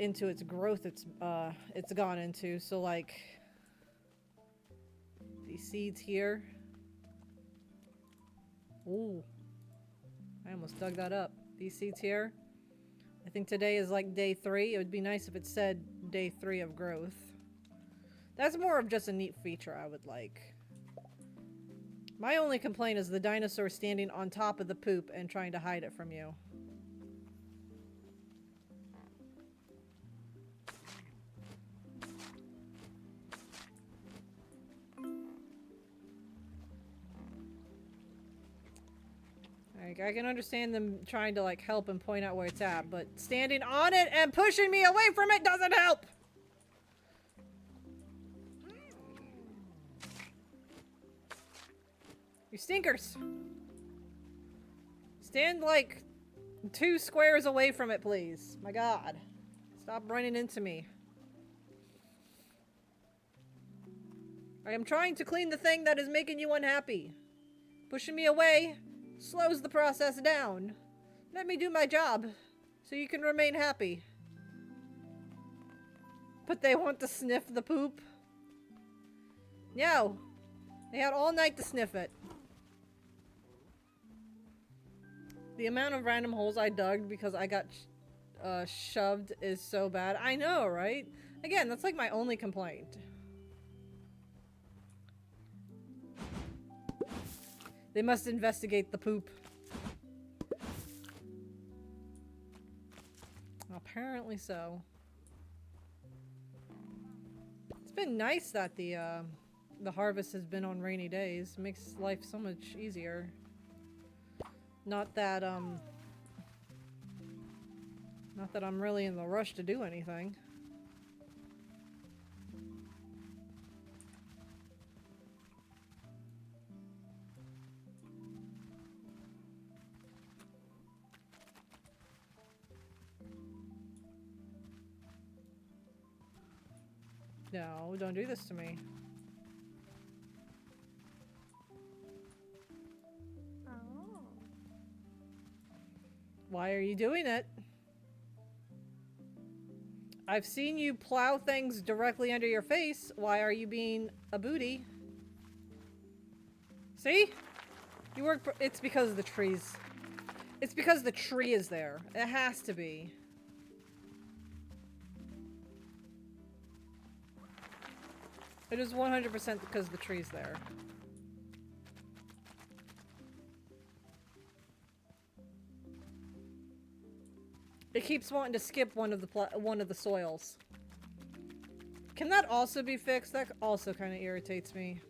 into its growth it's gone into. So like these seeds here. Ooh, I almost dug that up. These seeds here. I think today is like day 3. It would be nice if it said day 3 of growth. That's more of just a neat feature I would like. My only complaint is the dinosaur standing on top of the poop and trying to hide it from you. Like, I can understand them trying to like help and point out where it's at, but standing on it and pushing me away from it doesn't help! You stinkers! Stand like 2 squares away from it, please. My god. Stop running into me. I am trying to clean the thing that is making you unhappy. Pushing me away slows the process down. Let me do my job so you can remain happy. But they want to sniff the poop? No. They had all night to sniff it. The amount of random holes I dug because I got shoved is so bad. I know, right? Again, that's like my only complaint. They must investigate the poop. Apparently so. It's been nice that the harvest has been on rainy days. It makes life so much easier. Not that I'm really in the rush to do anything. No, don't do this to me. Oh. Why are you doing it? I've seen you plow things directly under your face. Why are you being a booty? See? You work. It's because of the trees. It's because the tree is there. It has to be. It is 100% because the tree's there. It keeps wanting to skip one of the soils. Can that also be fixed? That also kind of irritates me.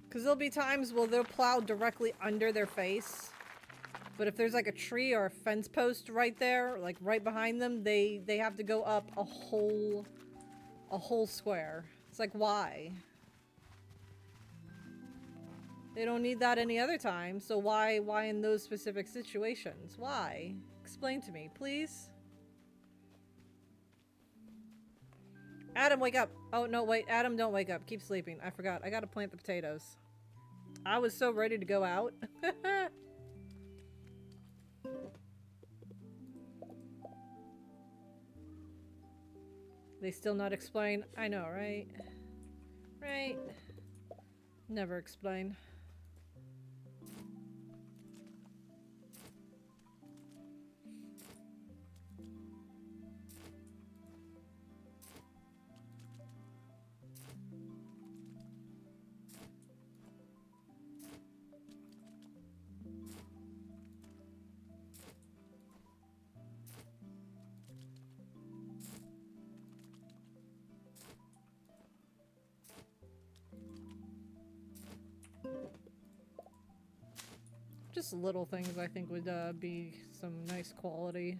Because there'll be times where they'll plow directly under their face. But if there's like a tree or a fence post right there, like right behind them, they have to go up a whole square. It's like, why? They don't need that any other time, so why in those specific situations? Why? Explain to me, please. Adam, wake up. Oh, no, wait. Adam, don't wake up. Keep sleeping. I forgot. I gotta plant the potatoes. I was so ready to go out. They still not explain? I know, right? Right? Never explain. Just little things I think would be some nice quality.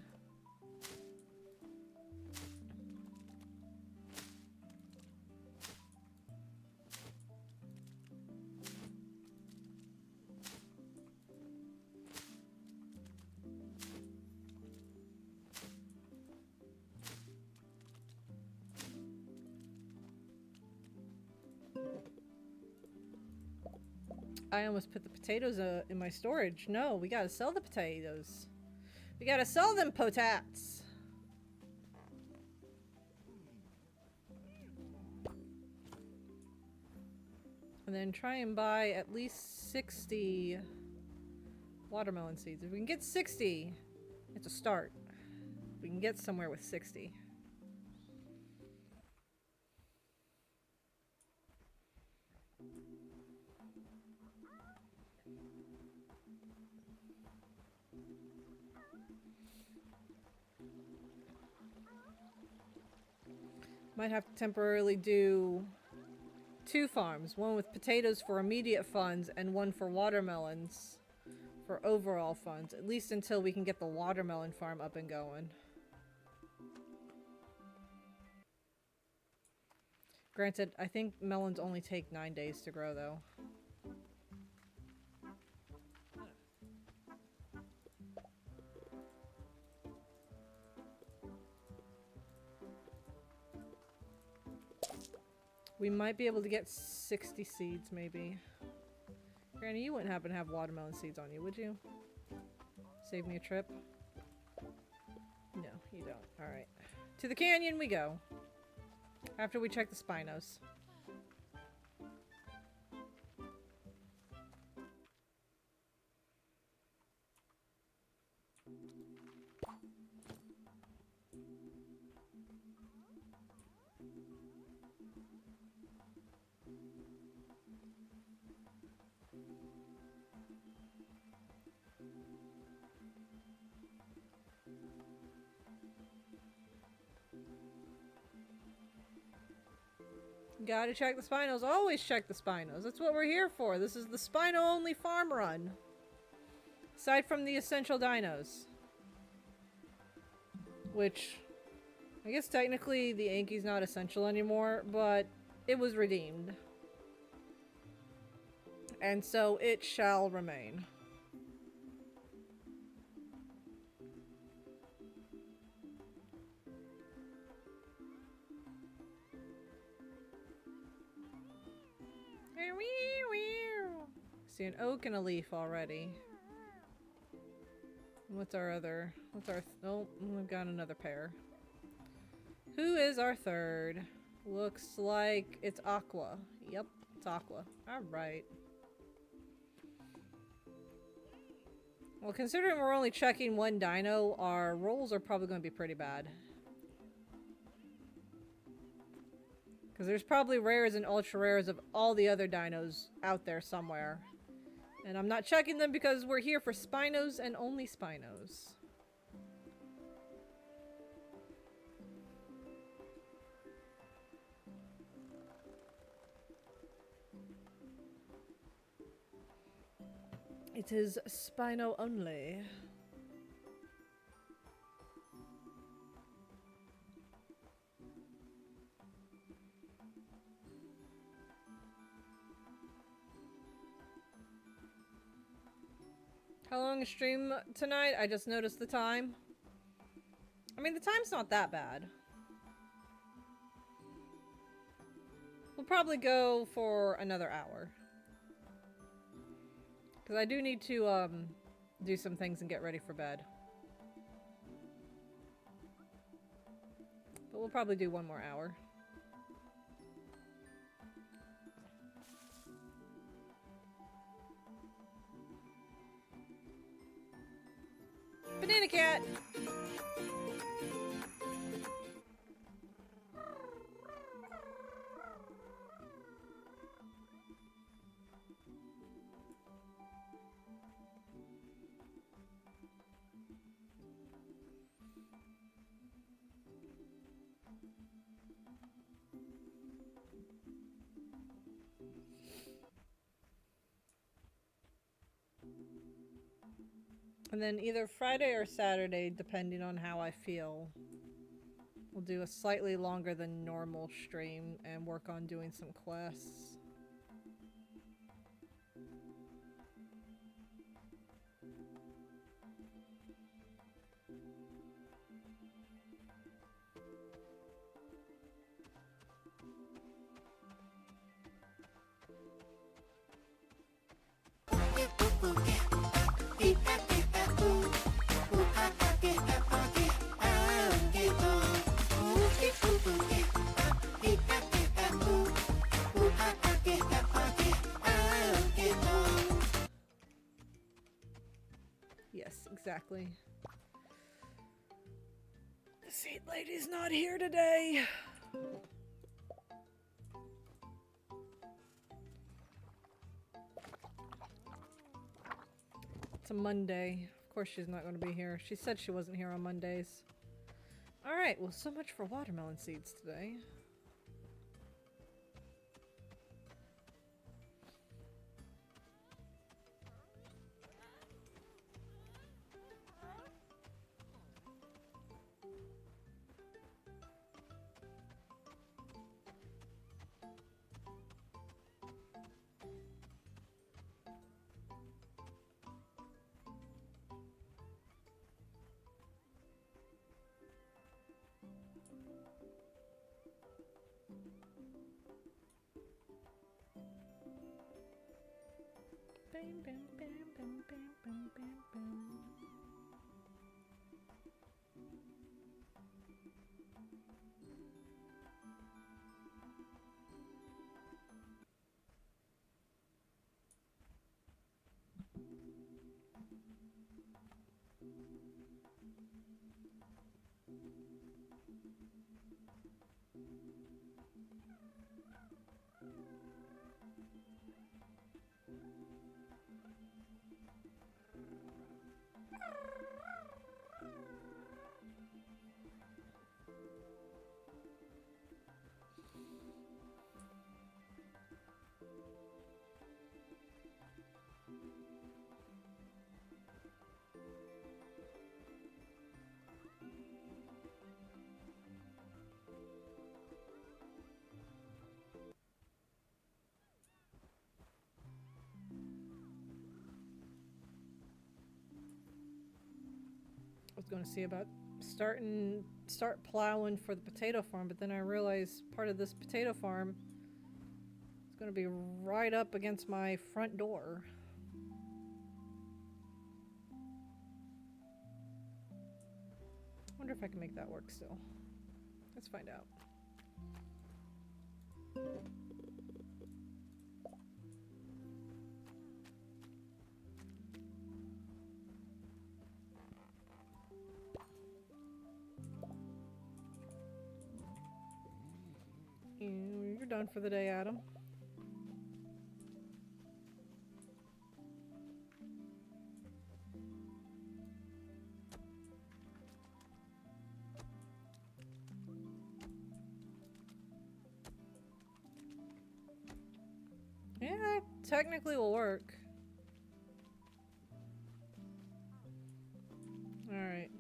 I almost put the potatoes in my storage. No, we gotta sell the potatoes. We gotta sell them potats. And then try and buy at least 60 watermelon seeds. If we can get 60, it's a start. We can get somewhere with 60. Might have to temporarily do 2 farms. One with potatoes for immediate funds and one for watermelons for overall funds. At least until we can get the watermelon farm up and going. Granted, I think melons only take 9 days to grow though. We might be able to get 60 seeds, maybe. Granny, you wouldn't happen to have watermelon seeds on you, would you? Save me a trip? No, you don't. Alright. To the canyon we go. After we check the Spinos. Gotta check the Spinos. Always check the Spinos. That's what we're here for. This is the Spino-only farm run. Aside from the essential dinos. Which, I guess technically the Anki's not essential anymore, but it was redeemed. And so it shall remain. See an oak and a leaf already. What's our other? Oh, we've got another pair. Who is our third? Looks like it's Aqua. Yep, it's Aqua. Alright. Well, considering we're only checking one dino, our rolls are probably going to be pretty bad. Because there's probably rares and ultra rares of all the other dinos out there somewhere. And I'm not checking them because we're here for Spinos and only Spinos. It is Spino only. How long is stream tonight? I just noticed the time. I mean, the time's not that bad. probably go for another hour. Because I do need to do some things and get ready for bed. But we'll probably do one more hour. Banana cat! And then either Friday or Saturday, depending on how I feel, we'll do a slightly longer than normal stream and work on doing some quests. Yes, exactly. The seat lady's not here today. It's a Monday. Of course she's not going to be here. She said she wasn't here on Mondays. Alright, well, so much for watermelon seeds today. Bam, bam, bam, bam, bam, bam, bam, bam. I was going to see about start plowing for the potato farm, but then I realized part of this potato farm is going to be right up against my front door. Wonder if I can make that work still. Let's find out. You're done for the day, Adam. Yeah, technically will work. Alright.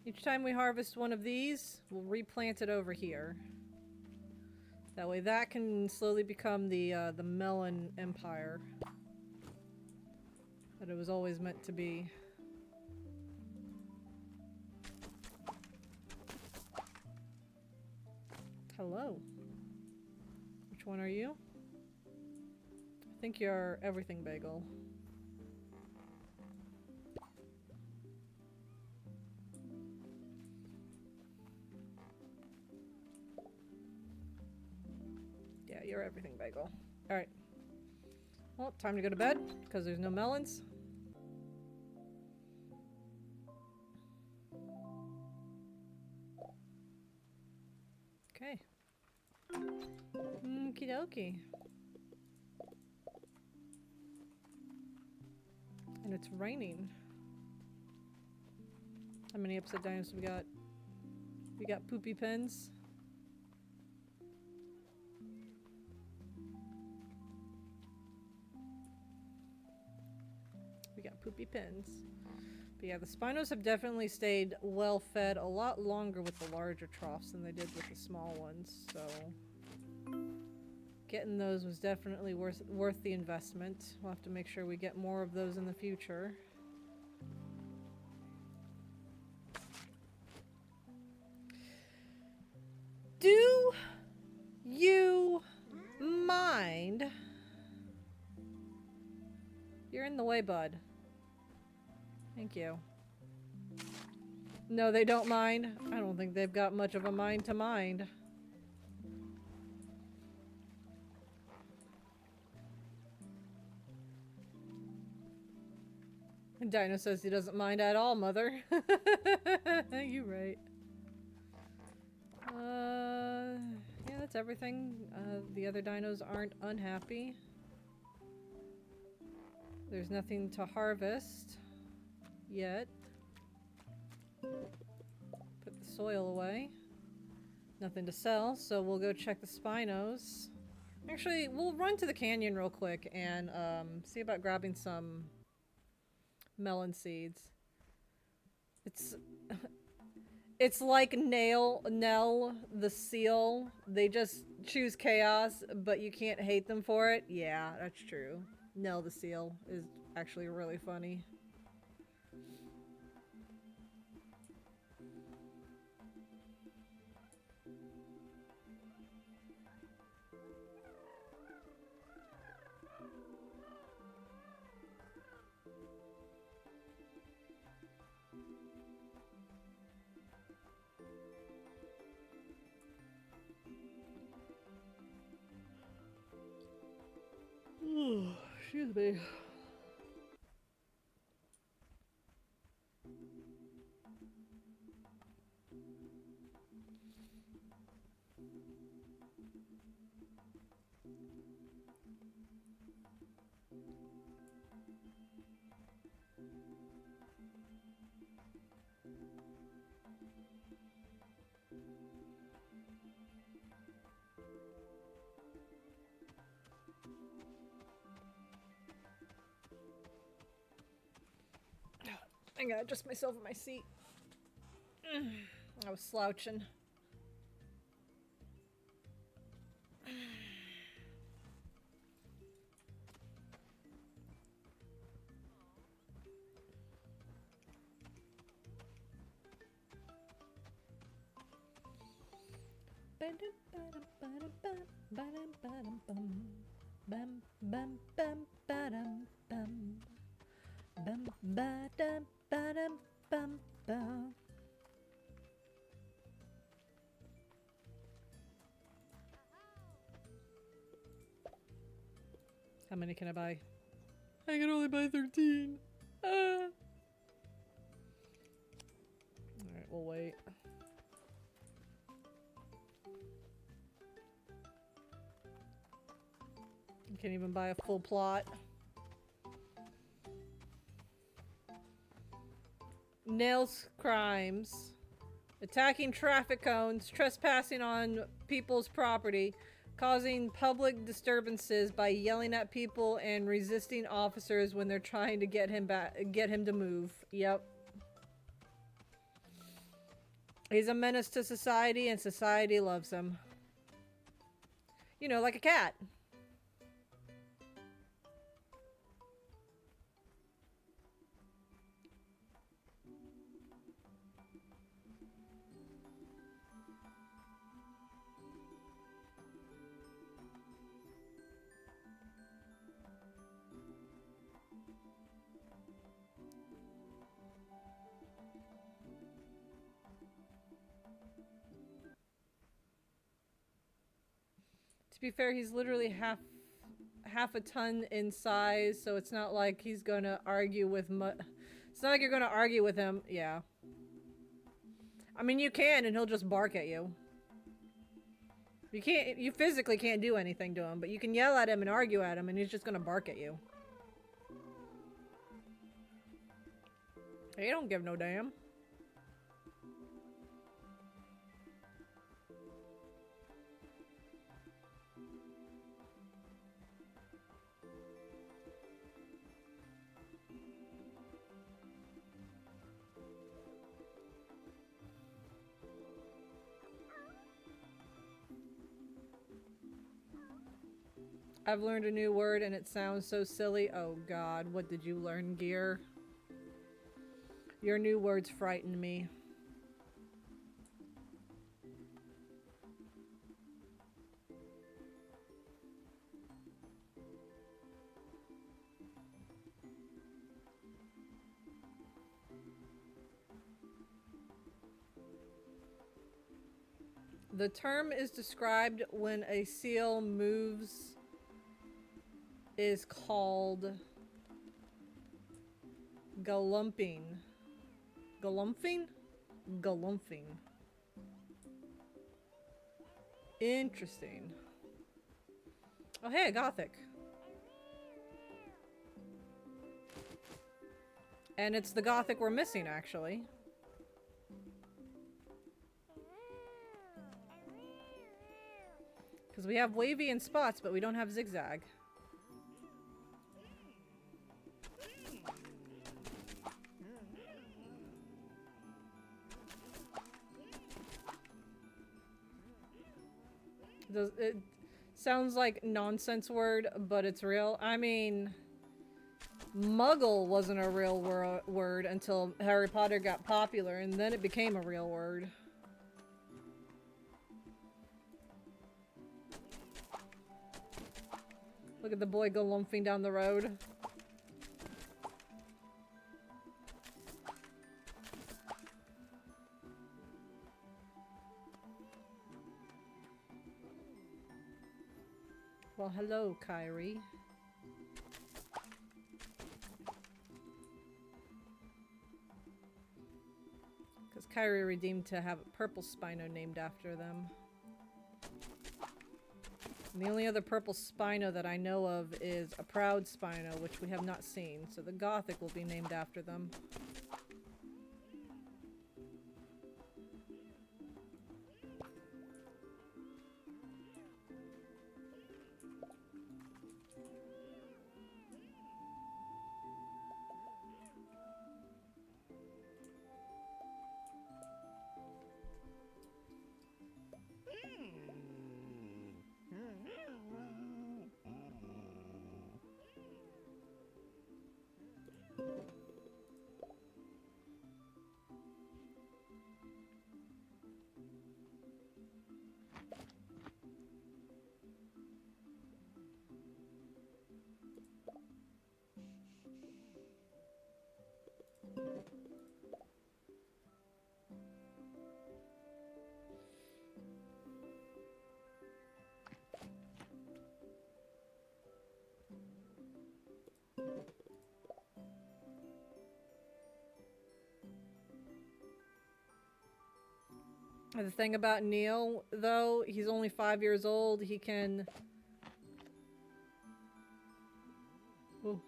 Each time we harvest one of these, we'll replant it over here. That way that can slowly become the melon empire that it was always meant to be. Hello. Which one are you? I think you're everything bagel. Yeah, you're everything bagel. Alright. Well, time to go to bed, because there's no melons. Okay. Okie dokie. And it's raining. How many upside downs we got? We got poopy pens. We got poopy pens. But yeah, the Spinos have definitely stayed well fed a lot longer with the larger troughs than they did with the small ones, so getting those was definitely worth the investment. We'll have to make sure we get more of those in the future. Do you mind? You're in the way, bud. Thank you. No, they don't mind. I don't think they've got much of a mind to mind. And Dino says he doesn't mind at all, mother. You right. Yeah, that's everything. The other dinos aren't unhappy. There's nothing to harvest yet. Put the soil away. Nothing to sell, so we'll go check the Spinos. Actually, we'll run to the canyon real quick and see about grabbing some melon seeds. It's like Nell the seal. They just choose chaos, but you can't hate them for it. Yeah, that's true. Nell the seal is actually really funny. Excuse me. I gotta adjust myself in my seat. I was slouching. How many can I buy? I can only buy 13. Alright, we'll wait. You can't even buy a full plot. Nails crimes. Attacking traffic cones, trespassing on people's property, causing public disturbances by yelling at people and resisting officers when they're trying to get him to move. Yep. He's a menace to society and society loves him. You know, like a cat. To be fair, he's literally half a ton in size, so it's not like he's gonna argue with it's not like you're gonna argue with him. Yeah. I mean, you can, and he'll just bark at you. You physically can't do anything to him, but you can yell at him and argue at him, and he's just gonna bark at you. He don't give no damn. I've learned a new word and it sounds so silly. Oh God, what did you learn, Gear? Your new words frighten me. The term is described when a seal moves is called galumphing. Galumphing? Galumphing. Interesting. Oh hey, a Gothic. And it's the Gothic we're missing, actually. Because we have wavy and spots, but we don't have zigzag. It sounds like nonsense word, but it's real. I mean, muggle wasn't a real word until Harry Potter got popular, and then it became a real word. Look at the boy galumphing down the road. Well, hello, Kyrie. Because Kyrie redeemed to have a purple Spino named after them. And the only other purple Spino that I know of is a proud Spino, which we have not seen. So the Gothic will be named after them. The thing about Neil, though, he's only 5 years old. He can... Ooh.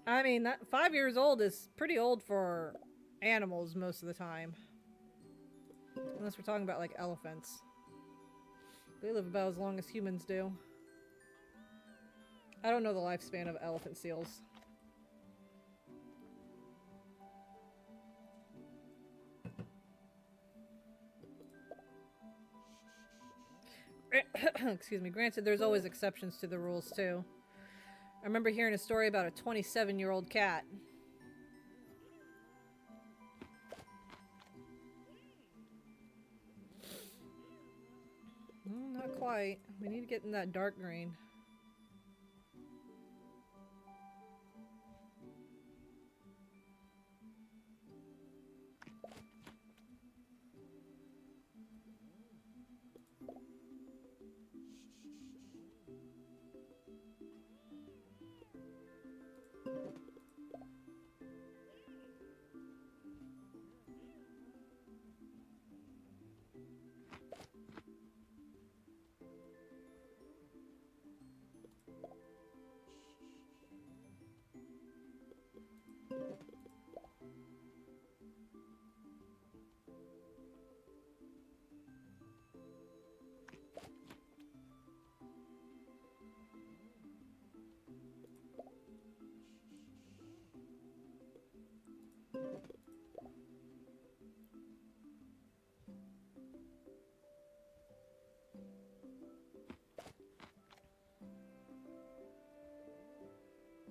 I mean, that 5 years old is pretty old for animals most of the time. Unless we're talking about, like, elephants. They live about as long as humans do. I don't know the lifespan of elephant seals. Excuse me. Granted, there's always exceptions to the rules, too. I remember hearing a story about a 27-year-old cat. Not quite. We need to get in that dark green.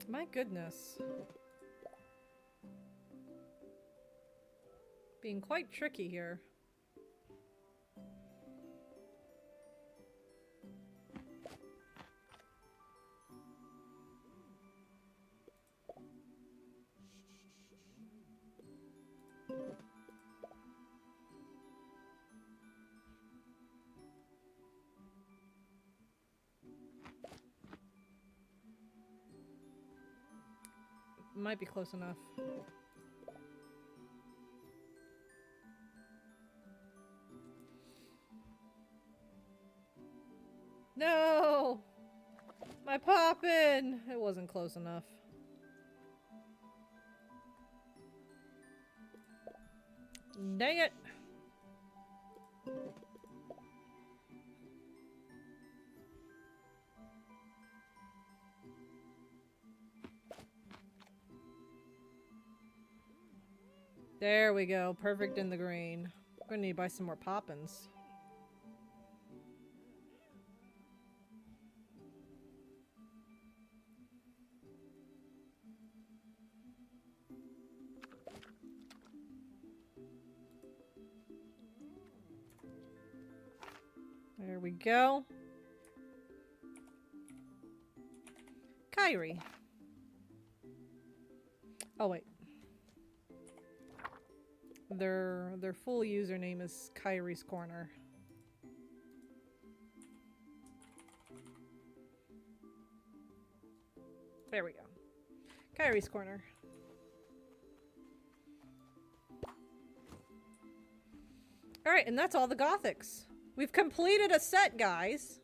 My goodness. Being quite tricky here. Might be close enough. No! My poppin'! It wasn't close enough. Dang it! There we go. Perfect in the green. We're gonna need to buy some more poppins. There we go. Kyrie. Oh wait. Their full username is Kyrie's Corner. There we go. Kyrie's Corner. Alright, and that's all the Gothics. We've completed a set, guys.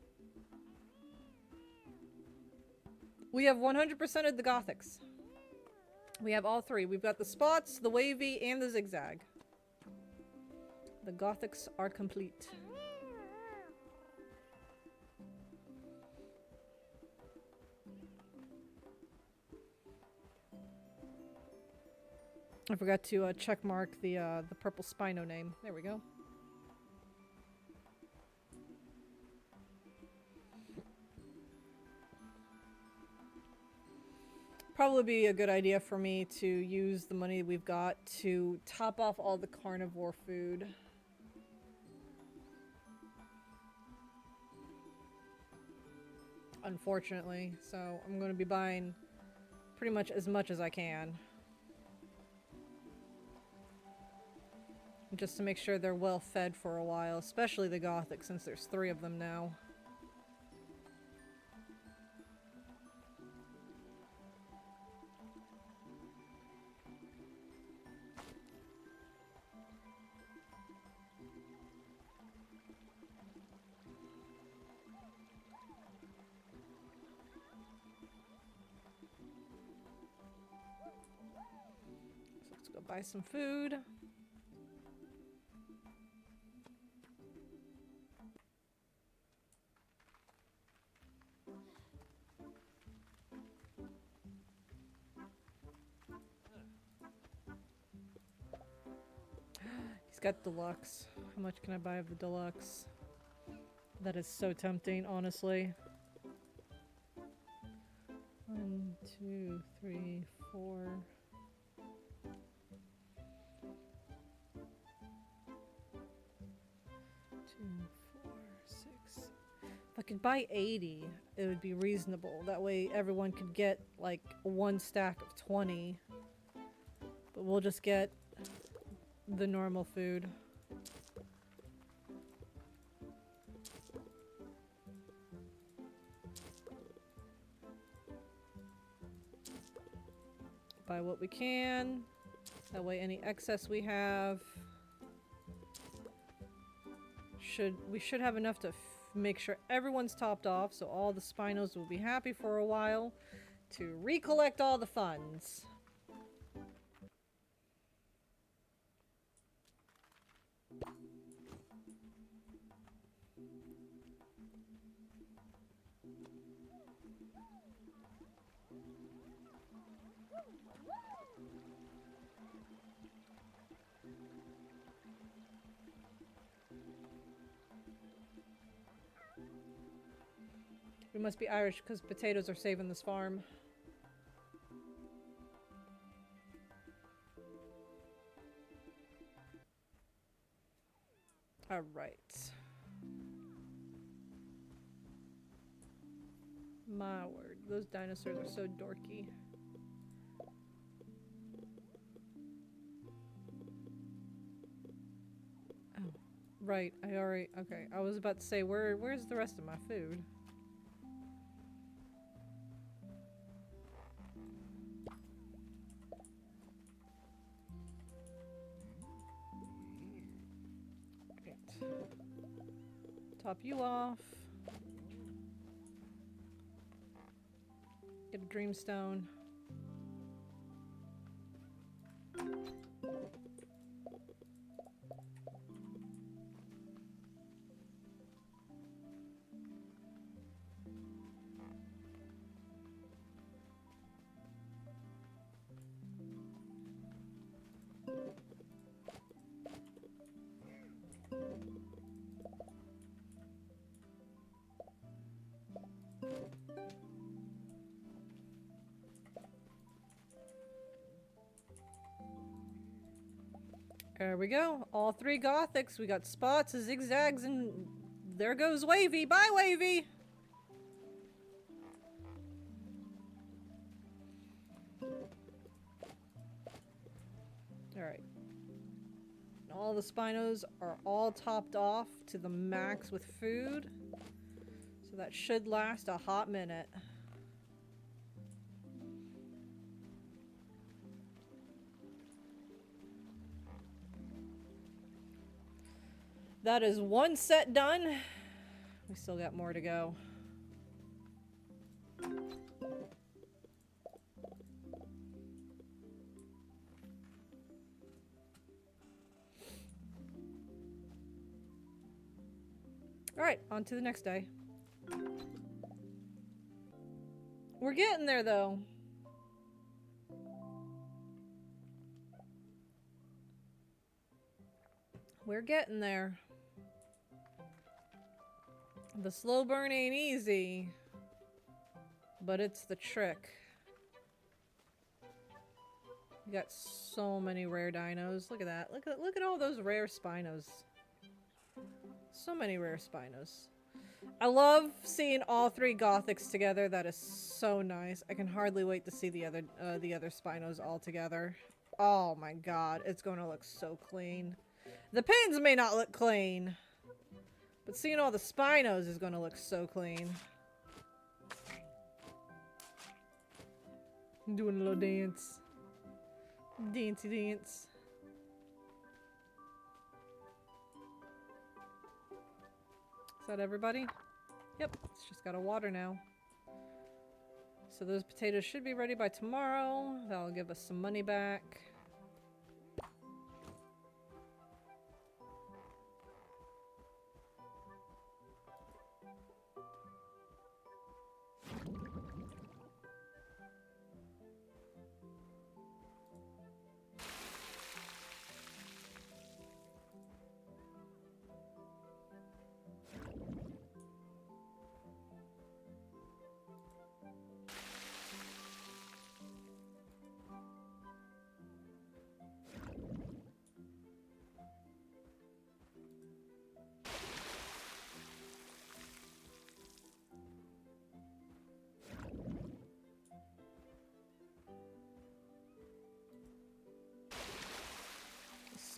We have 100% of the Gothics. We have all three. We've got the spots, the wavy, and the zigzag. The Gothics are complete. I forgot to check mark the purple Spino name. There we go. Probably be a good idea for me to use the money we've got to top off all the carnivore food. Unfortunately, so I'm going to be buying pretty much as I can. Just to make sure they're well fed for a while, especially the Gothic, since there's 3 of them now. So let's go buy some food. Got deluxe. How much can I buy of the deluxe? That is so tempting, honestly. 1, 2, 3, 4. 2, 4, 6. If I could buy 80, it would be reasonable. That way everyone could get like 1 stack of 20. But we'll just get the normal food. Buy what we can. That way any excess we have we should have enough to make sure everyone's topped off, so all the Spinos will be happy for a while to recollect all the funds. We must be Irish because potatoes are saving this farm. All right. My word, those dinosaurs are so dorky. Oh, right. I already. Okay, I was about to say, where's the rest of my food? Right. Top you off. Get a dreamstone. There we go. All three Gothics. We got spots, zigzags, and there goes Wavy. Bye, Wavy! Alright. All the Spinos are all topped off to the max with food. So that should last a hot minute. That is one set done. We still got more to go. Alright, on to the next day. We're getting there, though. We're getting there. The slow burn ain't easy, but it's the trick. We got so many rare dinos. Look at that. Look at all those rare Spinos. So many rare Spinos. I love seeing all three Gothics together. That is so nice. I can hardly wait to see the other Spinos all together. Oh my god, it's going to look so clean. The pins may not look clean, but seeing all the Spinos is going to look so clean. I'm doing a little dance. Dancey dance. Is that everybody? Yep, it's just gotta water now. So those potatoes should be ready by tomorrow. That'll give us some money back.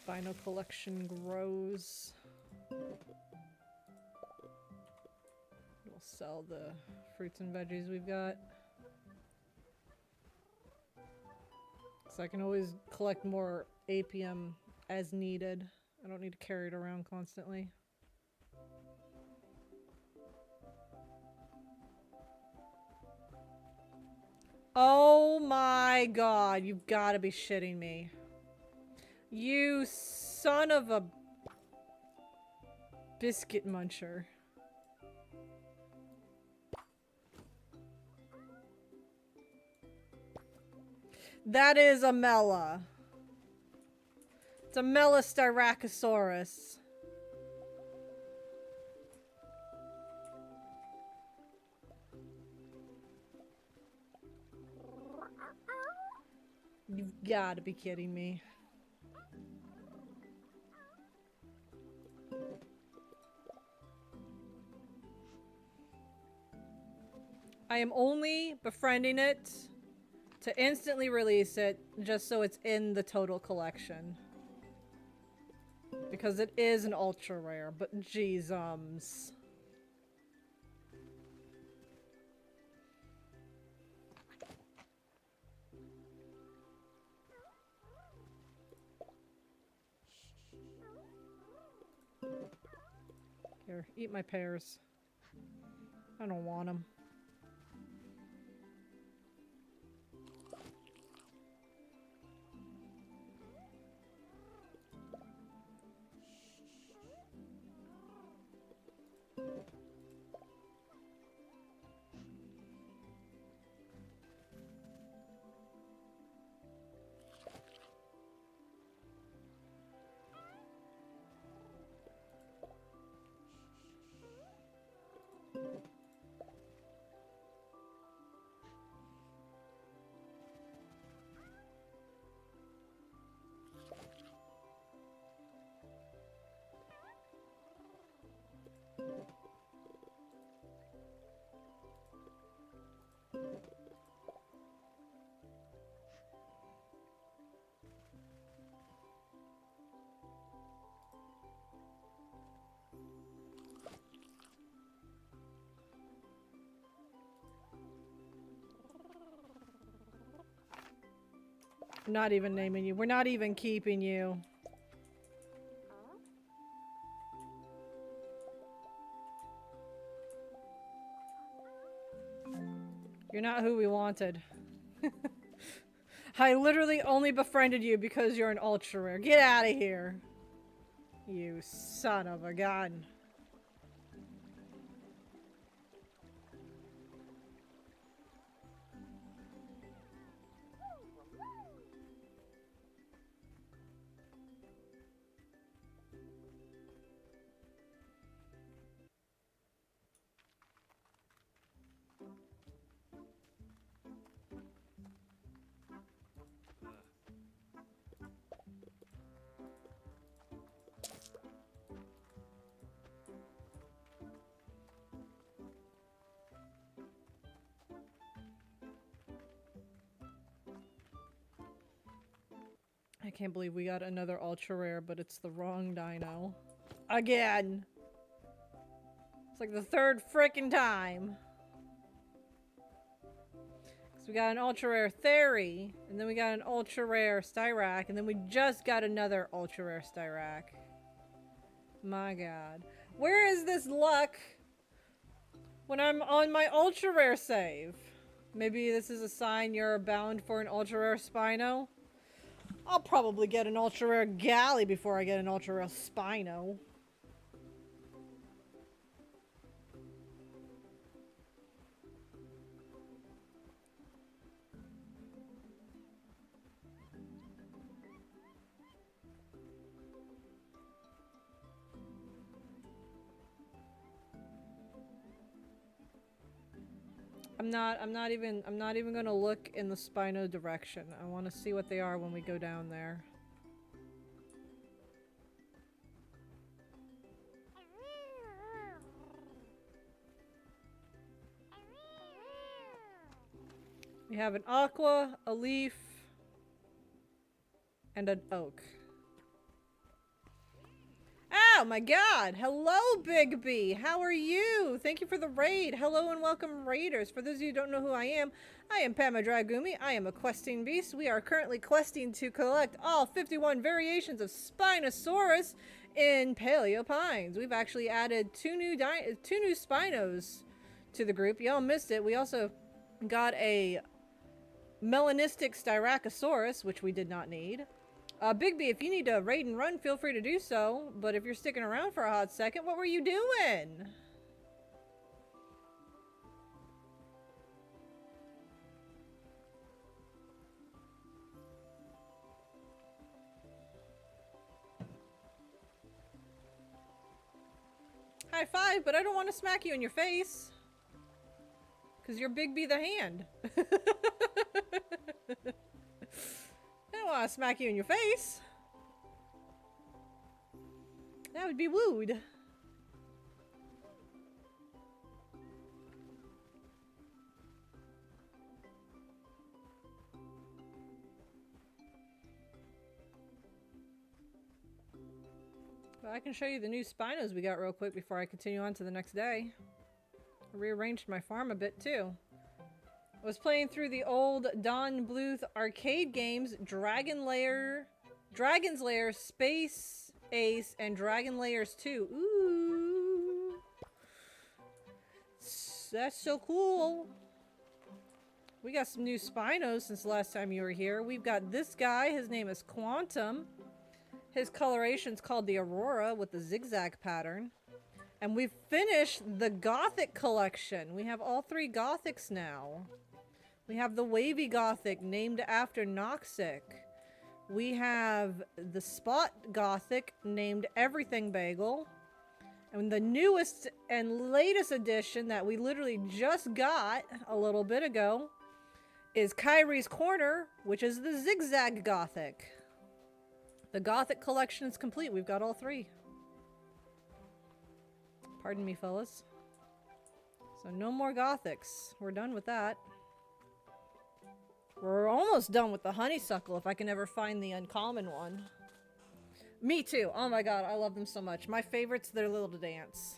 Spino collection grows. We'll sell the fruits and veggies we've got. So I can always collect more APM as needed. I don't need to carry it around constantly. Oh my god, you've got to be shitting me. You son of a biscuit muncher. That is a Mela. It's a Melastyracosaurus. You've got to be kidding me. I am only befriending it to instantly release it just so it's in the total collection. Because it is an ultra rare, but jeezums. Here, eat my pears. I don't want them. I'm not even naming you. We're not even keeping you. You're not who we wanted. I literally only befriended you because you're an ultra rare. Get out of here. You son of a gun. I can't believe we got another ultra rare, but it's the wrong dino. Again! It's like the third frickin' time. So we got an ultra rare Theory, and then we got an ultra rare Styrac, and then we just got another ultra rare Styrac. My god. Where is this luck when I'm on my ultra rare save? Maybe this is a sign you're bound for an ultra rare Spino? I'll probably get an ultra rare Galley before I get an ultra rare Spino. I'm not even gonna look in the Spino direction. I want to see what they are when we go down there. We have an aqua, a leaf, and an oak. Oh my god! Hello, Big B! How are you? Thank you for the raid. Hello and welcome, raiders. For those of you who don't know who I am Pama Dragumi. I am a questing beast. We are currently questing to collect all 51 variations of Spinosaurus in Paleo Pines. We've actually added two new Spinos to the group. Y'all missed it. We also got a melanistic Styracosaurus, which we did not need. Big B, if you need to raid and run, feel free to do so. But if you're sticking around for a hot second, what were you doing? High five, but I don't want to smack you in your face. Because you're Big B the hand. I don't want to smack you in your face. That would be wooed. I can show you the new Spinos we got real quick before I continue on to the next day. I rearranged my farm a bit too. I was playing through the old Don Bluth arcade games, Dragon's Lair, Space Ace, and Dragon Layers 2. Ooh. That's so cool. We got some new Spinos since the last time you were here. We've got this guy. His name is Quantum. His coloration's called the Aurora with the zigzag pattern. And we've finished the Gothic collection. We have all 3 Gothics now. We have the Wavy Gothic named after Noxic. We have the Spot Gothic named Everything Bagel. And the newest and latest edition that we literally just got a little bit ago is Kyrie's Corner, which is the Zigzag Gothic. The Gothic collection is complete. We've got all 3. Pardon me, fellas. So no more Gothics. We're done with that. We're almost done with the honeysuckle if I can ever find the uncommon one. Me too. Oh my god, I love them so much. My favorite's their little dance.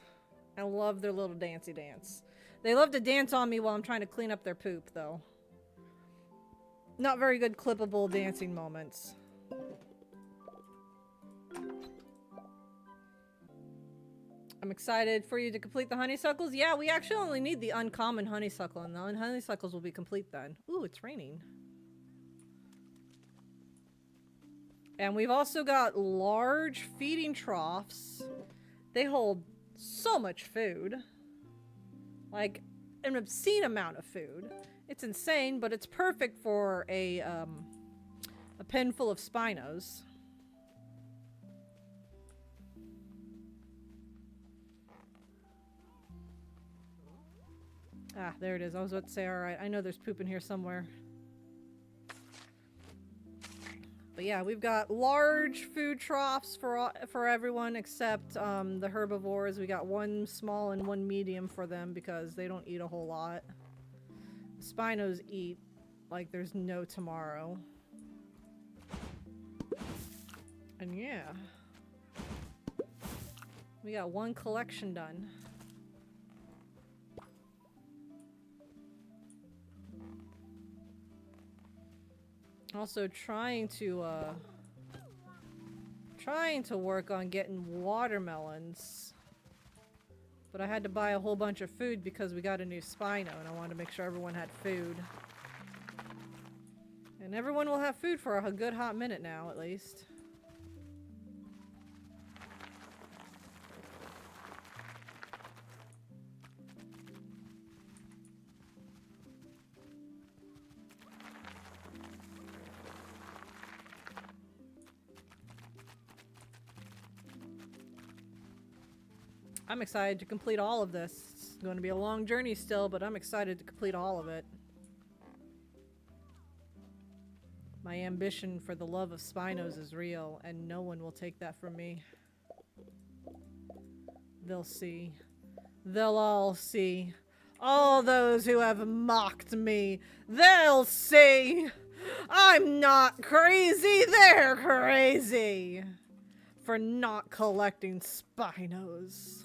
I love their little dancey dance. They love to dance on me while I'm trying to clean up their poop, though. Not very good clippable dancing moments. I'm excited for you to complete the honeysuckles. Yeah, we actually only need the uncommon honeysuckle, and the honeysuckles will be complete then. Ooh, it's raining. And we've also got large feeding troughs. They hold so much food. Like, an obscene amount of food. It's insane, but it's perfect for a pen full of Spinos. Ah, there it is. I was about to say, alright, I know there's poop in here somewhere. But yeah, we've got large food troughs for everyone except the herbivores. We got one small and one medium for them because they don't eat a whole lot. Spinos eat like there's no tomorrow. And yeah. We got one collection done. Also trying to work on getting watermelons. But I had to buy a whole bunch of food because we got a new Spino and I wanted to make sure everyone had food. And everyone will have food for a good hot minute now, at least. I'm excited to complete all of this. It's going to be a long journey still, but I'm excited to complete all of it. My ambition for the love of Spinos is real, and no one will take that from me. They'll see. They'll all see. All those who have mocked me, they'll see. I'm not crazy, they're crazy. For not collecting Spinos.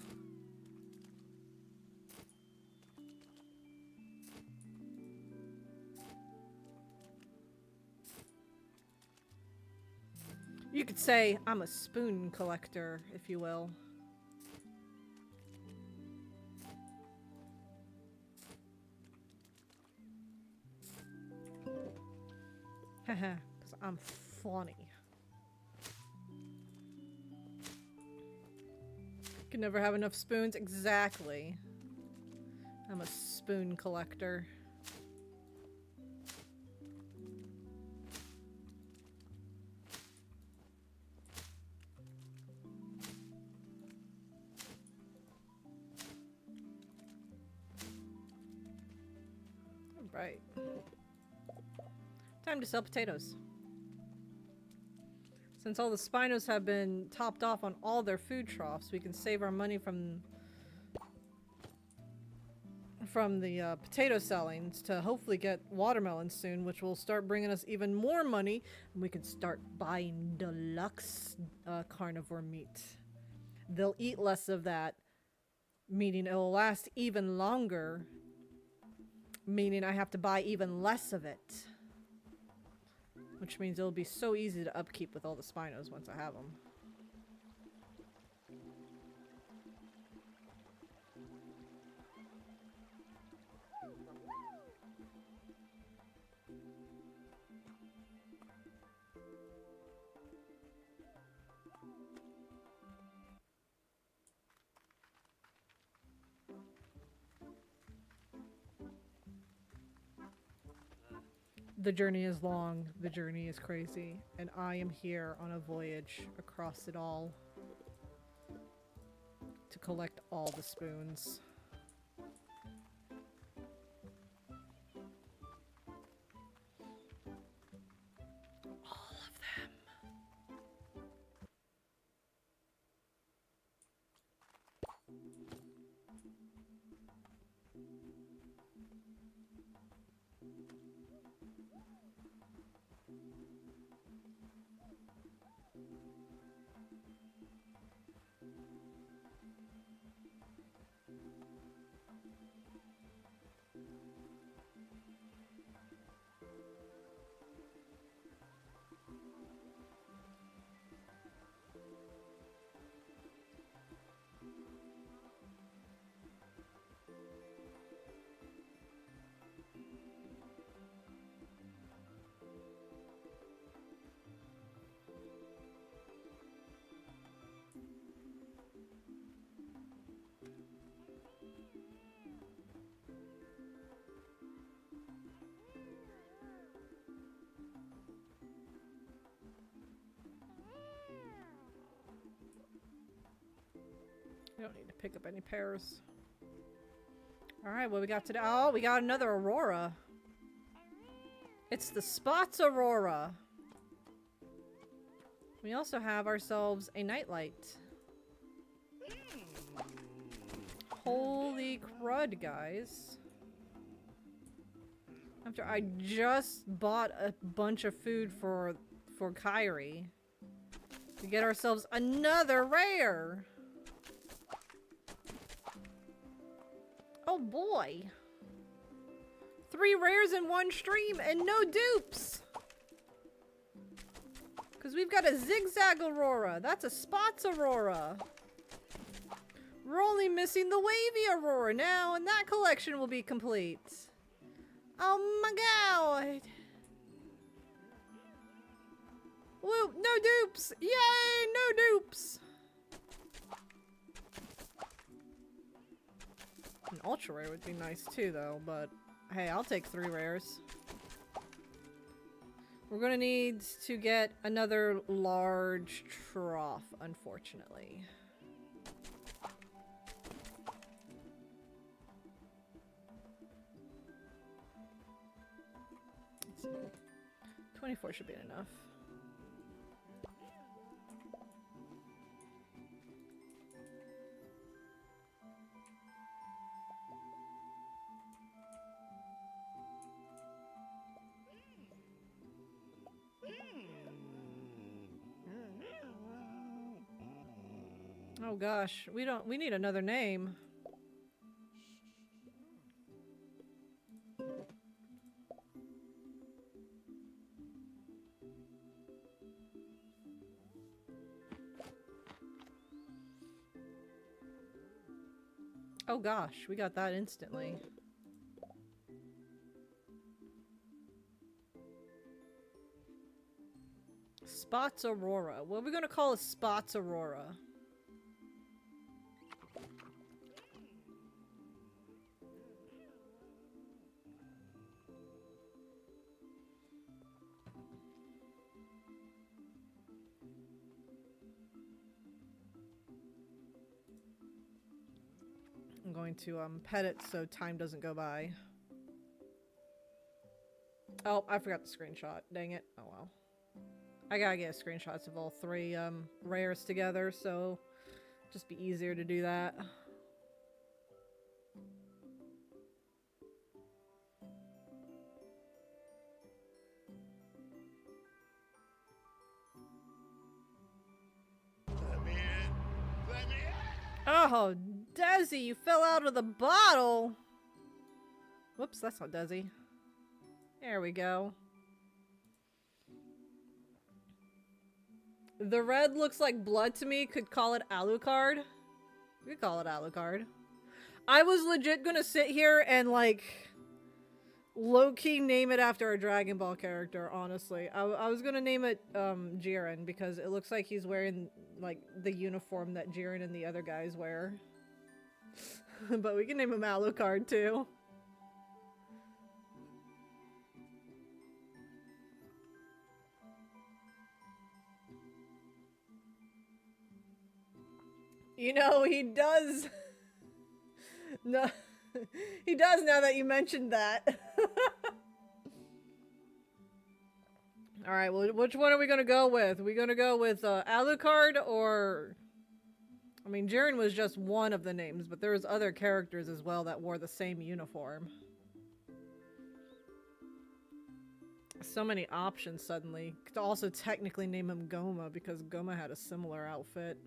You could say I'm a spoon collector, if you will. Haha, because I'm funny. Can never have enough spoons? Exactly. I'm a spoon collector. Right. Time to sell potatoes. Since all the Spinos have been topped off on all their food troughs, we can save our money from the potato sellings to hopefully get watermelons soon, which will start bringing us even more money, and we can start buying deluxe carnivore meat. they'll eat less of that, meaning it'll last even longer, meaning I have to buy even less of it. Which means it'll be so easy to upkeep with all the Spinos once I have them. The journey is long, the journey is crazy, and I am here on a voyage across it all to collect all the spoons. All of them. We don't need to pick up any pears. Alright, what we got today? Oh, we got another Aurora. It's the Spots Aurora. We also have ourselves a nightlight. Holy crud, guys. After I just bought a bunch of food for Kyrie to get ourselves another rare. Oh boy. 3 rares in one stream and no dupes. Because we've got a Zigzag Aurora. That's a Spots Aurora. We're only missing the Wavy Aurora now, and that collection will be complete. Oh my god. Woo, no dupes. Yay, no dupes. An ultra rare would be nice too, though, but hey, I'll take 3 rares. We're gonna need to get another large trough, unfortunately. Let's see. 24 should be enough. Oh gosh, we need another name. Oh gosh, we got that instantly. Spots Aurora. What are we gonna call a Spots Aurora? I'm going to pet it so time doesn't go by. Oh, I forgot the screenshot. Dang it. Oh well. I gotta get screenshots of all 3 rares together, so just be easier to do that. Let me in. Let me Oh, Desi, you fell out of the bottle. Whoops, that's not Desi. There we go. The red looks like blood to me. Could call it Alucard. We could call it Alucard. I was legit gonna sit here and like low-key name it after a Dragon Ball character, honestly. I was gonna name it Jiren because it looks like he's wearing like the uniform that Jiren and the other guys wear. But we can name him Alucard too. You know, he does. No, he does now that you mentioned that. Alright, well, which one are we gonna go with? Are we gonna go with Alucard or... I mean, Jiren was just one of the names, but there's other characters as well that wore the same uniform. So many options suddenly. Could also technically name him Goma because Goma had a similar outfit.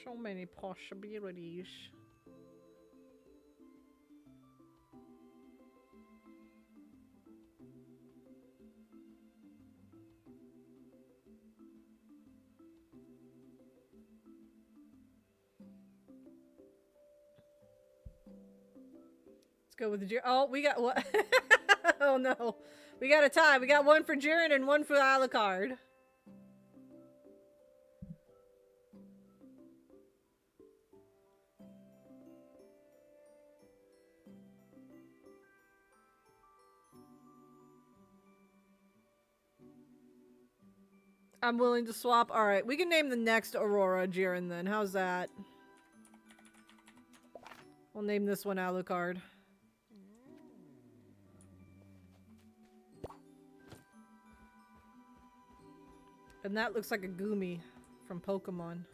So many possibilities. Let's go with Jiren. Oh, we got what? Oh no. We got a tie. We got one for Jiren and one for Alucard. I'm willing to swap. Alright, we can name the next Aurora Jiren then. How's that? We'll name this one Alucard. And that looks like a Gumi from Pokemon.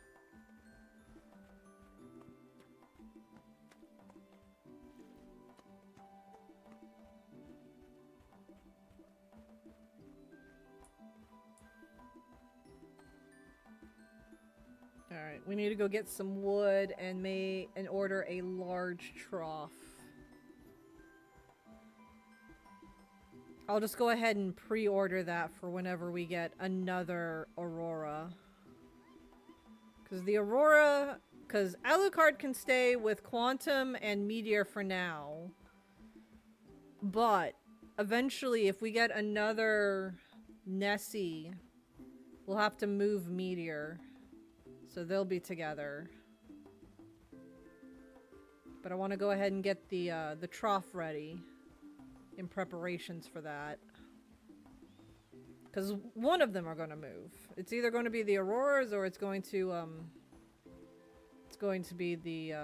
Alright, we need to go get some wood and order a large trough. I'll just go ahead and pre-order that for whenever we get another Aurora. Because Alucard can stay with Quantum and Meteor for now. But eventually, if we get another Nessie, we'll have to move Meteor. So they'll be together. But I want to go ahead and get the trough ready in preparations for that. Because one of them are going to move. It's either going to be the Auroras or it's going to be the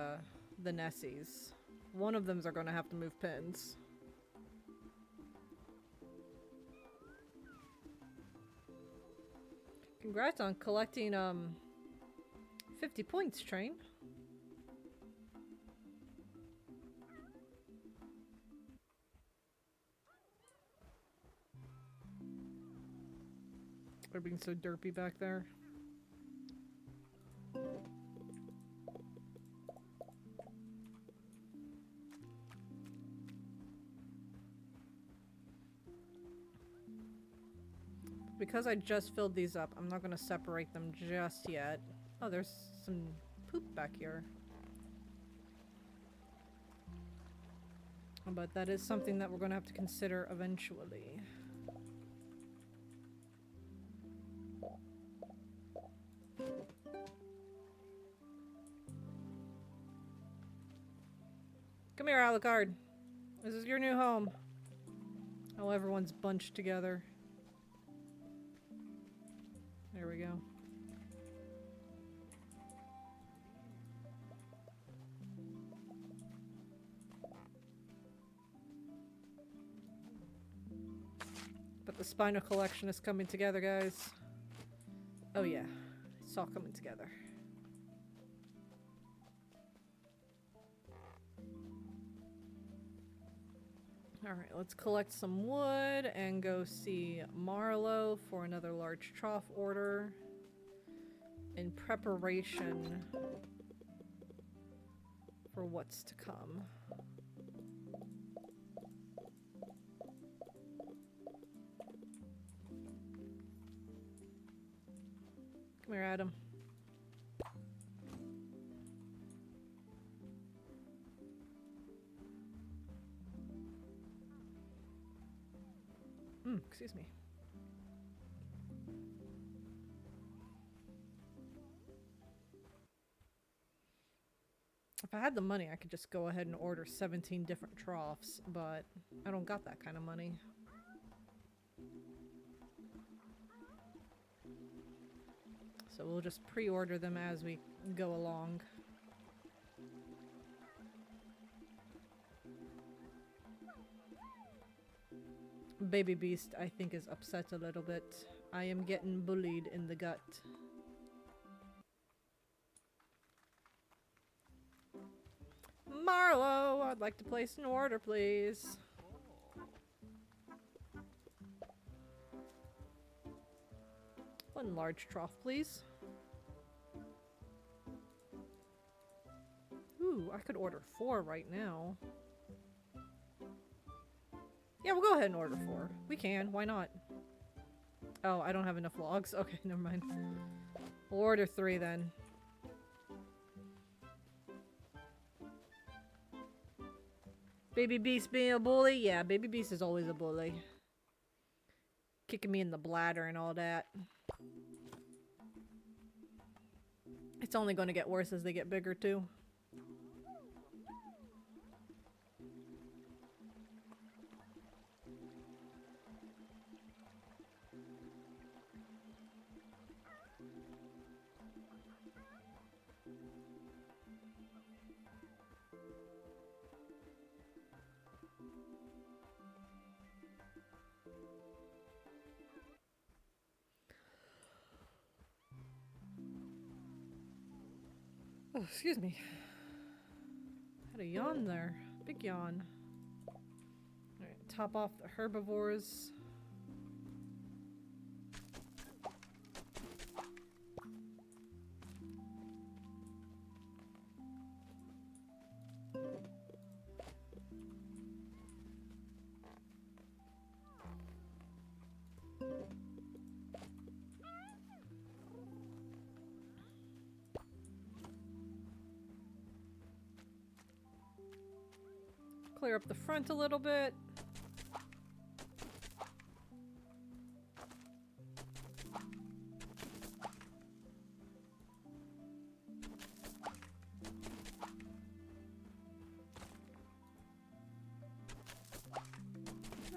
Nessies. One of them's are going to have to move pins. Congrats on collecting 50 points, Train. We're being so derpy back there. Because I just filled these up, I'm not going to separate them just yet. Oh, there's some poop back here. But that is something that we're going to have to consider eventually. Come here, Alucard. This is your new home. Oh, everyone's bunched together. There we go. But the Spino collection is coming together, guys. Oh yeah, it's all coming together. Alright, let's collect some wood and go see Marlowe for another large trough order in preparation for what's to come. Come here, Adam. Excuse me. If I had the money, I could just go ahead and order 17 different troughs, but I don't got that kind of money. So we'll just pre-order them as we go along. Baby Beast, I think, is upset a little bit. I am getting bullied in the gut. Marlowe, I'd like to place an order, please. One large trough, please. Ooh, I could order 4 right now. Yeah, we'll go ahead and order 4. We can, why not? Oh, I don't have enough logs. Okay, never mind. We'll order 3 then. Baby Beast being a bully? Yeah, Baby Beast is always a bully. Kicking me in the bladder and all that. It's only going to get worse as they get bigger too. Oh, excuse me. Had a yawn there. Big yawn. Alright, top off the herbivores. Clear up the front a little bit.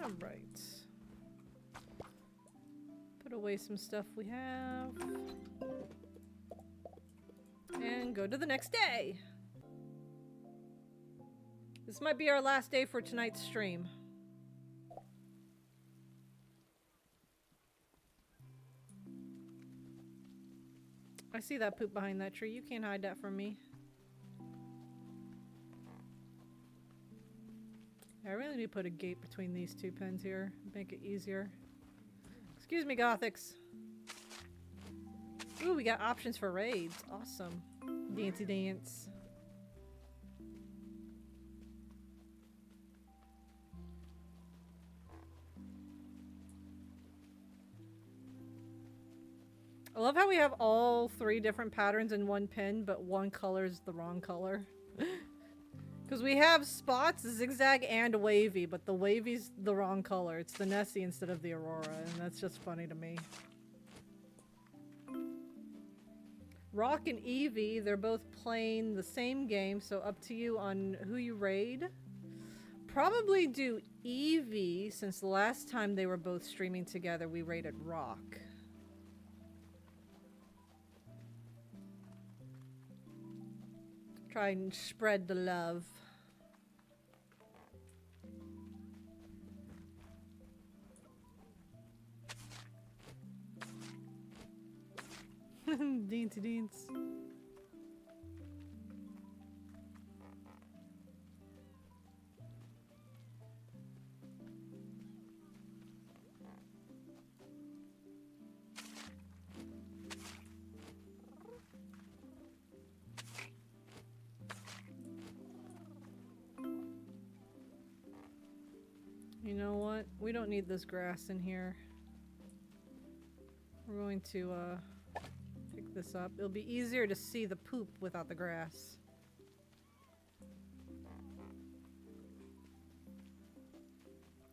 All right. Put away some stuff we have. And go to the next day. This might be our last day for tonight's stream. I see that poop behind that tree. You can't hide that from me. I really need to put a gate between these 2 pens here. Make it easier. Excuse me, Gothics. Ooh, we got options for raids. Awesome. Dancey dance. I love how we have all 3 different patterns in one pin, but one color is the wrong color. Because we have spots, zigzag, and wavy, but the wavy's the wrong color. It's the Nessie instead of the Aurora, and that's just funny to me. Rock and Eevee, they're both playing the same game, so up to you on who you raid. Probably do Eevee, since the last time they were both streaming together, we raided Rock. Try and spread the love. Dainty deeds. You know what? We don't need this grass in here. We're going to pick this up. It'll be easier to see the poop without the grass.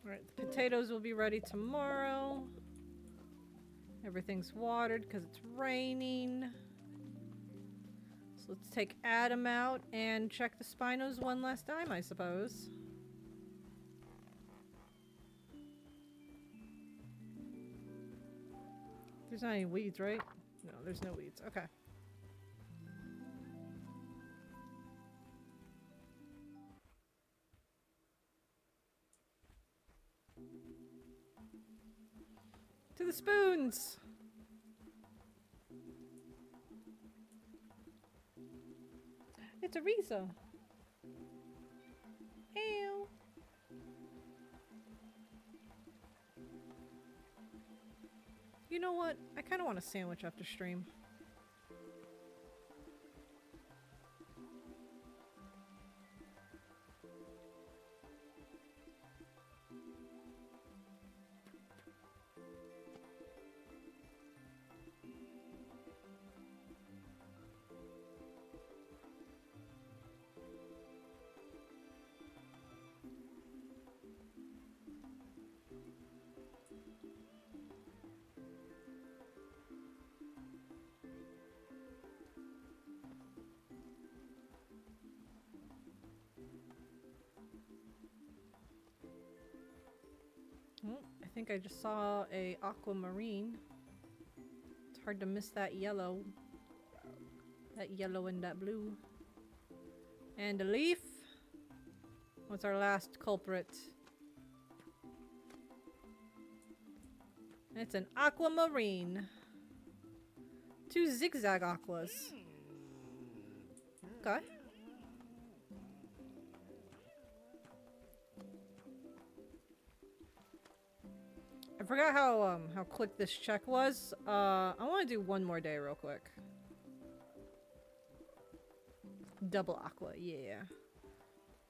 Alright, the potatoes will be ready tomorrow. Everything's watered because it's raining. So let's take Adam out and check the Spinos one last time, I suppose. There's not any weeds, right? No, there's no weeds. Okay. To the spoons! It's a Risa. Ew. You know what? I kind of want a sandwich after stream. Oh, I think I just saw a aquamarine. It's hard to miss that yellow. That yellow and that blue. And a leaf. What's our last culprit? It's an aquamarine. 2 zigzag aquas. Okay. I forgot how quick this check was. I want to do one more day real quick. Double aqua, yeah.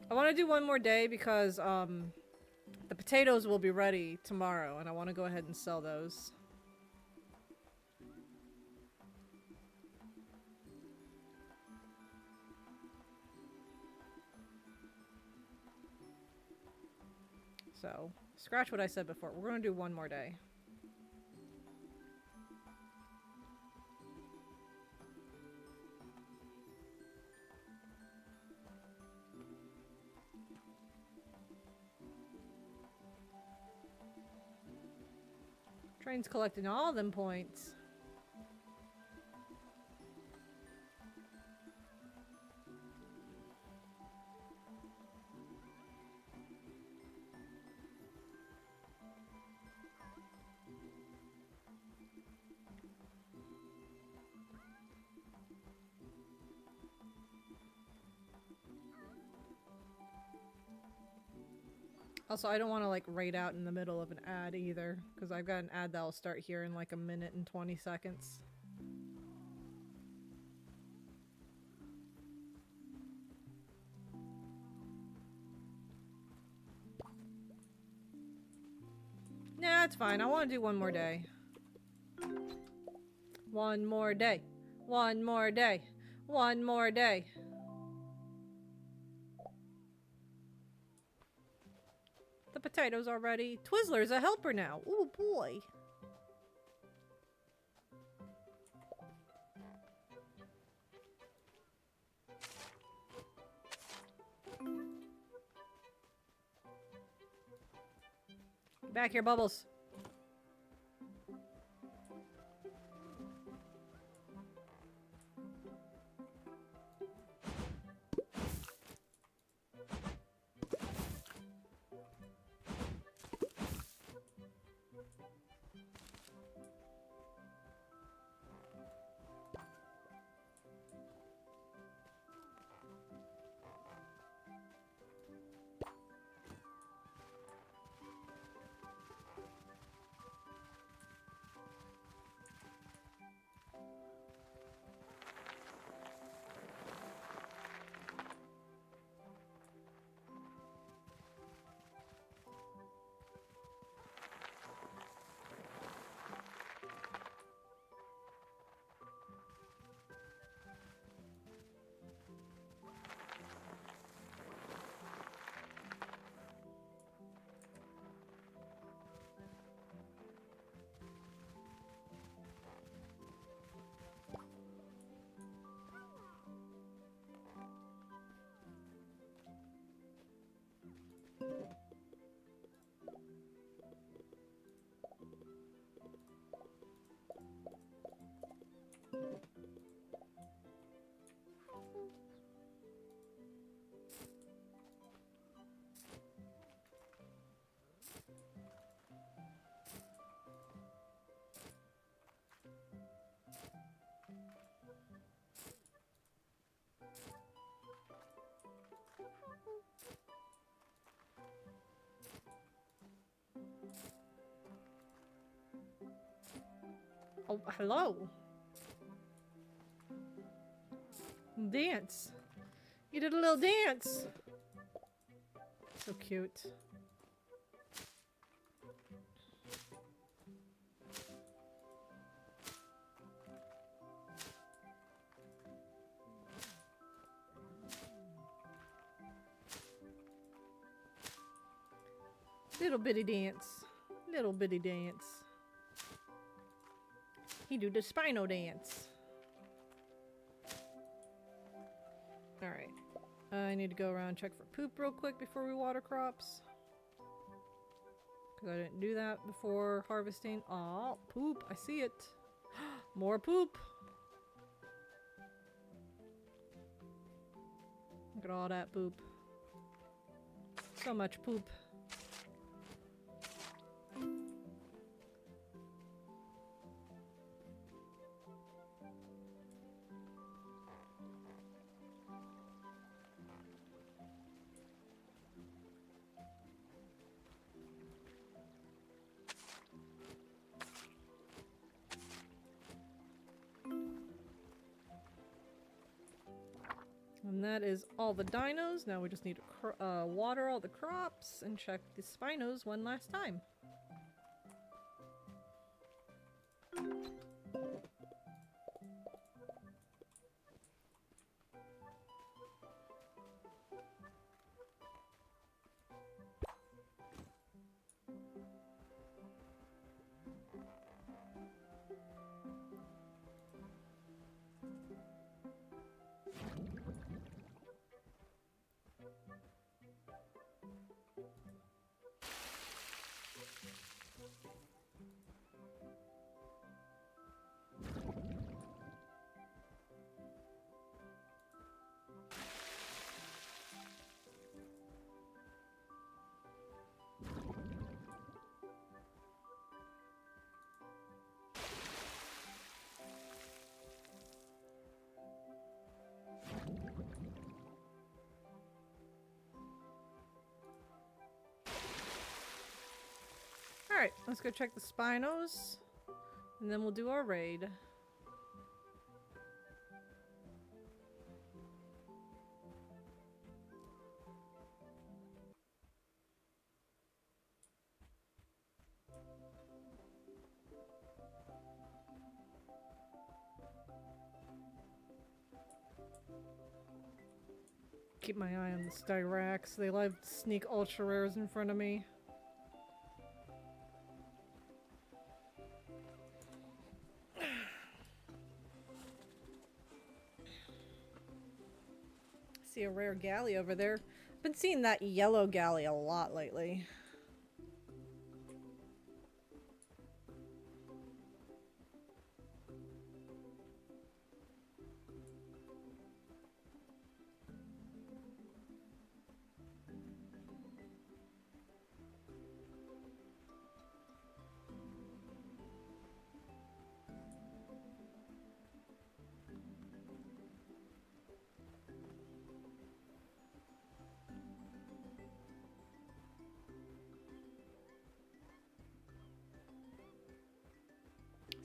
I want to do one more day because the potatoes will be ready tomorrow and I want to go ahead and sell those. So, scratch what I said before. We're going to do one more day. Train's collecting all them points. Also, I don't want to like raid out in the middle of an ad either, because I've got an ad that'll start here in like a minute and 20 seconds. Nah, it's fine. I want to do one more day. One more day. One more day. One more day. The potatoes are ready. Twizzler's a helper now. Ooh, boy. Back here, Bubbles. Oh, hello. Dance. You did a little dance. So cute. Little bitty dance. Little bitty dance. He do the Spino dance. Alright. I need to go around and check for poop real quick before we water crops. Because I didn't do that before harvesting. Aw, poop. I see it. More poop. Look at all that poop. So much poop. And that is all the dinos. Now we just need to water all the crops and check the Spinos one last time. Alright, let's go check the Spinos. And then we'll do our raid. Keep my eye on the Styrax. They love to sneak ultra rares in front of me. See a rare galley over there. Been seeing that yellow galley a lot lately.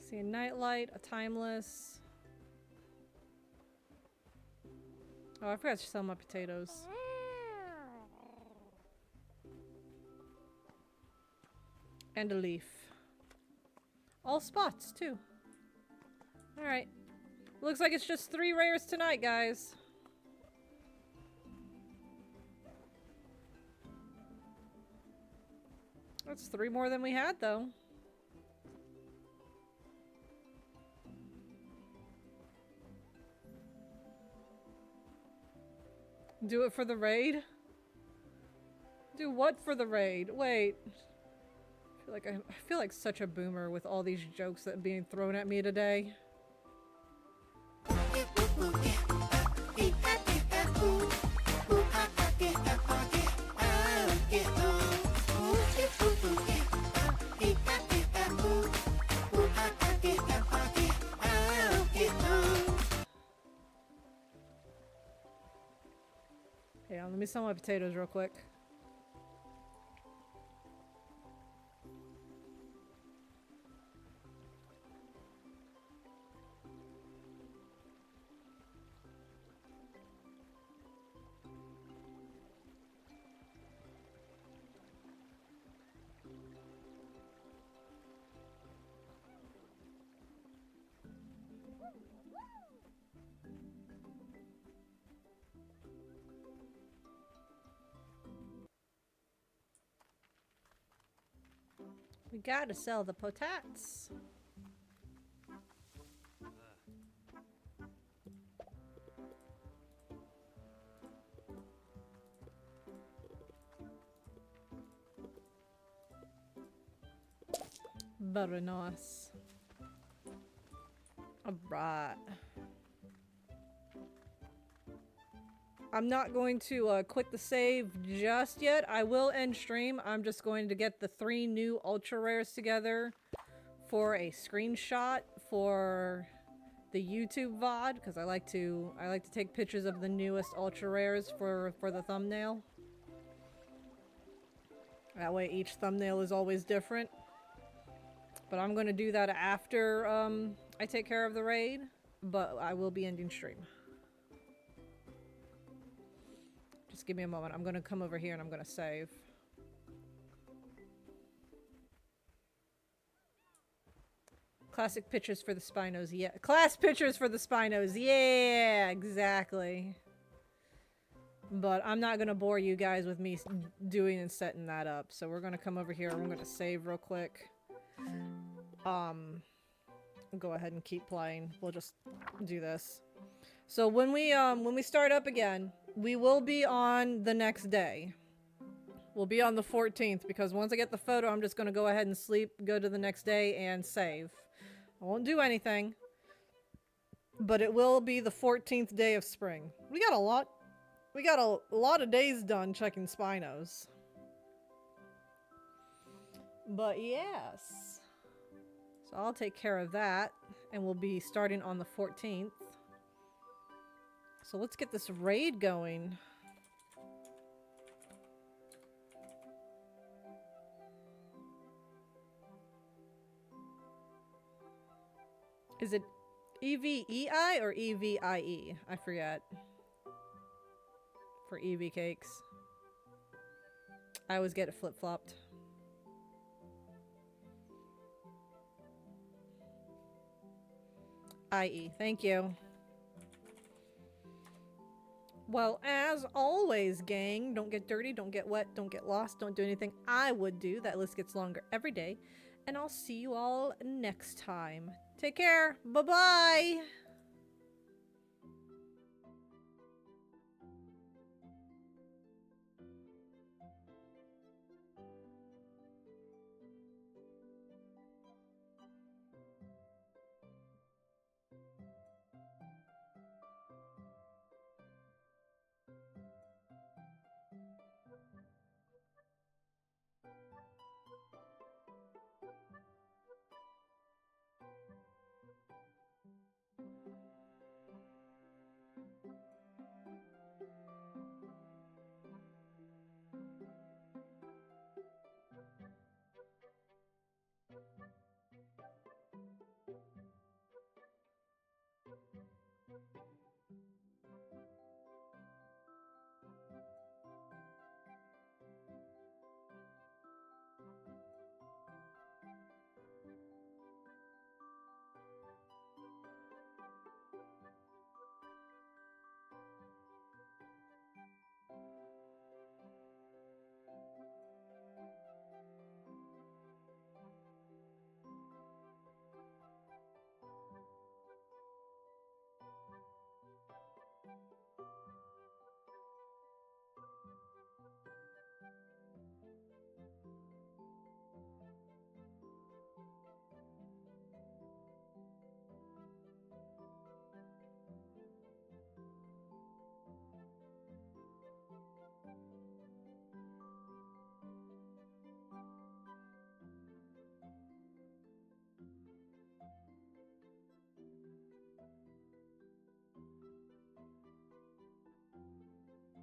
See a nightlight, a timeless. Oh, I forgot to sell my potatoes. And a leaf. All spots, too. Alright. Looks like it's just 3 rares tonight, guys. That's 3 more than we had, though. Do it for the raid? Do what for the raid? Wait. I feel like such a boomer with all these jokes that are being thrown at me today. Yeah, let me sell my potatoes real quick. We gotta sell the potats. Very nice. Alright. I'm not going to quit the save just yet. I will end stream. I'm just going to get the 3 new ultra rares together for a screenshot for the YouTube VOD because I like to take pictures of the newest ultra rares for the thumbnail. That way each thumbnail is always different. But I'm going to do that after I take care of the raid, but I will be ending stream. Just give me a moment. I'm going to come over here and I'm going to save. Classic pictures for the Spinos. Yeah. Class pictures for the Spinos. Yeah, exactly. But I'm not going to bore you guys with me doing and setting that up. So we're going to come over here. I'm going to save real quick. Go ahead and keep playing. We'll just do this. So when we start up again, we will be on the next day. We'll be on the 14th because once I get the photo, I'm just going to go ahead and sleep, go to the next day and save. I won't do anything, but it will be the 14th day of spring. We got a lot of days done checking Spinos. But yes. So I'll take care of that and we'll be starting on the 14th. So let's get this raid going. Is it EVEI or EVIE? I forget. For EV cakes. I always get it flip-flopped. IE. Thank you. Well, as always, gang, don't get dirty, don't get wet, don't get lost, don't do anything I would do. That list gets longer every day. And I'll see you all next time. Take care. Bye-bye.